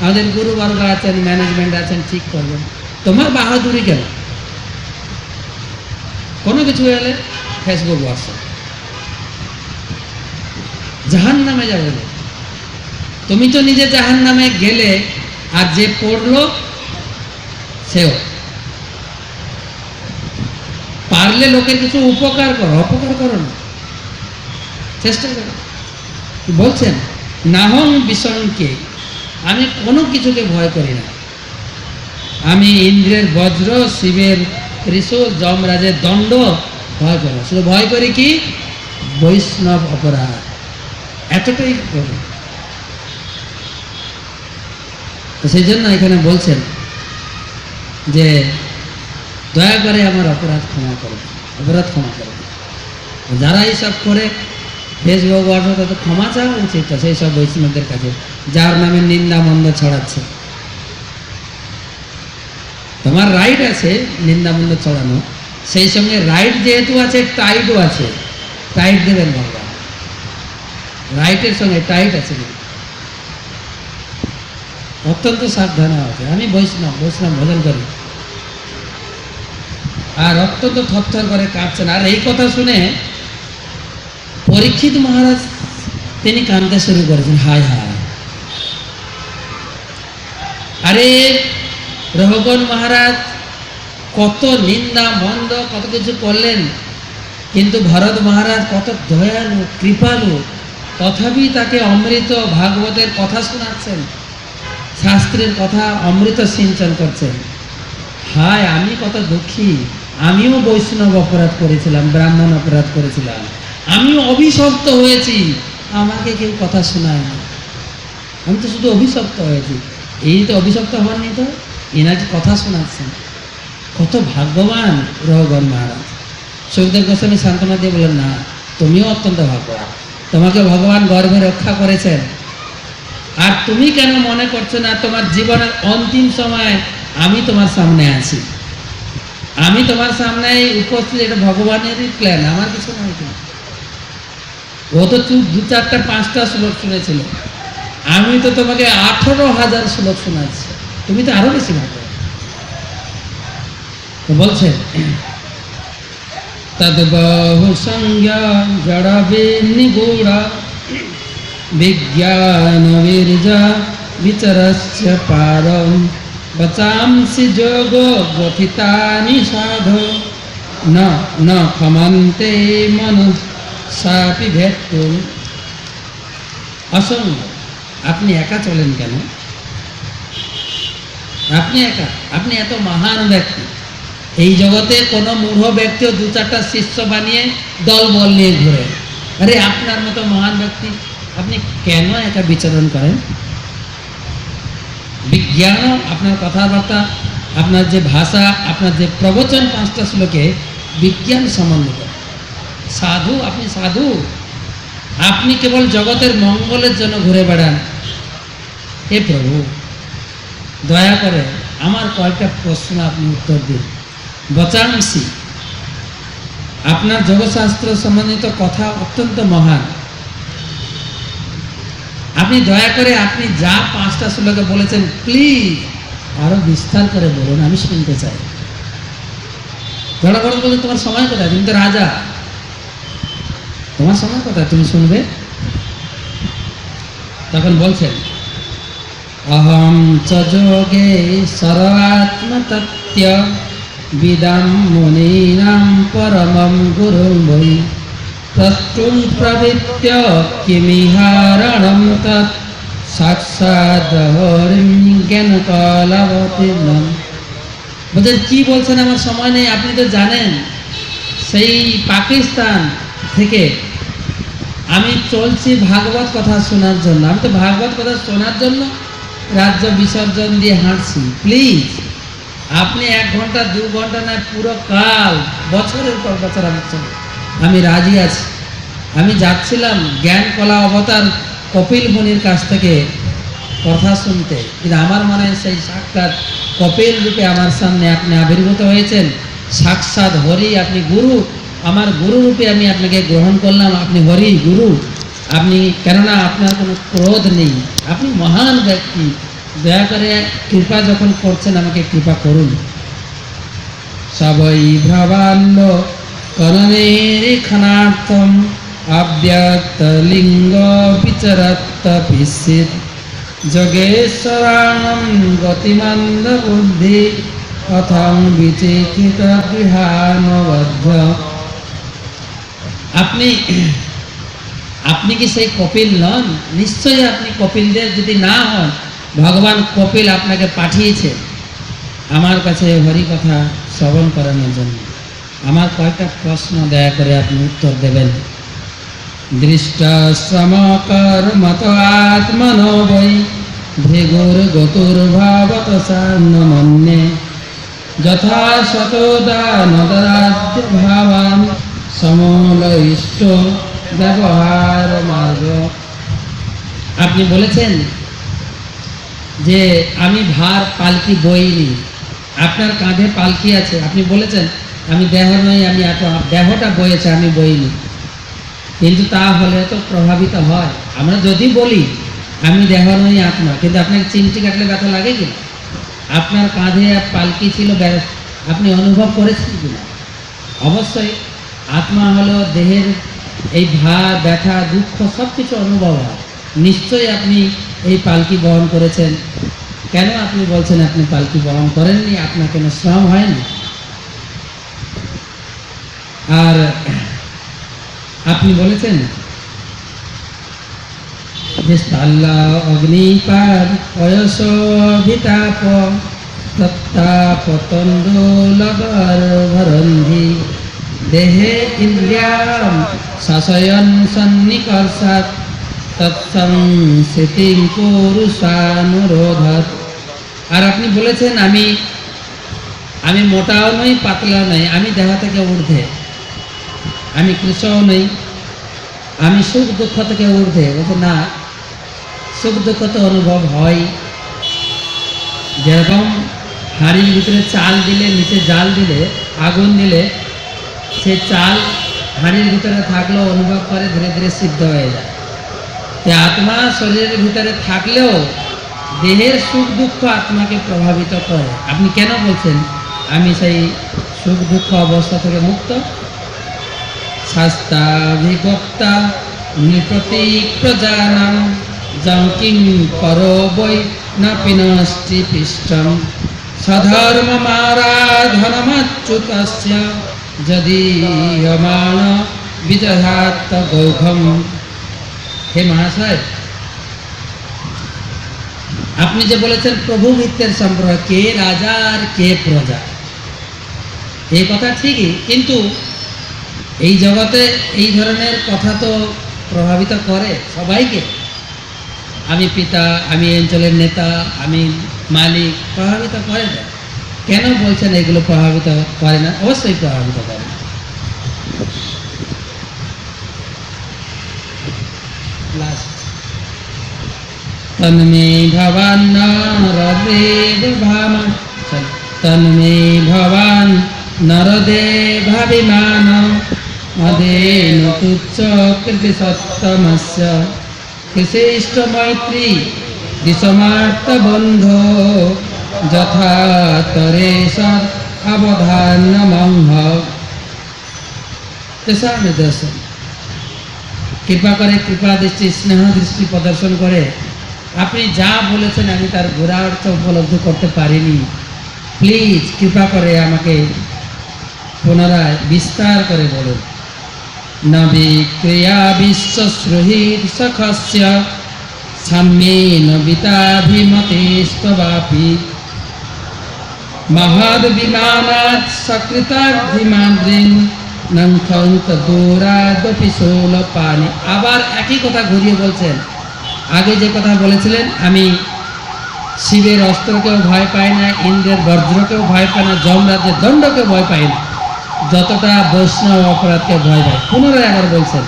আমাদের গুরু বর্গ আছেন, ম্যানেজমেন্ট আছেন, ঠিক করবেন। তোমার বাহাদুরি কেন? কোনো কিছু হলে ফেসবুক, হোয়াটসঅ্যাপ, জাহান নামে যাবে। তুমি তো নিজে জাহান নামে গেলে, আর যে পড়লো সেও। পারলে লোকের কিছু উপকার করো, অপকার করো না, চেষ্টা করো। বলছেন নাহং বিশঙ্কে, আমি কোনো কিছুকে ভয় করি না। আমি ইন্দ্রের বজ্র, শিবের ত্রিশূল, যমরাজের দণ্ড ভয় করি না। শুধু ভয় করি কি? বৈষ্ণব অপরাধ, এতটাই করি। তো সেই জন্য এখানে বলছেন যে দয়া করে আমার অপরাধ ক্ষমা করবে, অপরাধ ক্ষমা করবে। যারা এইসব করে ফেসবুক হোয়াটসঅ্যাপ, তাদের ক্ষমা চাওয়া উচিত সেই সব বৈষ্ণবদের কাছে যার নামে নিন্দা মন্দ ছড়াচ্ছে। তোমার রাইট আছে নিন্দা মন্দ ছড়ানো, সেই সঙ্গে রাইট যেহেতু আছে টাইটও আছে, টাইট দেবেন ভগবান, রাইটের সঙ্গে টাইট আছে, অত্যন্ত সাবধানে আছে। আমি বৈষ্ণব, বৈষ্ণব ভজন করি, আর অত্যন্ত থরথর করে কাঁপছেন। আর এই কথা শুনে পরীক্ষিত মহারাজ তিনি কাঁদতে শুরু করেছেন, হায় হায়। আরে রঘুগণ মহারাজ কত নিন্দা মন্দ কত কিছু করলেন, কিন্তু ভরত মহারাজ কত দয়ালু কৃপালু, তথাপি তাকে অমৃত ভাগবতের কথা শোনাচ্ছেন, শাস্ত্রের কথা অমৃত সিঞ্চন করছেন। হায় আমি কত দুঃখী, আমিও বৈষ্ণব অপরাধ করেছিলাম, ব্রাহ্মণ অপরাধ করেছিলাম, আমিও অভিশপ্ত হয়েছি, আমাকে কেউ কথা শোনায় না, আমি তো শুধু অভিশপ্ত হয়েছি। এই তো অভিশপ্ত হননি, তো এনাকে কথা শোনাচ্ছেন, কত ভাগ্যবান রঘুগণ মহারাজ। সুখদেব গোস্বামী সান্ত্বনা দিয়ে বললেন, না তুমিও অত্যন্ত ভাগ্যবান, তোমাকে ভগবান গর্ভে রক্ষা করেছেন। আর তুমি কেন মনে করছো না তোমার জীবনের অন্তিম সময় আমি তোমার সামনে আছি, আমি তোমার সামনে উপস্থিত, এটা ভগবানেরই প্ল্যান, আমার কিছু নয়। ও তো দু চারটা পাঁচটা শ্লোক শুনেছিল, আমি তো তোমাকে 18,000 শ্লোক শোনাচ্ছি, তুমি তো আরো বেশি ভালো। তো বলছেন তদ বহু সংজ্ঞা জড়বে নিগূঢ় বিজ্ঞান বীর্যা বিচরস্য পারম বচাংসি যোগ গঠিতানি সাধু ন ক্ষমন্তে মনসাপি ভেত্তু। অসঙ্গ, আপনি একা চলেন কেন? আপনি একা, আপনি এত মহান ব্যক্তি, এই জগতে কোনো মূঢ় ব্যক্তিও দু চারটা শিষ্য বানিয়ে দল বল নিয়ে ঘুরে। আরে আপনার মতো মহান ব্যক্তি আপনি কেন একা বিচরণ করেন? বিজ্ঞান, আপনার কথাবার্তা, আপনার যে ভাষা, আপনার যে প্রবচন 5টা শ্লোকে বিজ্ঞান সম্বন্ধিত। সাধু, আপনি সাধু, আপনি কেবল জগতের মঙ্গলের জন্য ঘুরে বেড়ান। হে প্রভু, দয়া করে আমার কয়েকটা প্রশ্ন আপনি উত্তর দিন। বচাংসি, আপনার যোগশাস্ত্র সম্বন্ধিত কথা অত্যন্ত মহান, আপনি দয়া করে আপনি যা 5টা শ্লোকে বলেছেন প্লিজ আরো বিস্তার করে বলুন, আমি শুনতে চাই। জড়াগড় বলতে তোমার সময় কোথায়, তুমি তো রাজা, তোমার সময় কোথায় তুমি শুনবে? তখন বলছেন অহম চ যোগে সর্বাত্মতত্ত্ব বিদাম মুনীনাম পরমম গুরুম বৈ প্রষ্টুম প্রবৃত্য কিমিহারণম তৎ সাক্ষাৎ হরিম জ্ঞান কলাবতীর্ণম। বলছেন কি বলছেন, আমার সময় নেই। আপনি তো জানেন সেই পাকিস্তান থেকে আমি চলছি ভাগবত কথা শোনার জন্য, আমি তো ভাগবত কথা শোনার জন্য রাজ্য বিসর্জন দিয়ে হাঁটছি। প্লিজ আপনি 1 ঘন্টা 2 ঘন্টা নয়, পুরো কাল, বছরের পর বছর আমি রাজি আছি। আমি যাচ্ছিলাম জ্ঞান কলা অবতার কপিল মুনির কাছ থেকে কথা শুনতে, কিন্তু আমার মনে হয় সেই সাক্ষাৎ কপিল রূপে আমার সামনে আপনি আবির্ভূত হয়েছেন, সাক্ষাৎ হরি, আপনি গুরু, আমার গুরু রূপে আমি আপনাকে গ্রহণ করলাম। আপনি হরি গুরু, আপনি, কেননা আপনার কোনো ক্রোধ নেই, আপনি মহান ব্যক্তি, দয়া করে কৃপা যখন করছেন আমাকে কৃপা করুন। সবই ভ্রবাল্য করণের খনার্থম অব্যক্ত লিঙ্গ বিচরত্ত পিসিত যোগেশ্বরাণম গতিমন্দ বুদ্ধি অথম বিচিকিত গৃহানবদ্ধ। আপনি আপনি কি সেই কপিল নন? নিশ্চয়ই আপনি কপিলদেব যদি না হন, ভগবান কপিল আপনাকে পাঠিয়েছে আমার কাছে হরি কথা শ্রবণ করানোর জন্য। আমার কয়েকটা প্রশ্ন দয়া করে আপনি উত্তর দেবেন। দৃষ্টাশ্রম কর্মত আত্মনো বৈ ভৃগুর গতুর্ভাবত সান্নমন্যে যথা শতদানদরাজ্য ভাবান সমল ইষ্ট ব্যবহার মার্গ। আপনি বলেছেন যে আমি ভার পালকি বইনি, আপনার কাঁধে পালকি আছে। আপনি বলেছেন আমি দেহ নই, আমি দেহটা বইয়েছে, আমি বইনি। কিন্তু তা হলে তো প্রভাবিত হয়। আমরা যদি বলি আমি দেহ নই আত্মা, কিন্তু আপনাকে চিমটি কাটলে ব্যথা লাগে কিনা? আপনার কাঁধে পালকি ছিল, আপনি অনুভব করেছেন কিনা? অবশ্যই আত্মা হলো দেহের এই ভার, ব্যথা, দুঃখ সব কিছু অনুভব হয়। নিশ্চয়ই আপনি এই পালকি বহন করেছেন। কেন আপনি বলছেন আপনি পালকি বহন করেননি? আপনার কোনো শ্রম হয়নি? আর আপনি বলেছেন যে স্থাল্লা অগ্নিপাদ অয়স ভিতাপ তত্তাপতন্দোলগর্ভরন্ধি দেহে ইন্দ্রিয়াম শাসয়ন সন্নিকর্ষাৎ তৎসংসিতিং পুরুষানুরোধাৎ। আর আপনি বলেছেন আমি মোটাও নই, পাতলাও নই, আমি দেহ থেকে ঊর্ধ্বে, আমি কৃষও নই, আমি সুখ দুঃখ থেকে ঊর্ধ্বে। বলছে না, সুখ দুঃখ তো অনুভব হয়। যেরকম হাঁড়ির ভিতরে চাল দিলে, নিচে জাল দিলে, আগুন দিলে, সে চাল হাঁড়ির ভিতরে থাকলেও অনুভব করে, ধীরে ধীরে সিদ্ধ হয়ে যায়। যে আত্মা শরীরের ভিতরে থাকলেও দেহের সুখ দুঃখ আত্মাকে প্রভাবিত করে। আপনি কেন বলছেন আমি সেই সুখ দুঃখ অবস্থা থেকে মুক্ত? শাস্তাভিভক্তা নৃপতি প্রজানাম জঙ্কিং করো বৈ না পিনষ্টি পৃষ্ঠম সধর্ম মারাধনমাচ্যুতস্য যদি যমান বিজহাত গৌঘম। হে মহাশয়, আপনি যে বলেছেন প্রভু মিত্রের সম্পর্ক, কে রাজা আর কে প্রজা, এই কথা ঠিকই, কিন্তু এই জগতে এই ধরনের কথা তো প্রভাবিত করে সবাইকে। আমি পিতা, আমি অঞ্চলের নেতা, আমি মালিক, প্রভাবিত করে না। কেন বলছেন এগুলো প্রভাবিত করে না? অবশ্যই প্রভাবিত করে। তন্মে ভবান নরদেব ভামান তন্মে ভবান নরদেভাভিমান মদেন তুচ্ছ কৃতি সত্তমস্য কৃষিষ্ট মৈত্রী দিশমার্ত বন্ধো যথা তরেশ অবধান মঙ্ঘ। তেসার নিদর্শন কৃপা করে, কৃপা দৃষ্টি, স্নেহ দৃষ্টি প্রদর্শন করে আপনি যা বলেছেন আমি তার গোড়া অর্থ উপলব্ধি করতে পারিনি। প্লিজ কৃপা করে আমাকে পুনরায় বিস্তার করে বলুন। নবী ক্রিয়া বিশ্বশ্রুহির সখস্য সাম্যেন বিতাভিমতেস্তবাপি মহদ বিমানাৎ সকৃতাধিমাদ্রিন নংথন্ত দূরাদপি ষোলপানি। আবার একই কথা ঘুরিয়ে বলছেন। আগে যে কথা বলেছিলেন আমি শিবের অস্ত্রকেও ভয় পাই না, ইন্দ্রের বজ্রকেও ভয় পাই না, যমরাজের দণ্ডকেও ভয় পাই না, যতটা বৈষ্ণব অপরাধকে ভয় পাই। পুনরায় আবার বলছেন,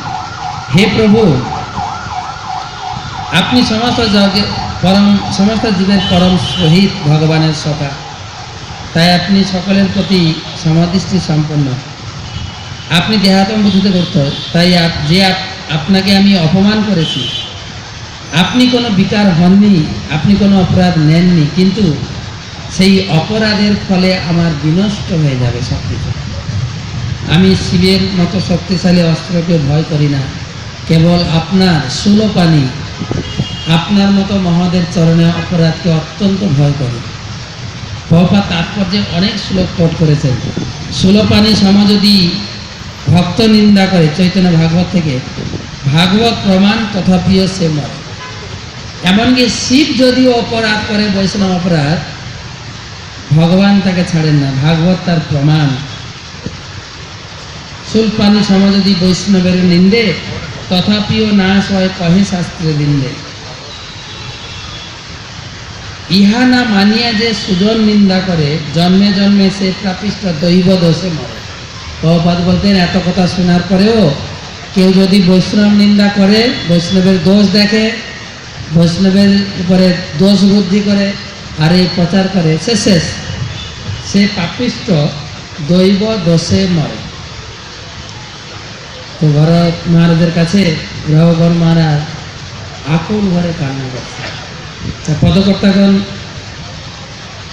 হে প্রভু, আপনি সমস্ত জীবের পরম সহিত ভগবানের সখা, তাই আপনি সকলের প্রতি সমদৃষ্টি সম্পন্ন। আপনি দেহাত্ম বুঝতে করতে, তাই আপনাকে আমি অপমান করেছি। আপনি কোনো বিকার হননি, আপনি কোনো অপরাধ নেননি, কিন্তু সেই অপরাধের ফলে আমার বিনষ্ট হয়ে যাবে সব কিছু। আমি শিবের মতো শক্তিশালী অস্ত্রকে ভয় করি না, কেবল আপনার ষোলপানি, আপনার মতো মহাদের চরণে অপরাধকে অত্যন্ত ভয় করি। প্রভুপাদ তাৎপর্যে অনেক শ্লোক পাঠ করেছেন। ষোলপানি সম যদি ভক্ত নিন্দা করে, চৈতন্য ভাগবত থেকে, ভাগবত প্রমাণ তথাপিও সে মরে। এমনকি শিব যদিও অপরাধ করে, বৈষ্ণব অপরাধ, ভগবান তাকে ছাড়েন না, ভাগবত তার প্রমাণ। সুলপানি সম যদি বৈষ্ণবের নিন্দে, তথাপিও নাশ হয় কহে শাস্ত্রে দিন্দে। ইহা না মানিয়া যে সুজন নিন্দা করে, জন্মে জন্মে সে প্রাপিষ্ট দৈব দোষে মরে। প্রভুপাদ বলতেন, এত কথা শোনার পরেও কেউ যদি বৈষ্ণব নিন্দা করে, বৈষ্ণবের দোষ দেখে, বৈষ্ণবের উপরে দোষ বুদ্ধি করে আর এই প্রচার করে, সে শেষ, সে পাপিষ্ট দৈব দোষে মরে। তো ভরত মহারাজের কাছে গ্রহবর মহারাজ আকুল ঘরে কান্না করছে। পদকর্তাগণ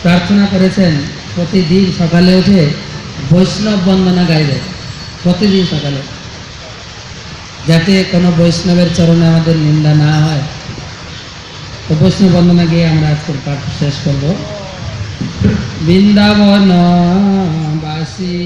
প্রার্থনা করেছেন প্রতিদিন সকালে উঠে বৈষ্ণব বন্দনা গাইবে, প্রতিদিন সকালে, যাতে কোনো বৈষ্ণবের চরণে আমাদের নিন্দা না হয়। তো বৈষ্ণব বন্দনা গিয়ে আমরা আজকের পাঠ শেষ করব। বৃন্দাবন বাসী